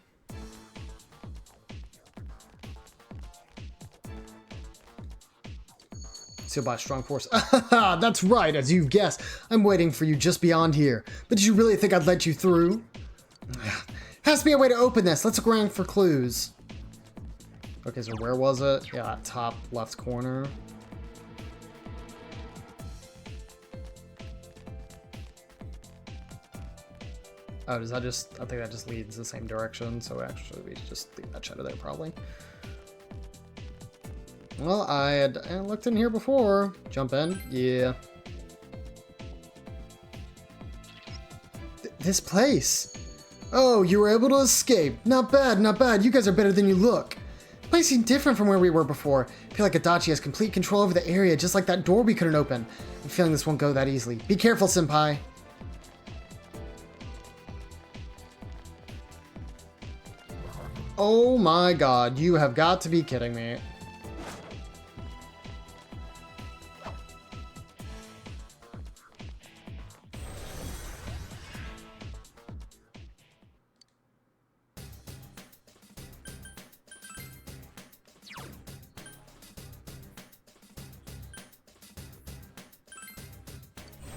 Sealed by a strong force. That's right, as you've guessed. I'm waiting for you just beyond here. But did you really think I'd let you through? Has to be a way to open this. Let's look around for clues. Okay, so where was it? Yeah, that top left corner. Oh, does that just... I think that just leads the same direction, so actually we just leave that shadow there, probably. Well, I looked in here before. Jump in? Yeah. This place! Oh, you were able to escape. Not bad, not bad. You guys are better than you look. The place seemed different from where we were before. I feel like Adachi has complete control over the area, just like that door we couldn't open. I'm feeling this won't go that easily. Be careful, senpai. Oh my god, you have got to be kidding me.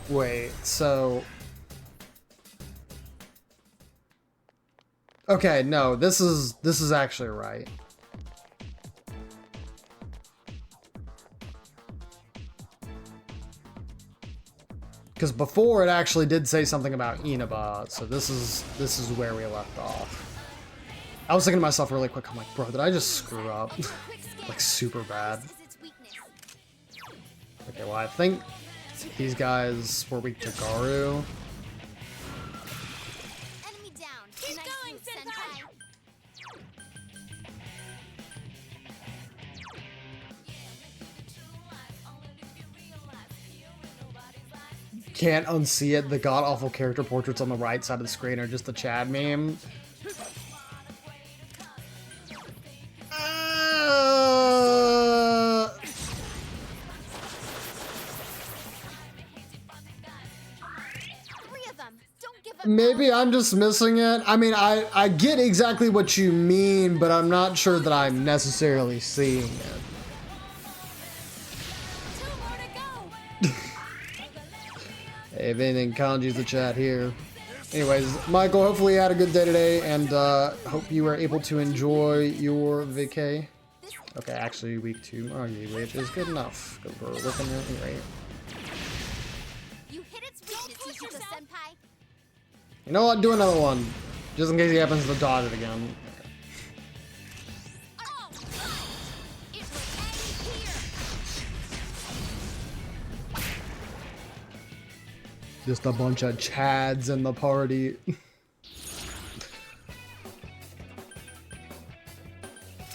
Wait, so... Okay, no, this is actually right. Because before it actually did say something about Inaba, so this is where we left off. I was thinking to myself really quick, I'm like, bro, did I just screw up? Like, super bad. Okay, well, I think these guys were weak to Garu. Enemy down. Keep going, Senpai. Can't unsee it. The god-awful character portraits on the right side of the screen are just the Chad meme. Maybe I'm just missing it. I mean, I get exactly what you mean, but I'm not sure that I'm necessarily seeing it. Hey, if anything, Kanji's the chat here. Anyways, Michael, hopefully you had a good day today, and hope you were able to enjoy your vacay. Okay, actually, week 2 Margie, which is good enough, because we're looking at it right. You hit its weakness, Senpai. You know what? Do another one, just in case he happens to dodge it again. Just a bunch of Chads in the party.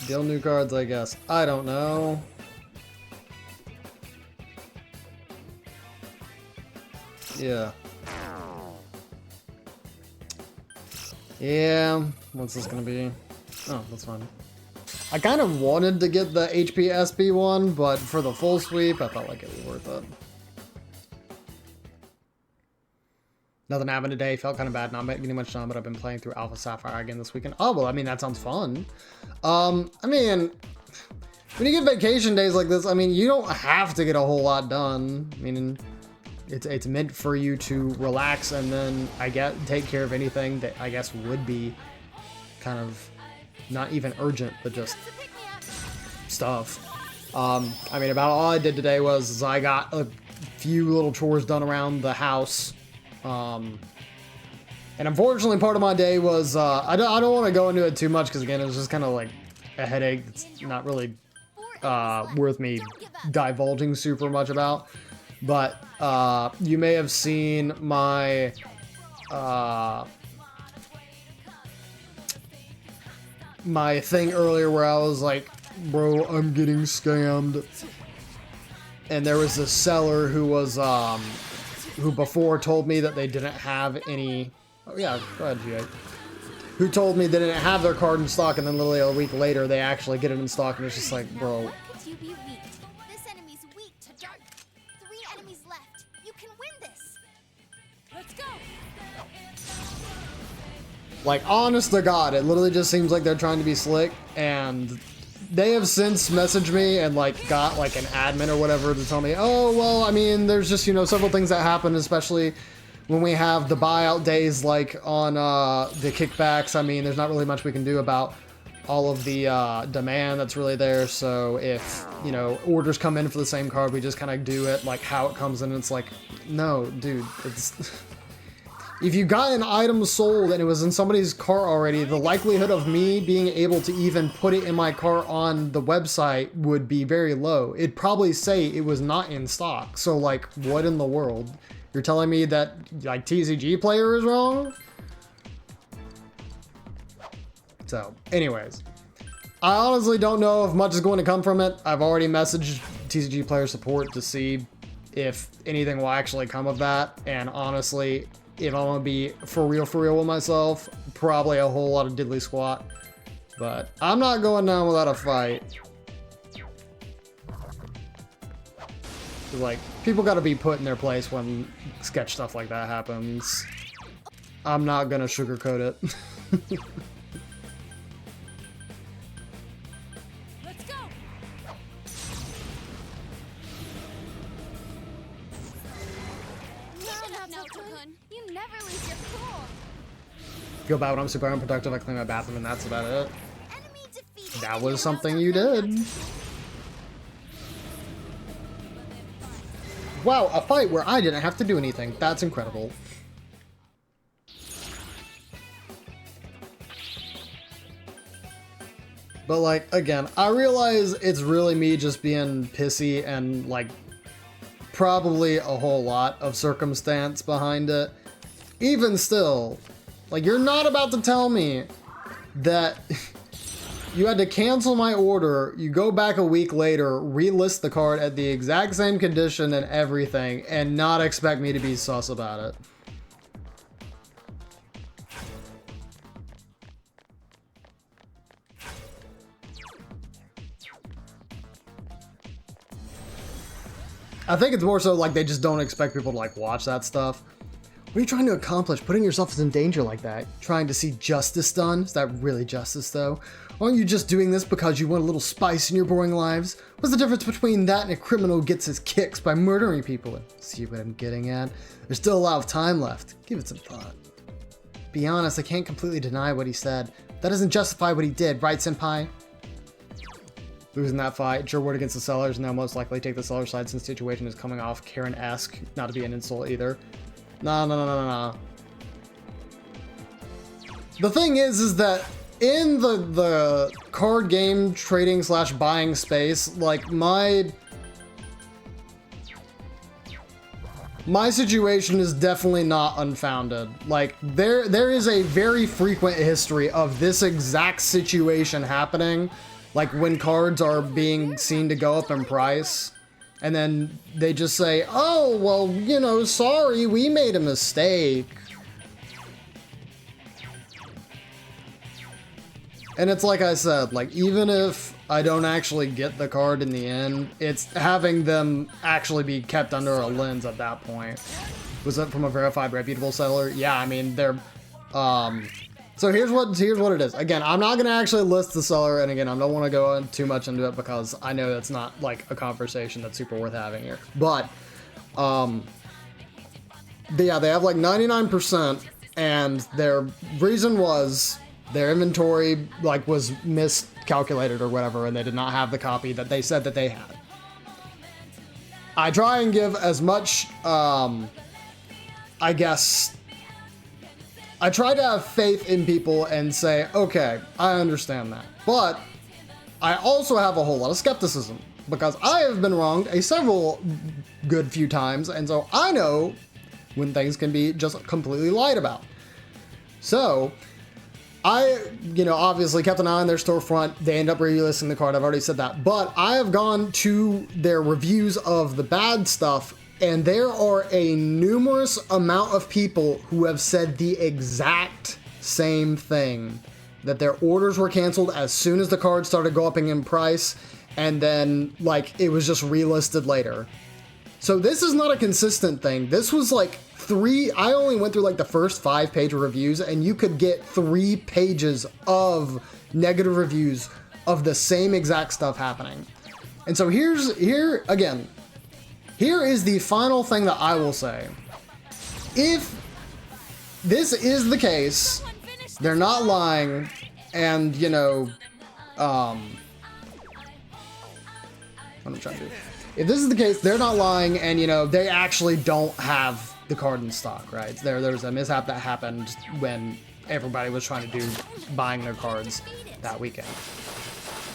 Deal new cards, I guess. I don't know. Yeah. Yeah. What's this gonna be? Oh, that's fine. I kind of wanted to get the HP SP one, but for the full sweep, I felt like it was worth it. Nothing happened today. Felt kind of bad not getting much done, but I've been playing through Alpha Sapphire again this weekend. Oh, well, I mean, that sounds fun. I mean, when you get vacation days like this, I mean, you don't have to get a whole lot done. I mean, it's meant for you to relax and then, take care of anything that I guess would be kind of not even urgent, but just stuff. I mean, about all I did today was I got a few little chores done around the house. And unfortunately, part of my day was, I don't want to go into it too much because, again, it was just kind of like a headache. It's not really worth me divulging super much about. But you may have seen my my thing earlier where I was like, bro, I'm getting scammed. And there was this seller who was who before told me that they didn't have any. Oh yeah, go ahead, GA. Who told me they didn't have their card in stock, and then literally a week later they actually get it in stock, and it's just like, bro. Could you be weak? This enemy's weak to dark. 3 enemies left. You can win this. Let's go. Like, honest to God, it literally just seems like they're trying to be slick, and they have since messaged me and like got like an admin or whatever to tell me, oh, well, I mean, there's just, you know, several things that happen, especially when we have the buyout days like on the kickbacks. I mean, there's not really much we can do about all of the demand that's really there. So if, you know, orders come in for the same card, we just kind of do it like how it comes in. It's like, no, dude, it's... If you got an item sold and it was in somebody's cart already, the likelihood of me being able to even put it in my cart on the website would be very low. It'd probably say it was not in stock. So like, what in the world? You're telling me that like TCG player is wrong? So anyways, I honestly don't know if much is going to come from it. I've already messaged TCG player support to see if anything will actually come of that. And honestly, if I'm gonna be for real with myself, probably a whole lot of diddly squat. But I'm not going down without a fight. Like, people gotta be put in their place when sketch stuff like that happens. I'm not gonna sugarcoat it. Let's go. You never lose your cool. Feel bad when I'm super unproductive, I clean my bathroom and that's about it. That was something you did. Wow, a fight where I didn't have to do anything. That's incredible. But like, again, I realize it's really me just being pissy and like probably a whole lot of circumstance behind it. Even still, like, you're not about to tell me that you had to cancel my order, you go back a week later, relist the card at the exact same condition and everything, and not expect me to be sus about it. I think it's more so like they just don't expect people to like watch that stuff. What are you trying to accomplish? Putting yourself in danger like that? Trying to see justice done? Is that really justice though? Aren't you just doing this because you want a little spice in your boring lives? What's the difference between that and a criminal who gets his kicks by murdering people? See what I'm getting at? There's still a lot of time left. Give it some thought. Be honest, I can't completely deny what he said. That doesn't justify what he did, right, senpai? Losing that fight, your word against the sellers, now most likely take the seller's side since the situation is coming off Karen-esque, not to be an insult either. No. The thing is that in the card game trading / buying space, like my situation is definitely not unfounded. Like there is a very frequent history of this exact situation happening. Like when cards are being seen to go up in price, and then they just say, oh, well, you know, sorry, we made a mistake. And it's like I said, like, even if I don't actually get the card in the end, it's having them actually be kept under a lens at that point. Was it from a verified reputable seller? Yeah, I mean, they're, so here's what it is. Again, I'm not going to actually list the seller, and again, I don't want to go too much into it because I know that's not like a conversation that's super worth having here. But, yeah, they have like 99%, and their reason was their inventory like was miscalculated or whatever, and they did not have the copy that they said that they had. I try and give as much, I guess, I try to have faith in people and say, okay, I understand that. But I also have a whole lot of skepticism because I have been wronged a several good few times, and so I know when things can be just completely lied about. So I, obviously kept an eye on their storefront. They end up relisting the card. I've already said that. But I have gone to their reviews of the bad stuff, and there are a numerous amount of people who have said the exact same thing. That their orders were canceled as soon as the card started going up in price, and then, like, it was just relisted later. So this is not a consistent thing. This was like I only went through like the first 5-page reviews, and you could get 3 pages of negative reviews of the same exact stuff happening. And so here is the final thing that I will say. If this is the case, they're not lying, and what I'm trying to do. If this is the case, they're not lying, and they actually don't have the card in stock, right? There's a mishap that happened when everybody was trying to do buying their cards that weekend.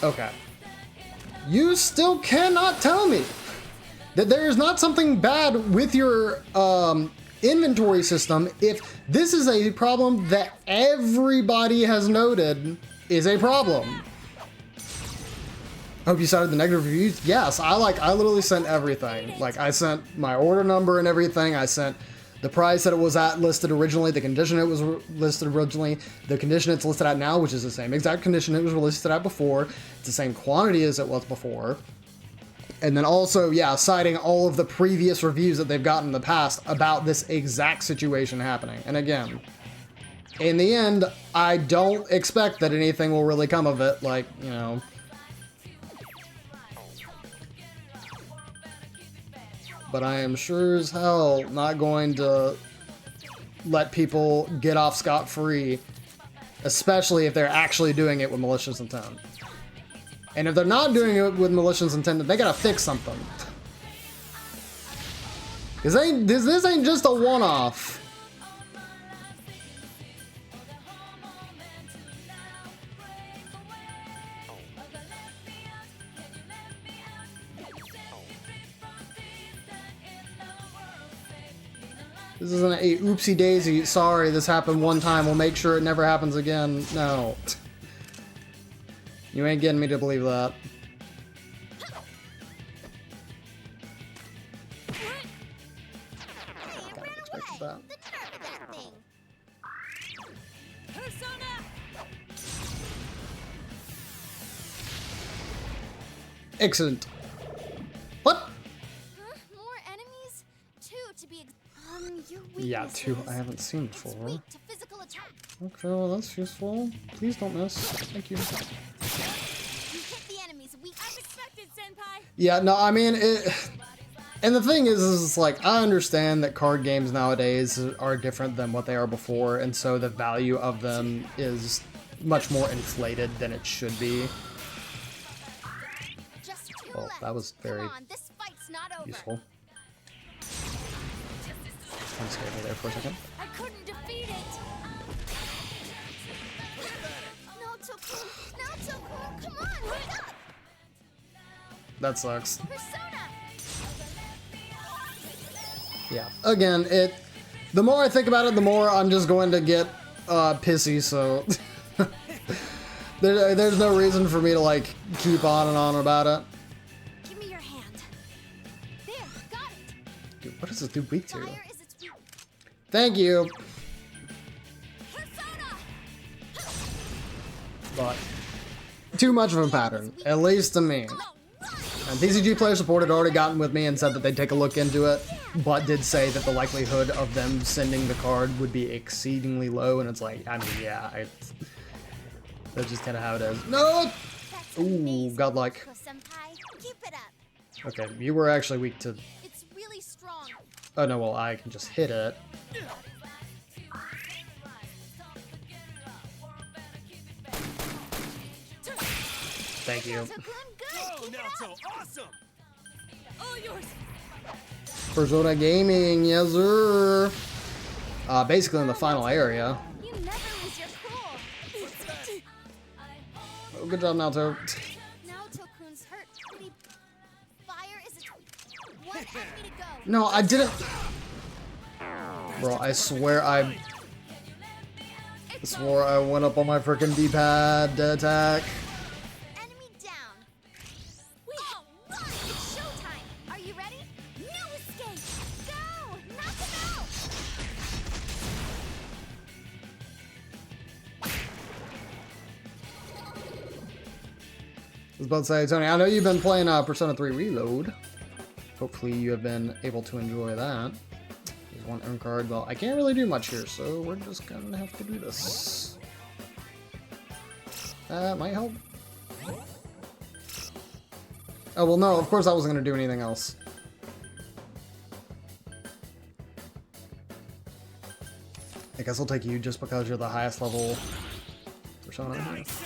Okay. You still cannot tell me that there is not something bad with your inventory system if this is a problem that everybody has noted is a problem. Hope you cited the negative reviews. Yes, I literally sent everything. Like, I sent my order number and everything. I sent the price that it was at listed originally, the condition it was listed originally, the condition it's listed at now, which is the same exact condition it was listed at before. It's the same quantity as it was before. And then also, yeah, citing all of the previous reviews that they've gotten in the past about this exact situation happening. And again, in the end, I don't expect that anything will really come of it. Like, but I am sure as hell not going to let people get off scot-free, especially if they're actually doing it with malicious intent. And if they're not doing it with malicious intent, then they gotta fix something. This ain't just a one-off. This isn't a oopsie daisy, sorry, this happened one time, we'll make sure it never happens again. No. You ain't getting me to believe that. God, I expected that. Excellent. What? Huh? More enemies? Two to be your Yeah, weaknesses. two I haven't seen before. Weak to physical attack. Okay, well that's useful. Please don't miss. Thank you. You hit the enemy's weak. As expected, Senpai. Yeah, no, I mean, and the thing is like, I understand that card games nowadays are different than what they are before, and so the value of them is much more inflated than it should be. Well, that was very This fight's not over. useful. Kind of scared me there for a second. I couldn't defeat it. No, Tokun. No, Tokun. Come on, wake up. That sucks. Persona. Yeah. Again, the more I think about it, the more I'm just going to get pissy, so there's no reason for me to like keep on and on about it. Give me your hand. There, got it. Dude, what does this do weak to? Fire is its weak. Thank you. Persona. But too much of a pattern, at least to me. And TCG Player Support had already gotten with me and said that they'd take a look into it, but did say that the likelihood of them sending the card would be exceedingly low, and it's like, I mean, yeah, that's just kind of how it is. No! Ooh, godlike. Senpai, keep it up. Okay, you were actually weak to... It's really strong. Oh no, well, I can just hit it. Thank you. Oh, now so awesome! All yours. Persona Gaming, yes sir. Basically in the final area. You never lose your cool. Oh, good job, Naoto. Now Tokun's hurt. Pretty fire is its one enemy to go. No, I didn't. Bro, I swear I swore I went up on my freaking D-pad to attack. Enemy down. All right, it's showtime. Are you ready? No escape. Go, knock him out. I was about to say, Tony, I know you've been playing Persona 3 Reload. Hopefully you have been able to enjoy that. There's one earn card. Well, I can't really do much here, so we're just gonna have to do this. That might help. Oh, well, no, of course I wasn't gonna do anything else. I guess I'll take you just because you're the highest level Persona. Nice,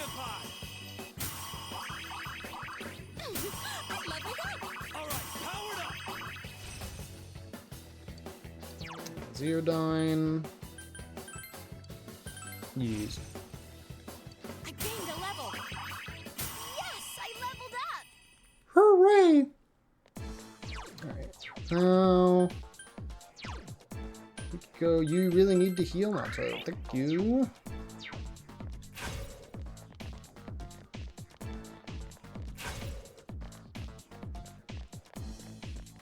Zeodyne. Use. I gained a level. Yes, I leveled up. Hooray! Alright. Now. Go. You really need to heal now, so thank you.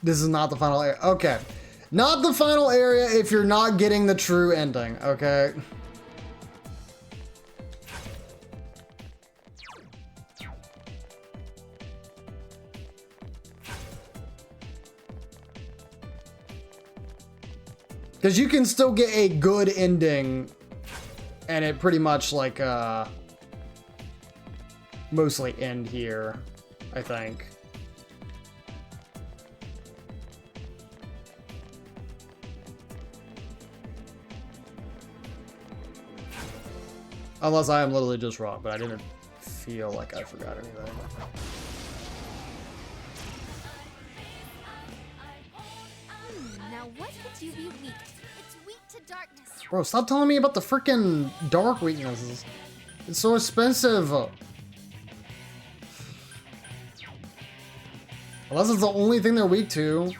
This is not the final area. Okay. Not the final area if you're not getting the true ending, okay? Because you can still get a good ending, and it pretty much, like, mostly end here, I think. Unless I am literally just wrong, but I didn't feel like I forgot anything. Now what could you be weak? It's weak to darkness. Bro, stop telling me about the freaking dark weaknesses. It's so expensive. Unless it's the only thing they're weak to.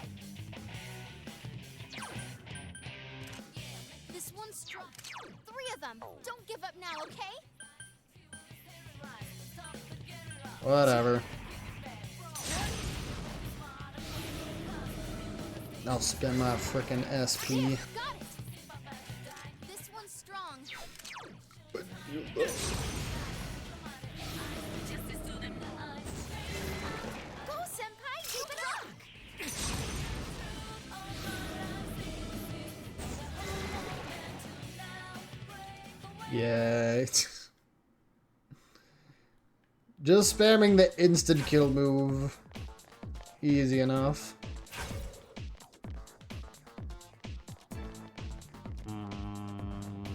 Whatever. I'll spend my frickin' SP. Got it. This one's strong. Go, senpai, keep it up. Yeah. Just spamming the instant kill move. Easy enough.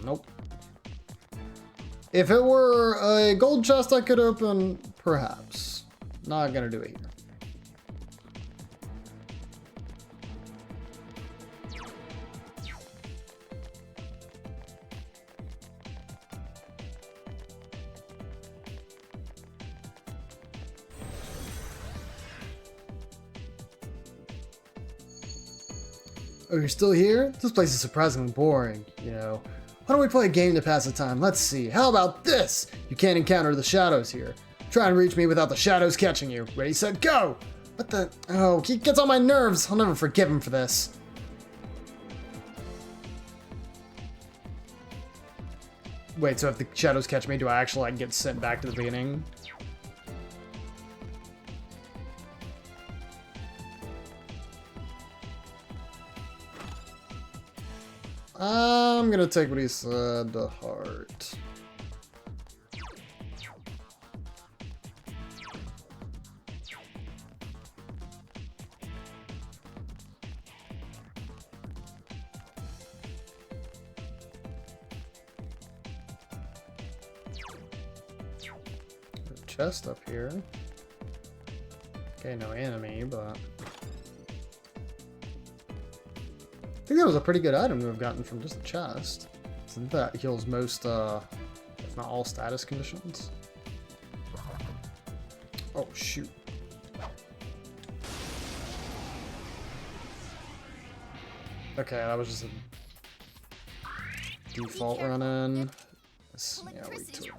Nope. If it were a gold chest I could open, perhaps. Not gonna do it here. Oh, you're still here? This place is surprisingly boring, you know. Why don't we play a game to pass the time? Let's see. How about this? You can't encounter the shadows here. Try and reach me without the shadows catching you. Ready, set, go! What the? Oh, he gets on my nerves. I'll never forgive him for this. Wait, so if the shadows catch me, do I actually like get sent back to the beginning? I'm gonna take what he said to heart. Chest up here. Okay, no enemy, but I think that was a pretty good item to have gotten from just the chest. Since that heals most, if not all status conditions. Oh, shoot. Okay, that was just a default run-in. Yeah, weak to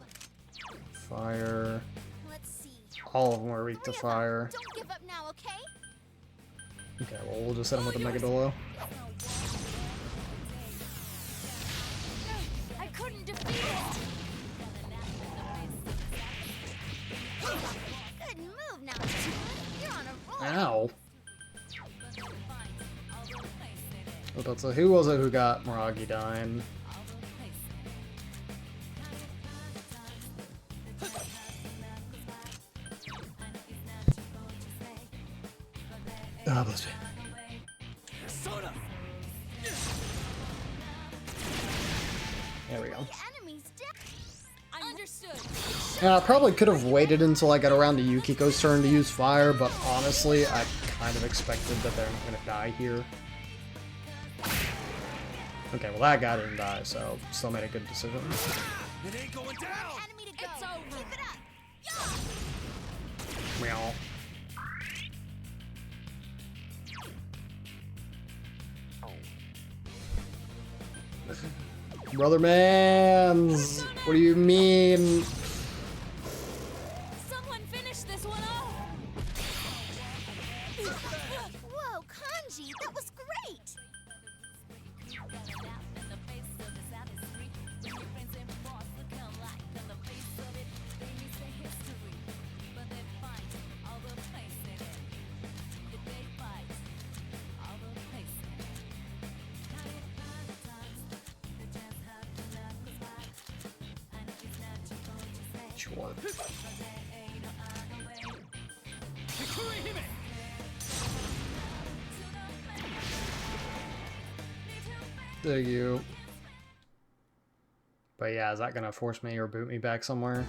fire. All of them are weak to fire. Don't give up now, okay? Okay, well, we'll just hit him with a Megadolo. I couldn't defeat it. Good move now, you're on a roll. Ow. What about, so who was it who got Miragi dying? Ah, bless me. There we go. Yeah, I probably could have waited until I got around to Yukiko's turn to use fire, but honestly, I kind of expected that they're not gonna die here. Okay, well that guy didn't die, so still made a good decision. It ain't going down. It's over. Keep it up. Meow. Brother mans, what do you mean? Someone finish this one off. Whoa, Kanji, that was great. Sure. Thank you. But yeah, is that gonna force me or boot me back somewhere?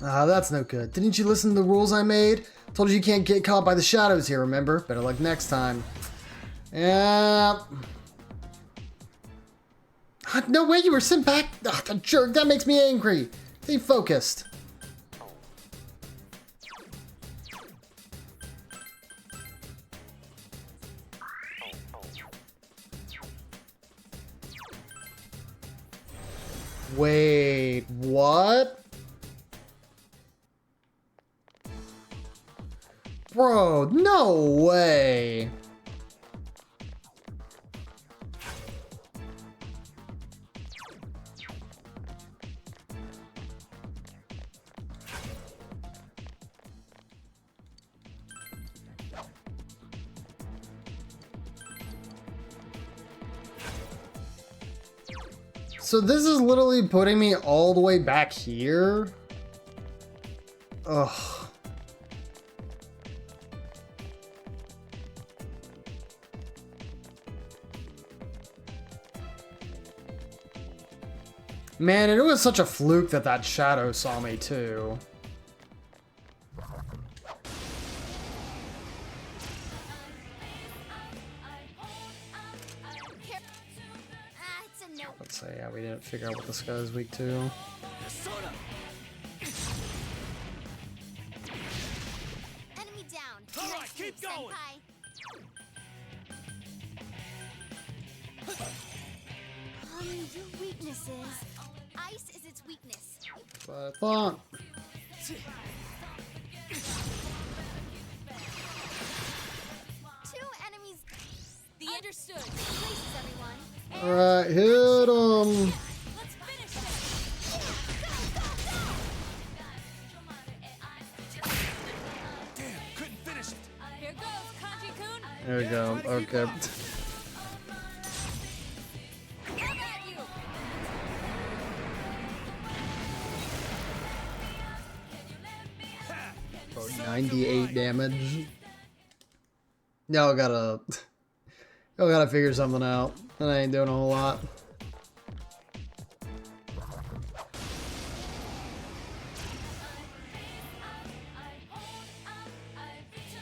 Ah, that's no good. Didn't you listen to the rules I made? Told you can't get caught by the shadows here, remember? Better luck next time. Yeah. No way you were sent back! Ah, the jerk, that makes me angry! Stay focused. Wait, what? Bro, no way. So this is literally putting me all the way back here? Ugh. Man, and it was such a fluke that that shadow saw me too. Let's say, yeah, we didn't figure out what this guy's weak to. Enemy down. All right, keep going. Your weaknesses. Ice is its weakness. But I thought. Two enemies. The understood. Places, everyone. Alright, hit him. Let's finish this. Damn, couldn't finish it. Here goes, Kanji-kun. There we go. Okay. Come at you. Oh, 98 damage. Now I gotta figure something out. And I ain't doing a whole lot.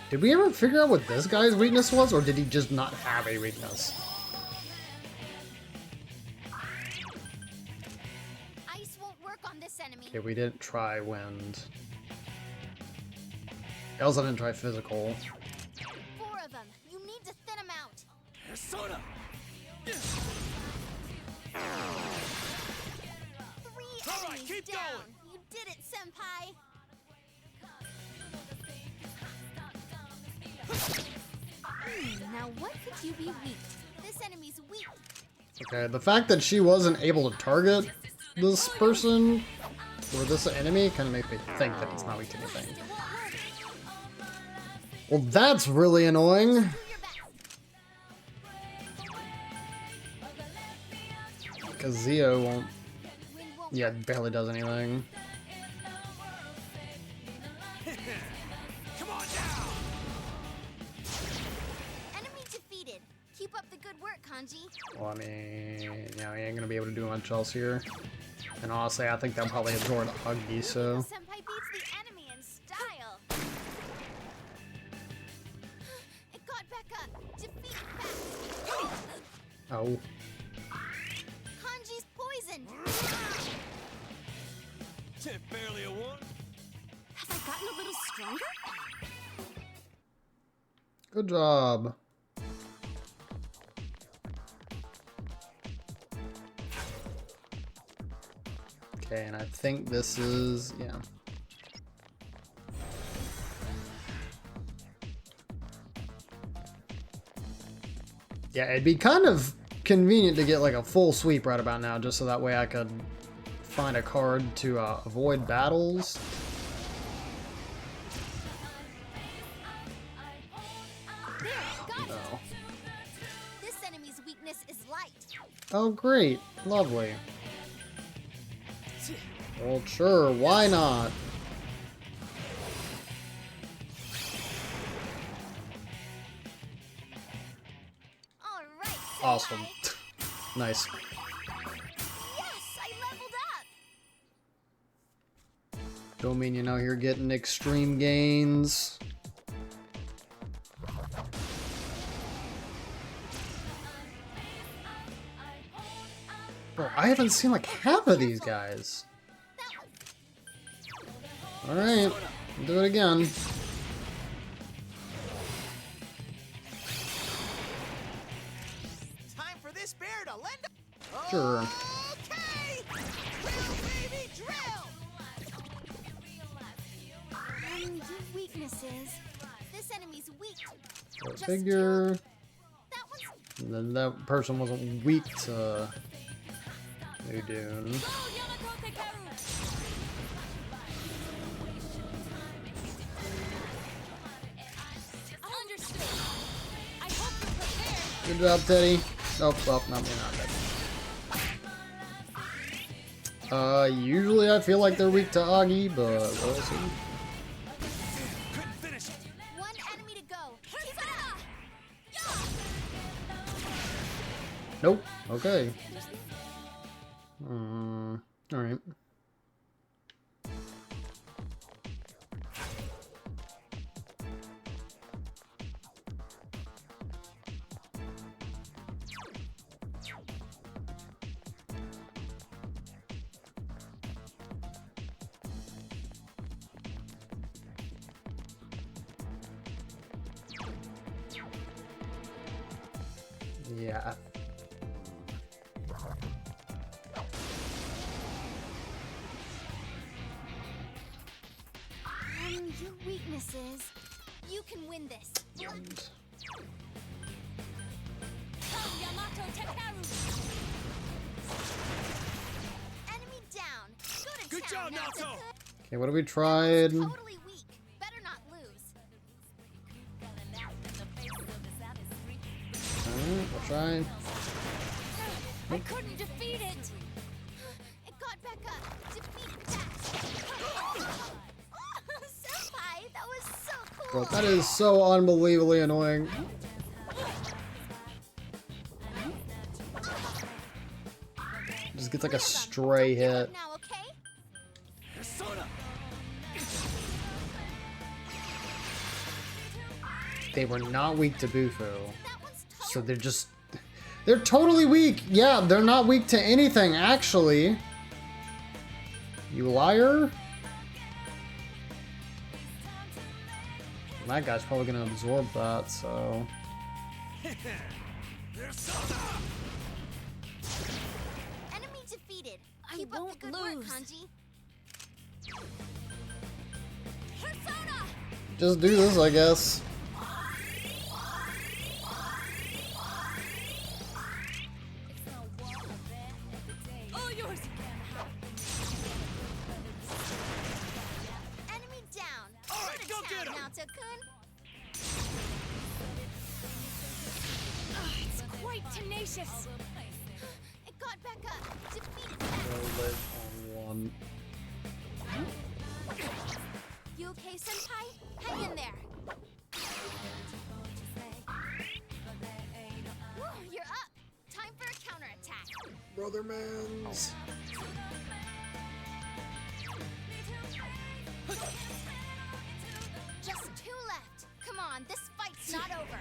Did we ever figure out what this guy's weakness was, or did he just not have a weakness? Ice won't work on this enemy. Okay, we didn't try wind. I also didn't try physical. 4 of them. You need to thin them out. Persona. 3 All right, enemies keep down. going. You did it, senpai. Now what could you be weak? This enemy's weak. Okay, the fact that she wasn't able to target this person or this enemy kind of makes me think that it's not weak to anything. Well, that's really annoying. Because Zio won't... Yeah, barely does anything. Come on now. Enemy defeated. Keep up the good work, Kanji. Well, I mean, yeah, he ain't gonna be able to do much else here. And honestly, I think they'll probably absorb Huggy, so... Senpai beats the enemy in style. It got back up. Defeat it fast. Oh. Kanji's poisoned. Barely a one. Have I gotten a little stronger? Good job. Okay, and I think this is... yeah. Yeah, it'd be kind of convenient to get like a full sweep right about now, just so that way I could find a card to avoid battles. There, got it. Oh. This enemy's weakness is light. Oh, great. Lovely. Well, sure, why not? All right, senpai. Awesome. Nice. Yes, I leveled up. Don't mean you're out here getting extreme gains. Bro, I haven't seen like half of these guys. Alright, do it again. Time for this bear to lend a... Sure. Okay! Drill, baby, drill! Your weaknesses. This This enemy's weak. Go Just figure. That one's And then that person wasn't weak to Udun. Good job, Teddy. Nope, well, not me, not dead. Usually I feel like they're weak to Augie, but we'll see. one enemy to go. Nope. Okay. Alright. Yeah. Your weaknesses. You can win this. Enemy down. Good job, Nato. Okay, what have we tried? Totally weak. Better not lose. Alright, we'll try. I couldn't defeat it. It got back up. Defeat that. Senpai, that was so cool. Bro, that is so unbelievably annoying. Just gets like a stray hit. Now, okay? They were not weak to Bufu. So they're totally weak. Yeah, they're not weak to anything, actually. You liar. That guy's probably gonna absorb that, so. Enemy defeated. Keep up the good work, Hanji. Persona! Just do this, I guess. All yours. Enemy down. All right, go get him. Naoto-kun. It's quite tenacious. It got back up. Defeat that. Live on one. You okay, Senpai? Hang in there. Woo, you're up. Time for a counterattack. Brothermans. Just 2 left. Come on, this fight's not over.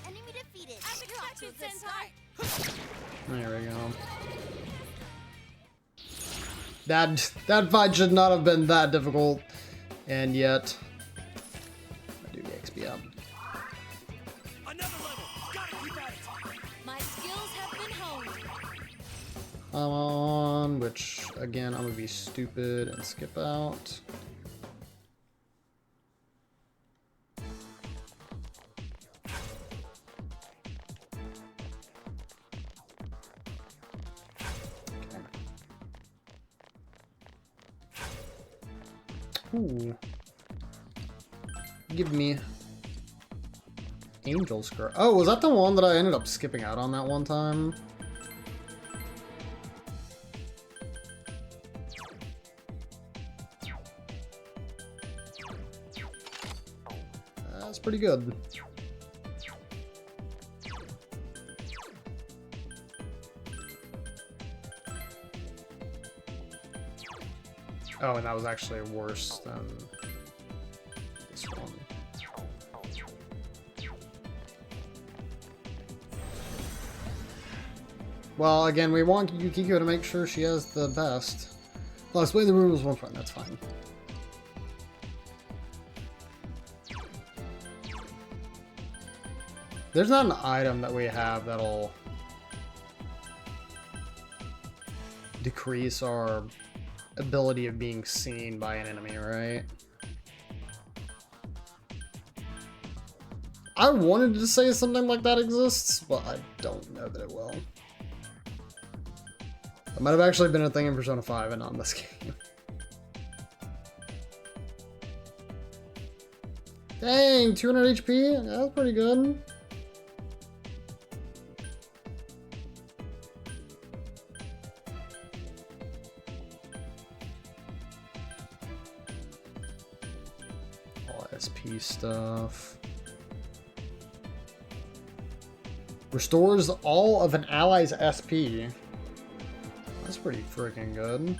Enemy defeated. As expected, Senpai. There we go. That fight should not have been that difficult, and yet I do the XP up. My skills have been honed. I'm on, which again I'm gonna be stupid and skip out. Ooh. Give me Angel Skirt. Oh, was that the one that I ended up skipping out on that one time? That's pretty good. Oh, and that was actually worse than this one. Well, again, we want Yukiko to make sure she has the best. I'll explain the rules one point, that's fine. There's not an item that we have that'll decrease our ability of being seen by an enemy, right? I wanted to say something like that exists, but I don't know that it will. It might have actually been a thing in Persona 5 and not in this game. Dang, 200 HP? That's pretty good. All SP stuff. Restores all of an ally's SP. That's pretty freaking good.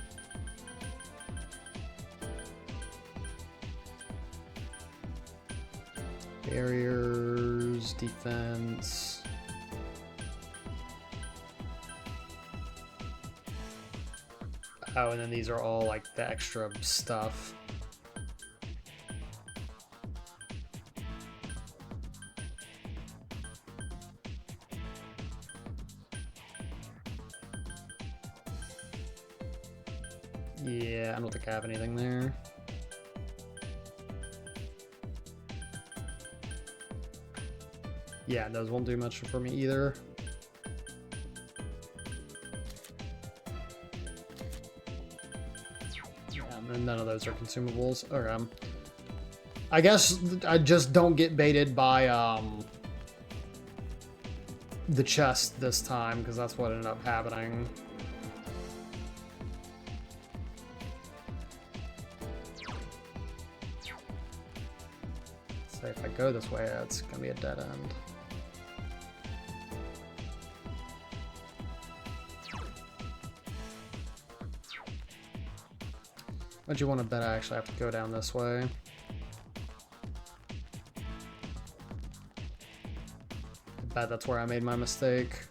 Barriers, defense. Oh, and then these are all like the extra stuff. Yeah, I don't think I have anything there. Yeah, those won't do much for me either. Yeah, and none of those are consumables. Okay. I guess I just don't get baited by the chest this time, because that's what ended up happening. So if I go this way, it's gonna be a dead end. But you want to bet I actually have to go down this way. I bet that's where I made my mistake.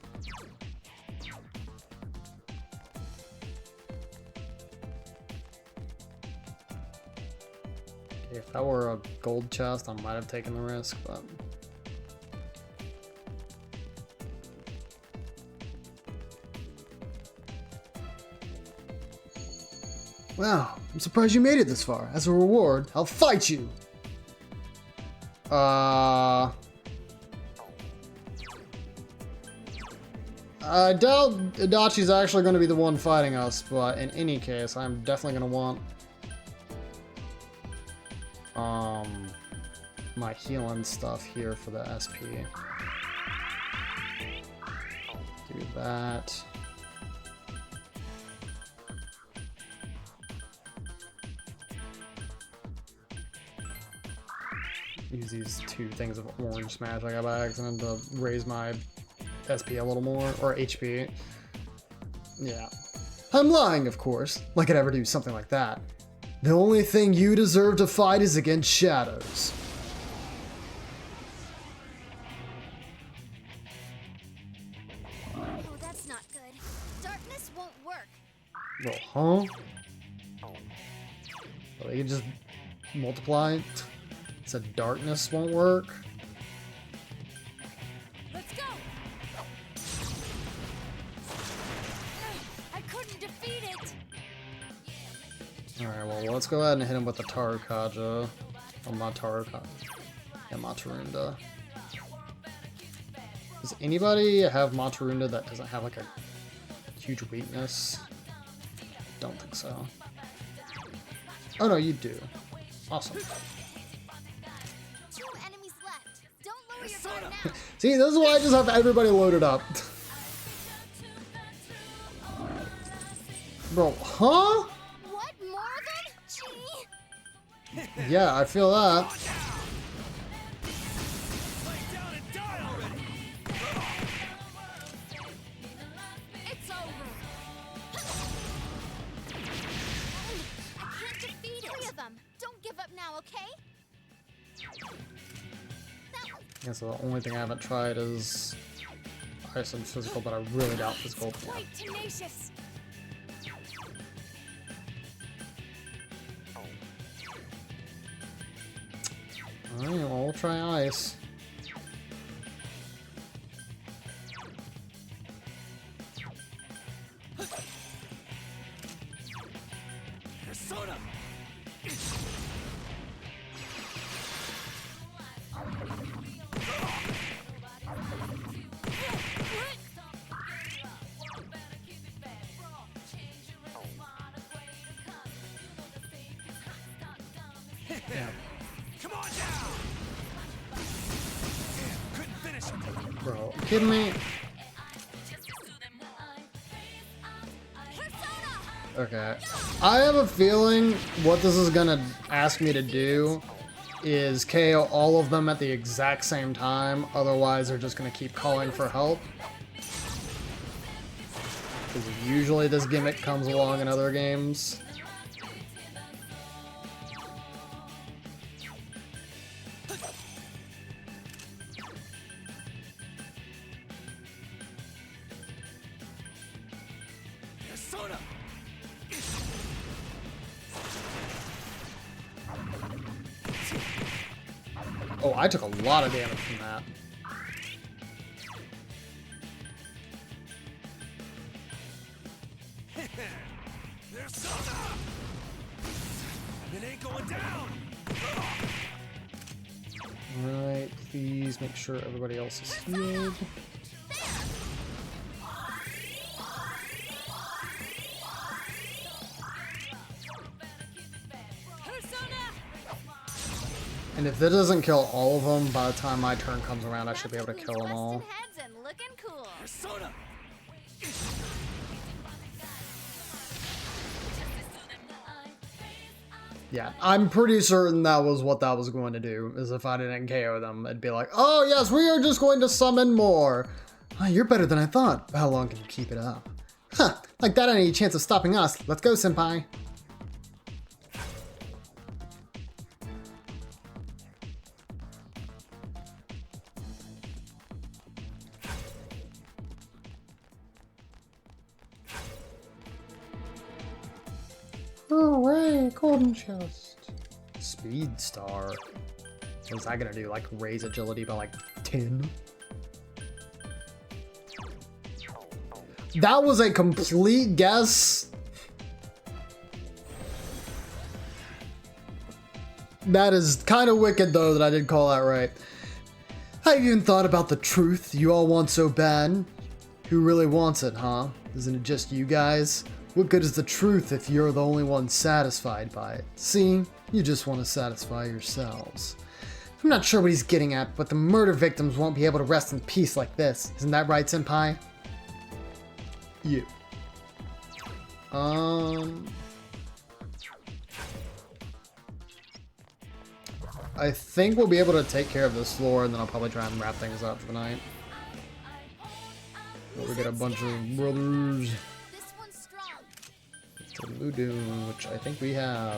Okay, if that were a gold chest, I might have taken the risk, but... Wow, I'm surprised you made it this far. As a reward, I'll fight you! I doubt Adachi's actually going to be the one fighting us, but in any case, I'm definitely going to want my healing stuff here for the SP. Do that. Use these two things of orange smash I got by accident to raise my SP a little more, or HP. Yeah. I'm lying, of course. Like I'd ever do something like that. The only thing you deserve to fight is against shadows. Oh, that's not good. Darkness won't work. Well, huh? Well, you just multiply. Said darkness won't work. Let's go. I couldn't defeat it. Alright, well, let's go ahead and hit him with the Tarukaja. Oh, Matarukaja. Yeah, Matarunda. Does anybody have Matarunda that doesn't have like a huge weakness? Don't think so. Oh no, you do. Awesome. See, this is why I just have everybody loaded up. Bro, huh? What? More of them? Gee. Yeah, I feel that. It's over. I can't defeat it. 3 of them. Don't give up now, okay? Yeah, so the only thing I haven't tried is ice and physical, but I really doubt physical. Yeah. Quite tenacious. Alright, well, we'll try ice. Come on down! Damn, couldn't finish it. Bro, you kidding me? Okay. I have a feeling what this is gonna ask me to do is KO all of them at the exact same time, otherwise they're just gonna keep calling for help. Because usually this gimmick comes along in other games. Oh, I took a lot of damage from that. There's Sona! It ain't going down! Alright, please make sure everybody else is healed. And if that doesn't kill all of them, by the time my turn comes around, I should be able to kill them all. Yeah, I'm pretty certain that was what that was going to do, is if I didn't KO them, it'd be like, oh yes, we are just going to summon more. Oh, you're better than I thought. How long can you keep it up? Huh, like that any chance of stopping us. Let's go, senpai. Hooray, golden chest. Speed star. What's that gonna do? Like raise agility by like 10? That was a complete guess. That is kind of wicked though that I did call that right. I even thought about the truth you all want so bad. Who really wants it, huh? Isn't it just you guys? What good is the truth if you're the only one satisfied by it? See, you just want to satisfy yourselves. I'm not sure what he's getting at, but the murder victims won't be able to rest in peace like this. Isn't that right, senpai? You. I think we'll be able to take care of this floor, and then I'll probably try and wrap things up for the night. We get a bunch of brothers. To Ludoon, which I think we have.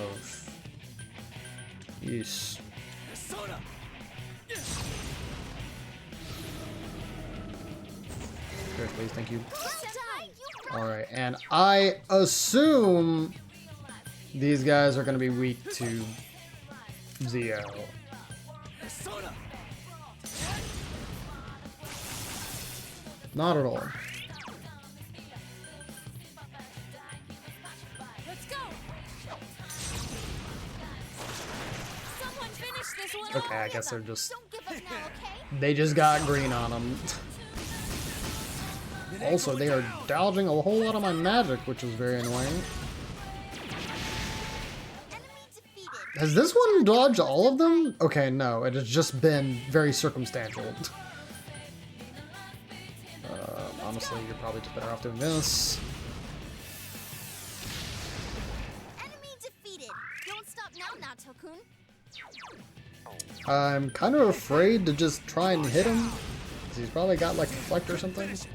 Yes. Here, please, thank you. Alright, and I assume these guys are going to be weak to Zio. Not at all. Okay, I guess they're just... They just got green on them. Also, they are dodging a whole lot of my magic, which is very annoying. Has this one dodged all of them? Okay, no, it has just been very circumstantial. Honestly, you're probably just better off doing this. Enemy defeated. Don't stop now, Tokun. I'm kind of afraid to just try and hit him. He's probably got like Reflect or something. Senpai,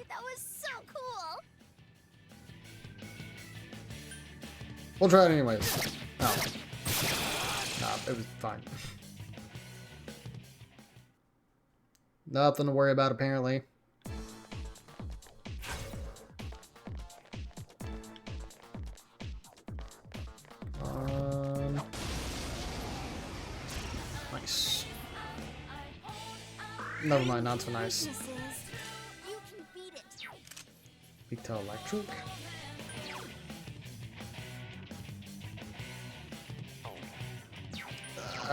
that was so cool. We'll try it anyways. Oh. Nah, it was fine. Nothing to worry about, apparently. Nice. Never mind, not so nice. Weak to electric?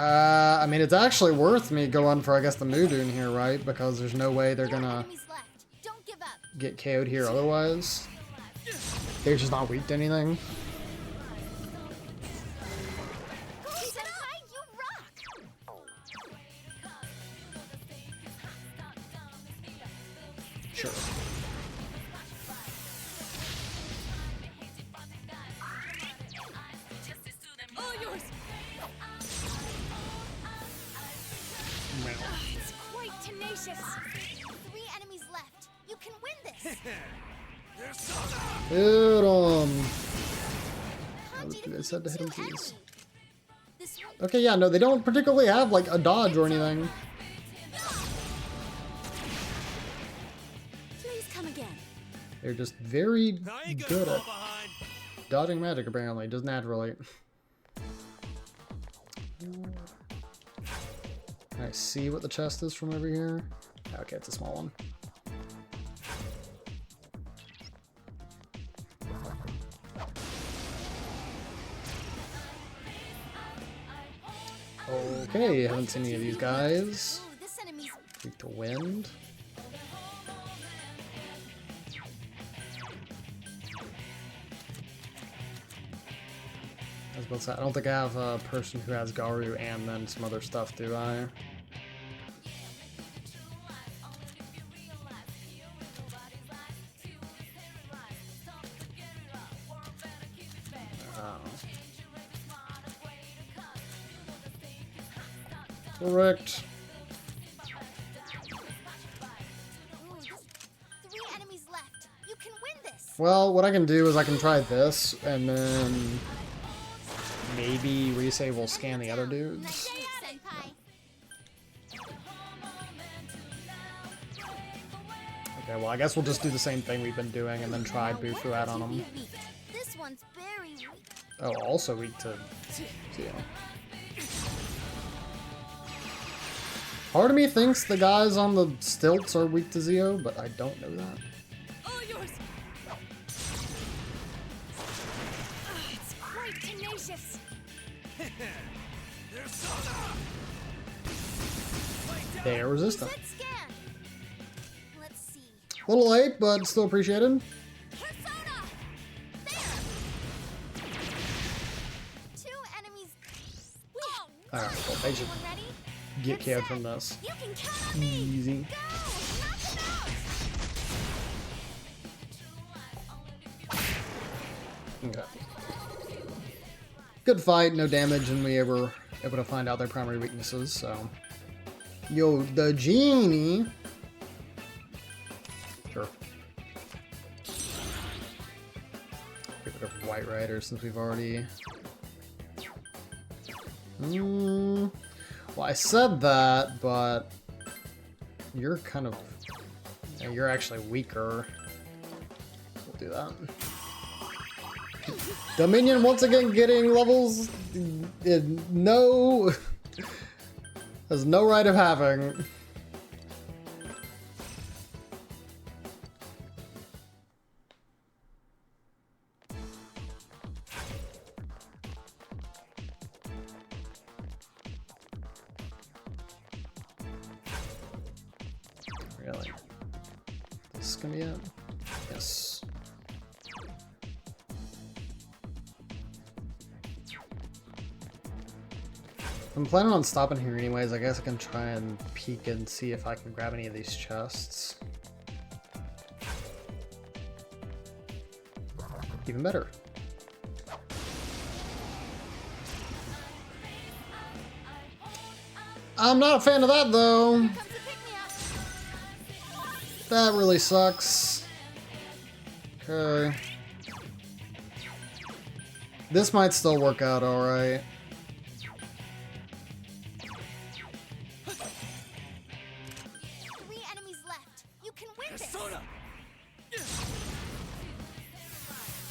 I mean, it's actually worth me going for, I guess, the Mudoon here, right? Because there's no way they're gonna get KO'd here otherwise. They're just not weak to anything. Sure. All yours. It's quite tenacious. 3 enemies left. You can win this. Hit him. I said to hit him, please. Okay, yeah, no, they don't particularly have like a dodge or anything. Please come again. They're just very good at dodging magic, apparently, just naturally. Can I see what the chest is from over here? Okay, it's a small one. Okay, haven't seen any of these guys. Weak to wind. I was about to say, I don't think I have a person who has Garu and then some other stuff, do I? Correct. 3 enemies left. You can win this. Well, what I can do is I can try this, and then maybe Rise will scan the other dudes. Okay, well, I guess we'll just do the same thing we've been doing, and then try Bufu out on them. This one's very weak. Oh, also weak to Zio. Part of me thinks the guys on the stilts are weak to Zio, but I don't know that. All yours. It's quite tenacious. They are resistant. Let's see. A little late, but still appreciated. Persona! There! 2 enemies. Alright, well, they should get KO'd from this. You can count on me. Easy. Okay. Good fight, no damage, and we were able to find out their primary weaknesses, so. Yo, the genie. Sure. Get rid of White Rider since we've already. Well, I said that, but you're kind of. Yeah, you're actually weaker. We'll do that. Dominion once again getting levels. No. Has no right of having. Really? This is gonna be it? Yes. I'm planning on stopping here anyways. I guess I can try and peek and see if I can grab any of these chests. Even better. I'm not a fan of that though. That really sucks. Okay. This might still work out alright.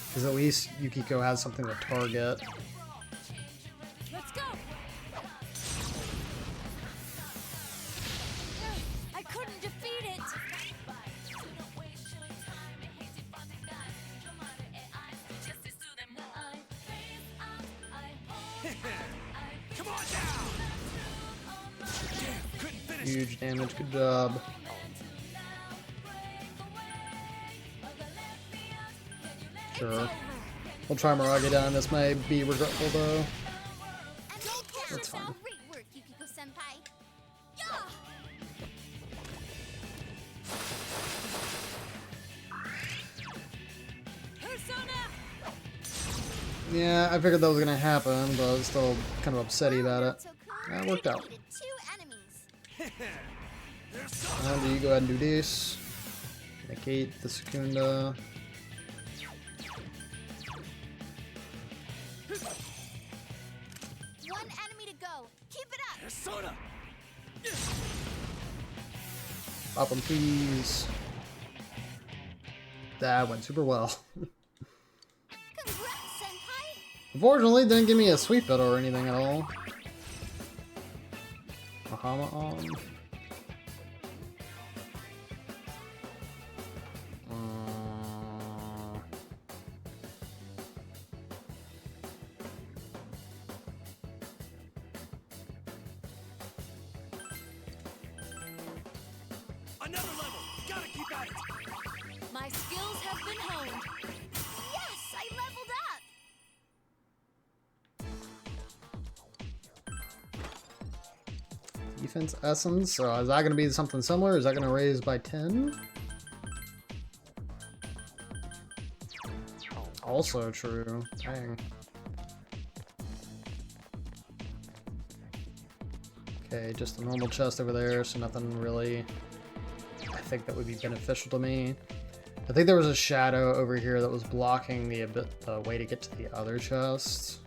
Because at least Yukiko has something to target. Let's go. I couldn't defeat it. Come on down! Damn, couldn't finish. Huge damage, good job. Sure. We'll try Mirage down. This may be regretful though. That's fine. Great work, Yukiko-senpai. Yeah, I figured that was gonna happen, but I was still kind of upsetty about it. That worked out. Do you go ahead and do this? Negate the Secunda. One enemy to go. Keep it up. Persona. Pop them, please. That went super well. Unfortunately, it didn't give me a sweep it or anything at all. Bahama on. Another level. Gotta keep at it. My skills have been honed. Yes, I leveled up. Defense essence. So is that going to be something similar? Is that going to raise by 10? Also true. Dang. Okay, just a normal chest over there, so nothing really I think that would be beneficial to me. I think there was a shadow over here that was blocking the way to get to the other chest.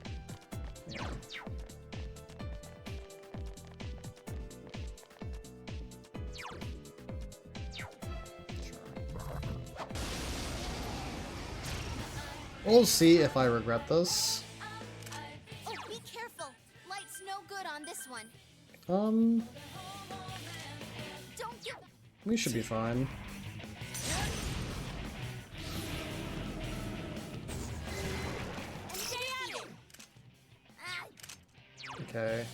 Yeah. We'll see if I regret this. Oh, be careful. Light's no good on this one. Don't get... We should be fine. Okay.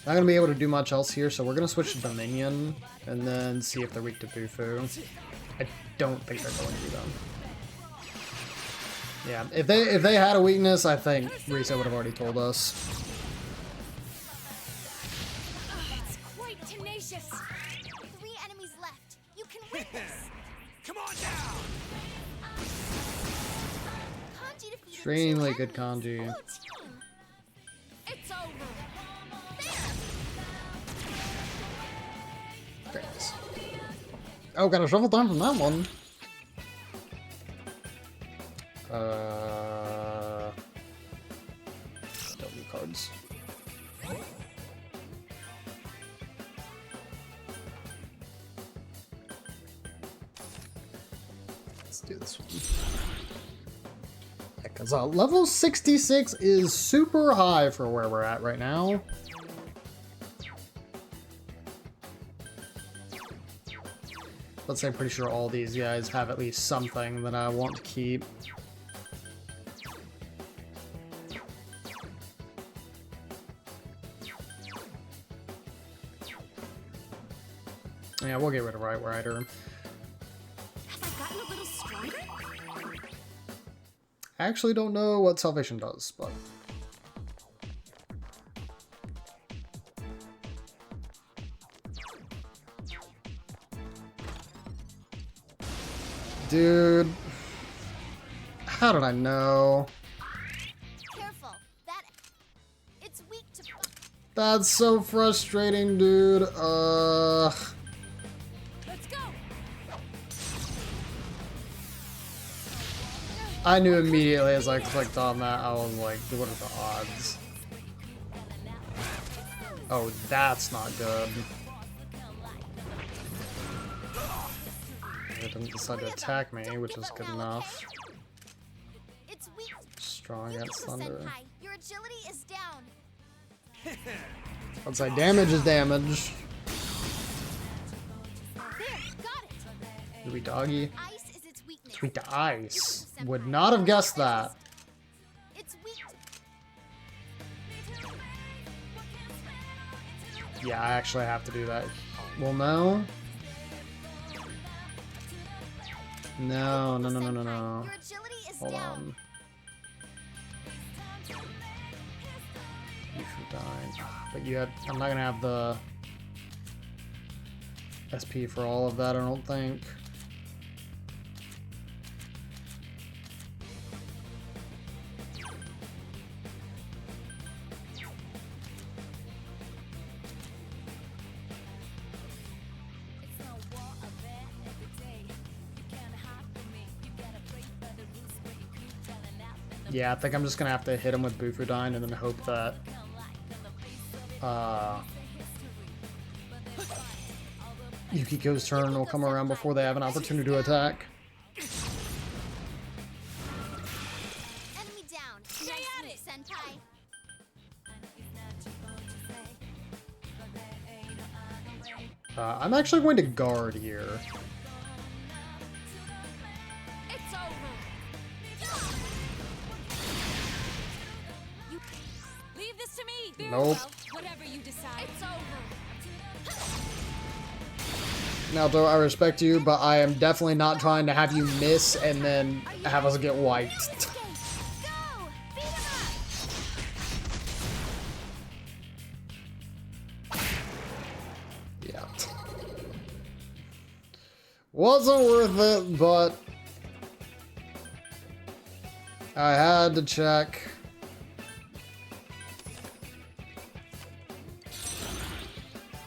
Not gonna be able to do much else here, so we're gonna switch to Dominion and then see if they're weak to Bufu. I don't think they're going to be them. Yeah, if they had a weakness, I think Risa would have already told us. It's quite tenacious. 3 enemies left. You can win this. Come on down. Kanji defeated Extremely 2 good Kanji. enemies. Blue team. It's over. There. Great. Oh, got a shuffle time from that one. W cards. Let's do this one. Yeah, because level 66 is super high for where we're at right now. Let's say I'm pretty sure all these guys have at least something that I want to keep. Yeah, we'll get rid of Right Rider. Have I gotten a little stronger? I actually don't know what Salvation does, but... Dude... How did I know? Careful. It's weak to... That's so frustrating, dude. Let's go. I knew immediately as I clicked on that, I was like, what are the odds? Oh, that's not good. They didn't decide to attack me, which is good enough. It's weak. Strong against Thunder. Senpai, your agility is down. Let's say damage is damage. There, got it. Sweet doggy. Ice is its weakness. Sweet to ice. Would not have guessed that. It's weak. Yeah, I actually have to do that. Well, no. No. Your agility is Hold down. on. You should die. But you have. I'm not gonna have the SP for all of that, I don't think. Yeah, I think I'm just gonna have to hit him with Bufordine and then hope that Yukiko's turn will come around before they have an opportunity to attack. Enemy down. Stay at it, Senpai. I'm actually going to guard here. It's over. Leave this to me. Very Nope. well. Whatever you decide. It's over. Now, though, I respect you, but I am definitely not trying to have you miss and then have us get wiped. Yeah. Wasn't worth it, but I had to check.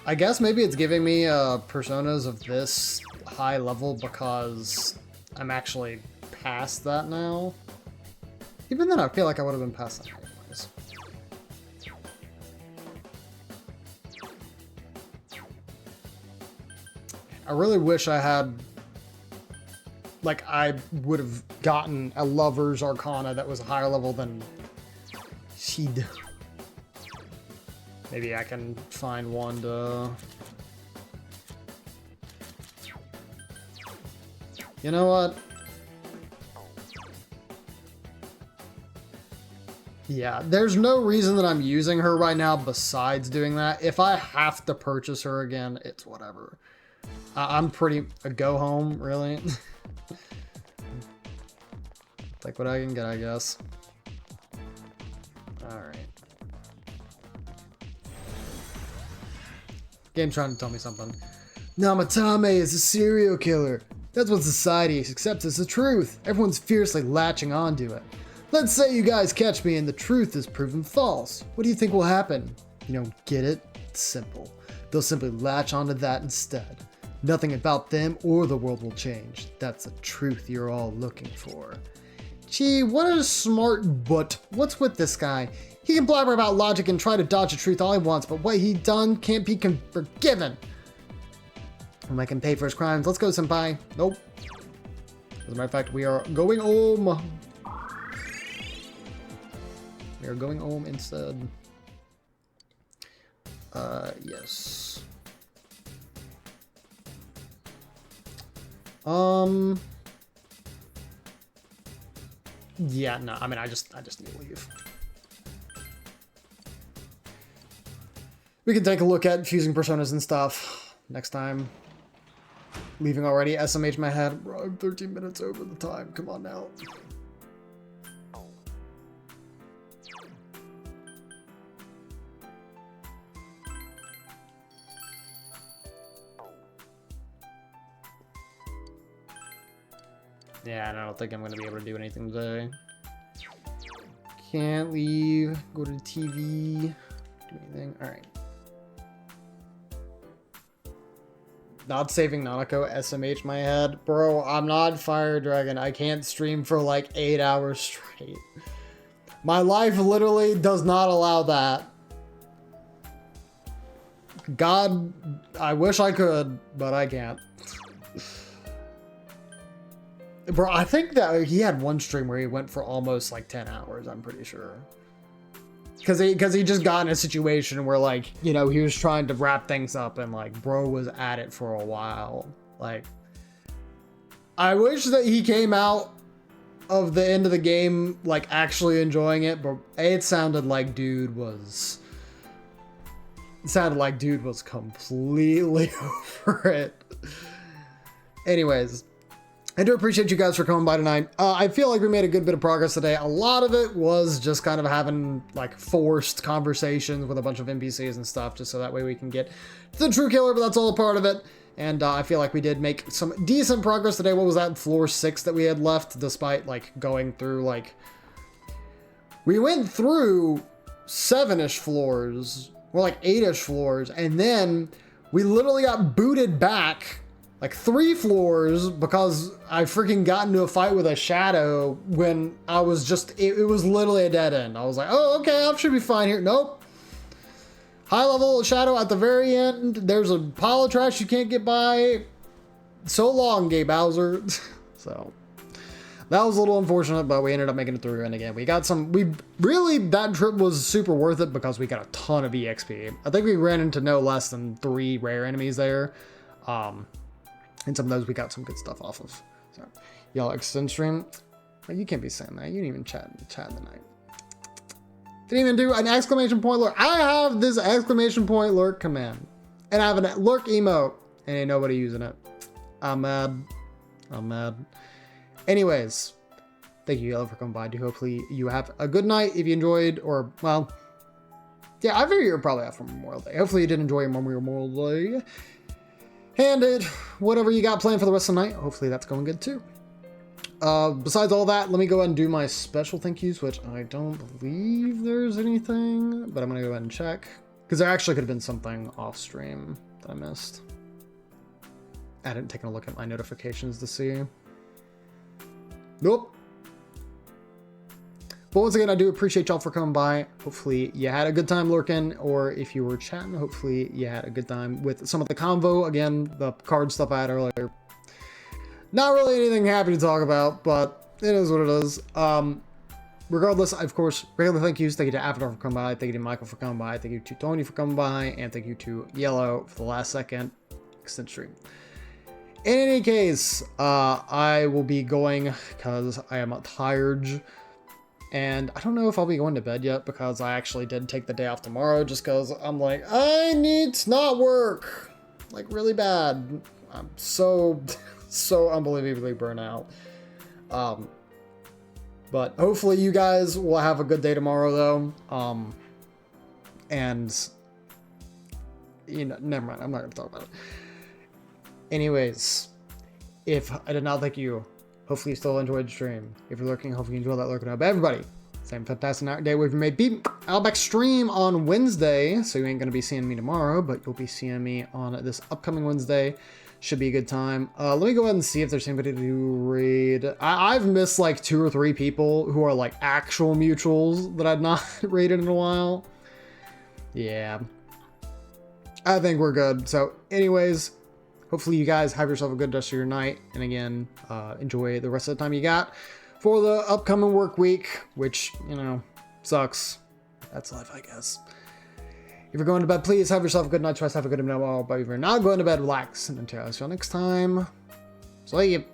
I guess maybe it's giving me personas of this high level because I'm actually past that now. Even then, I feel like I would have been past that anyways. I really wish I had, like, I would have gotten a Lover's Arcana that was a higher level than Shid. Maybe I can find one to... You know what? Yeah, there's no reason that I'm using her right now besides doing that. If I have to purchase her again, it's whatever. I'm pretty... go home, really? Take what I can get, I guess. Alright. Game trying to tell me something. Namatame is a serial killer. That's what society accepts as the truth. Everyone's fiercely latching onto it. Let's say you guys catch me and the truth is proven false. What do you think will happen? You don't get it? It's simple. They'll simply latch onto that instead. Nothing about them or the world will change. That's the truth you're all looking for. Gee, what a smart butt. What's with this guy? He can blabber about logic and try to dodge the truth all he wants, but what he done can't be forgiven. When I can pay for his crimes, let's go, senpai. Nope. As a matter of fact, we are going home. We are going home instead. Yes. Yeah, no, I mean, I just need to leave. We can take a look at fusing personas and stuff next time. Leaving already, SMH my head. Bro, I'm 13 minutes over the time. Come on now. Yeah, I don't think I'm going to be able to do anything today. Can't leave. Go to the TV. Do anything. Alright. Not saving Nanako, SMH my head. Bro, I'm not Fire Dragon. I can't stream for like 8 hours straight. My life literally does not allow that. God, I wish I could, but I can't. Bro, I think that he had one stream where he went for almost like 10 hours, I'm pretty sure. Because he just got in a situation where, like, you know, he was trying to wrap things up and, like, bro was at it for a while. Like, I wish that he came out of the end of the game, like, actually enjoying it, but it sounded like dude was... It sounded like dude was completely over it. Anyways, I do appreciate you guys for coming by tonight. I feel like we made a good bit of progress today. A lot of it was just kind of having like forced conversations with a bunch of NPCs and stuff, just so that way we can get to the true killer, but that's all a part of it. And I feel like we did make some decent progress today. What was that, floor 6 that we had left, despite like going through like... We went through 7-ish floors, or like 8-ish floors, and then we literally got booted back like 3 floors because I freaking got into a fight with a shadow when I was just, it was literally a dead end. I was like, oh, okay, I should be fine here. Nope. High level shadow at the very end. There's a pile of trash you can't get by. So long, Gay Bowser. So that was a little unfortunate, but we ended up making it through. And again, we got some, that trip was super worth it because we got a ton of EXP. I think we ran into no less than 3 rare enemies there. And some of those we got some good stuff off of. So, y'all extend stream. You can't be saying that. You didn't even chat in the night. Didn't even do an exclamation point lurk. I have this exclamation point lurk command. And I have a lurk emote. And ain't nobody using it. I'm mad. I'm mad. Anyways. Thank you all for coming by. Hopefully you have a good night if you enjoyed. Or, well. Yeah, I figure you're probably off for Memorial Day. Hopefully you did enjoy your Memorial Day. And whatever you got planned for the rest of the night, hopefully that's going good too. Besides all that, let me go ahead and do my special thank yous, which I don't believe there's anything, but I'm going to go ahead and check. Because there actually could have been something off stream that I missed. I hadn't taken a look at my notifications to see. Nope. But once again, I do appreciate y'all for coming by. Hopefully you had a good time lurking, or if you were chatting, hopefully you had a good time with some of the convo. Again, the card stuff I had earlier. Not really anything happy to talk about, but it is what it is. Regardless, of course, regular thank yous. Thank you to Avatar for coming by. Thank you to Michael for coming by. Thank you to Tony for coming by. And thank you to Yellow for the last second extended stream. In any case, I will be going because I am tired. And I don't know if I'll be going to bed yet because I actually did take the day off tomorrow just because I'm like, I need to not work. Like, really bad. I'm so unbelievably burnt out. But hopefully you guys will have a good day tomorrow, though. And, you know, never mind. I'm not going to talk about it. Anyways, if I did not thank you, hopefully you still enjoyed the stream. If you're lurking, hopefully you enjoyed that lurking up. Everybody, same fantastic day we've made. I'll back stream on Wednesday, so you ain't going to be seeing me tomorrow, but you'll be seeing me on this upcoming Wednesday. Should be a good time. Let me go ahead and see if there's anybody to raid. I've missed like 2 or 3 people who are like actual mutuals that I've not raided in a while. Yeah. I think we're good. So anyways, hopefully you guys have yourself a good rest of your night. And again, enjoy the rest of the time you got for the upcoming work week, which, you know, sucks. That's life, I guess. If you're going to bed, please have yourself a good night. Try to have a good night. But if you're not going to bed, relax. And until I see you next time, see you.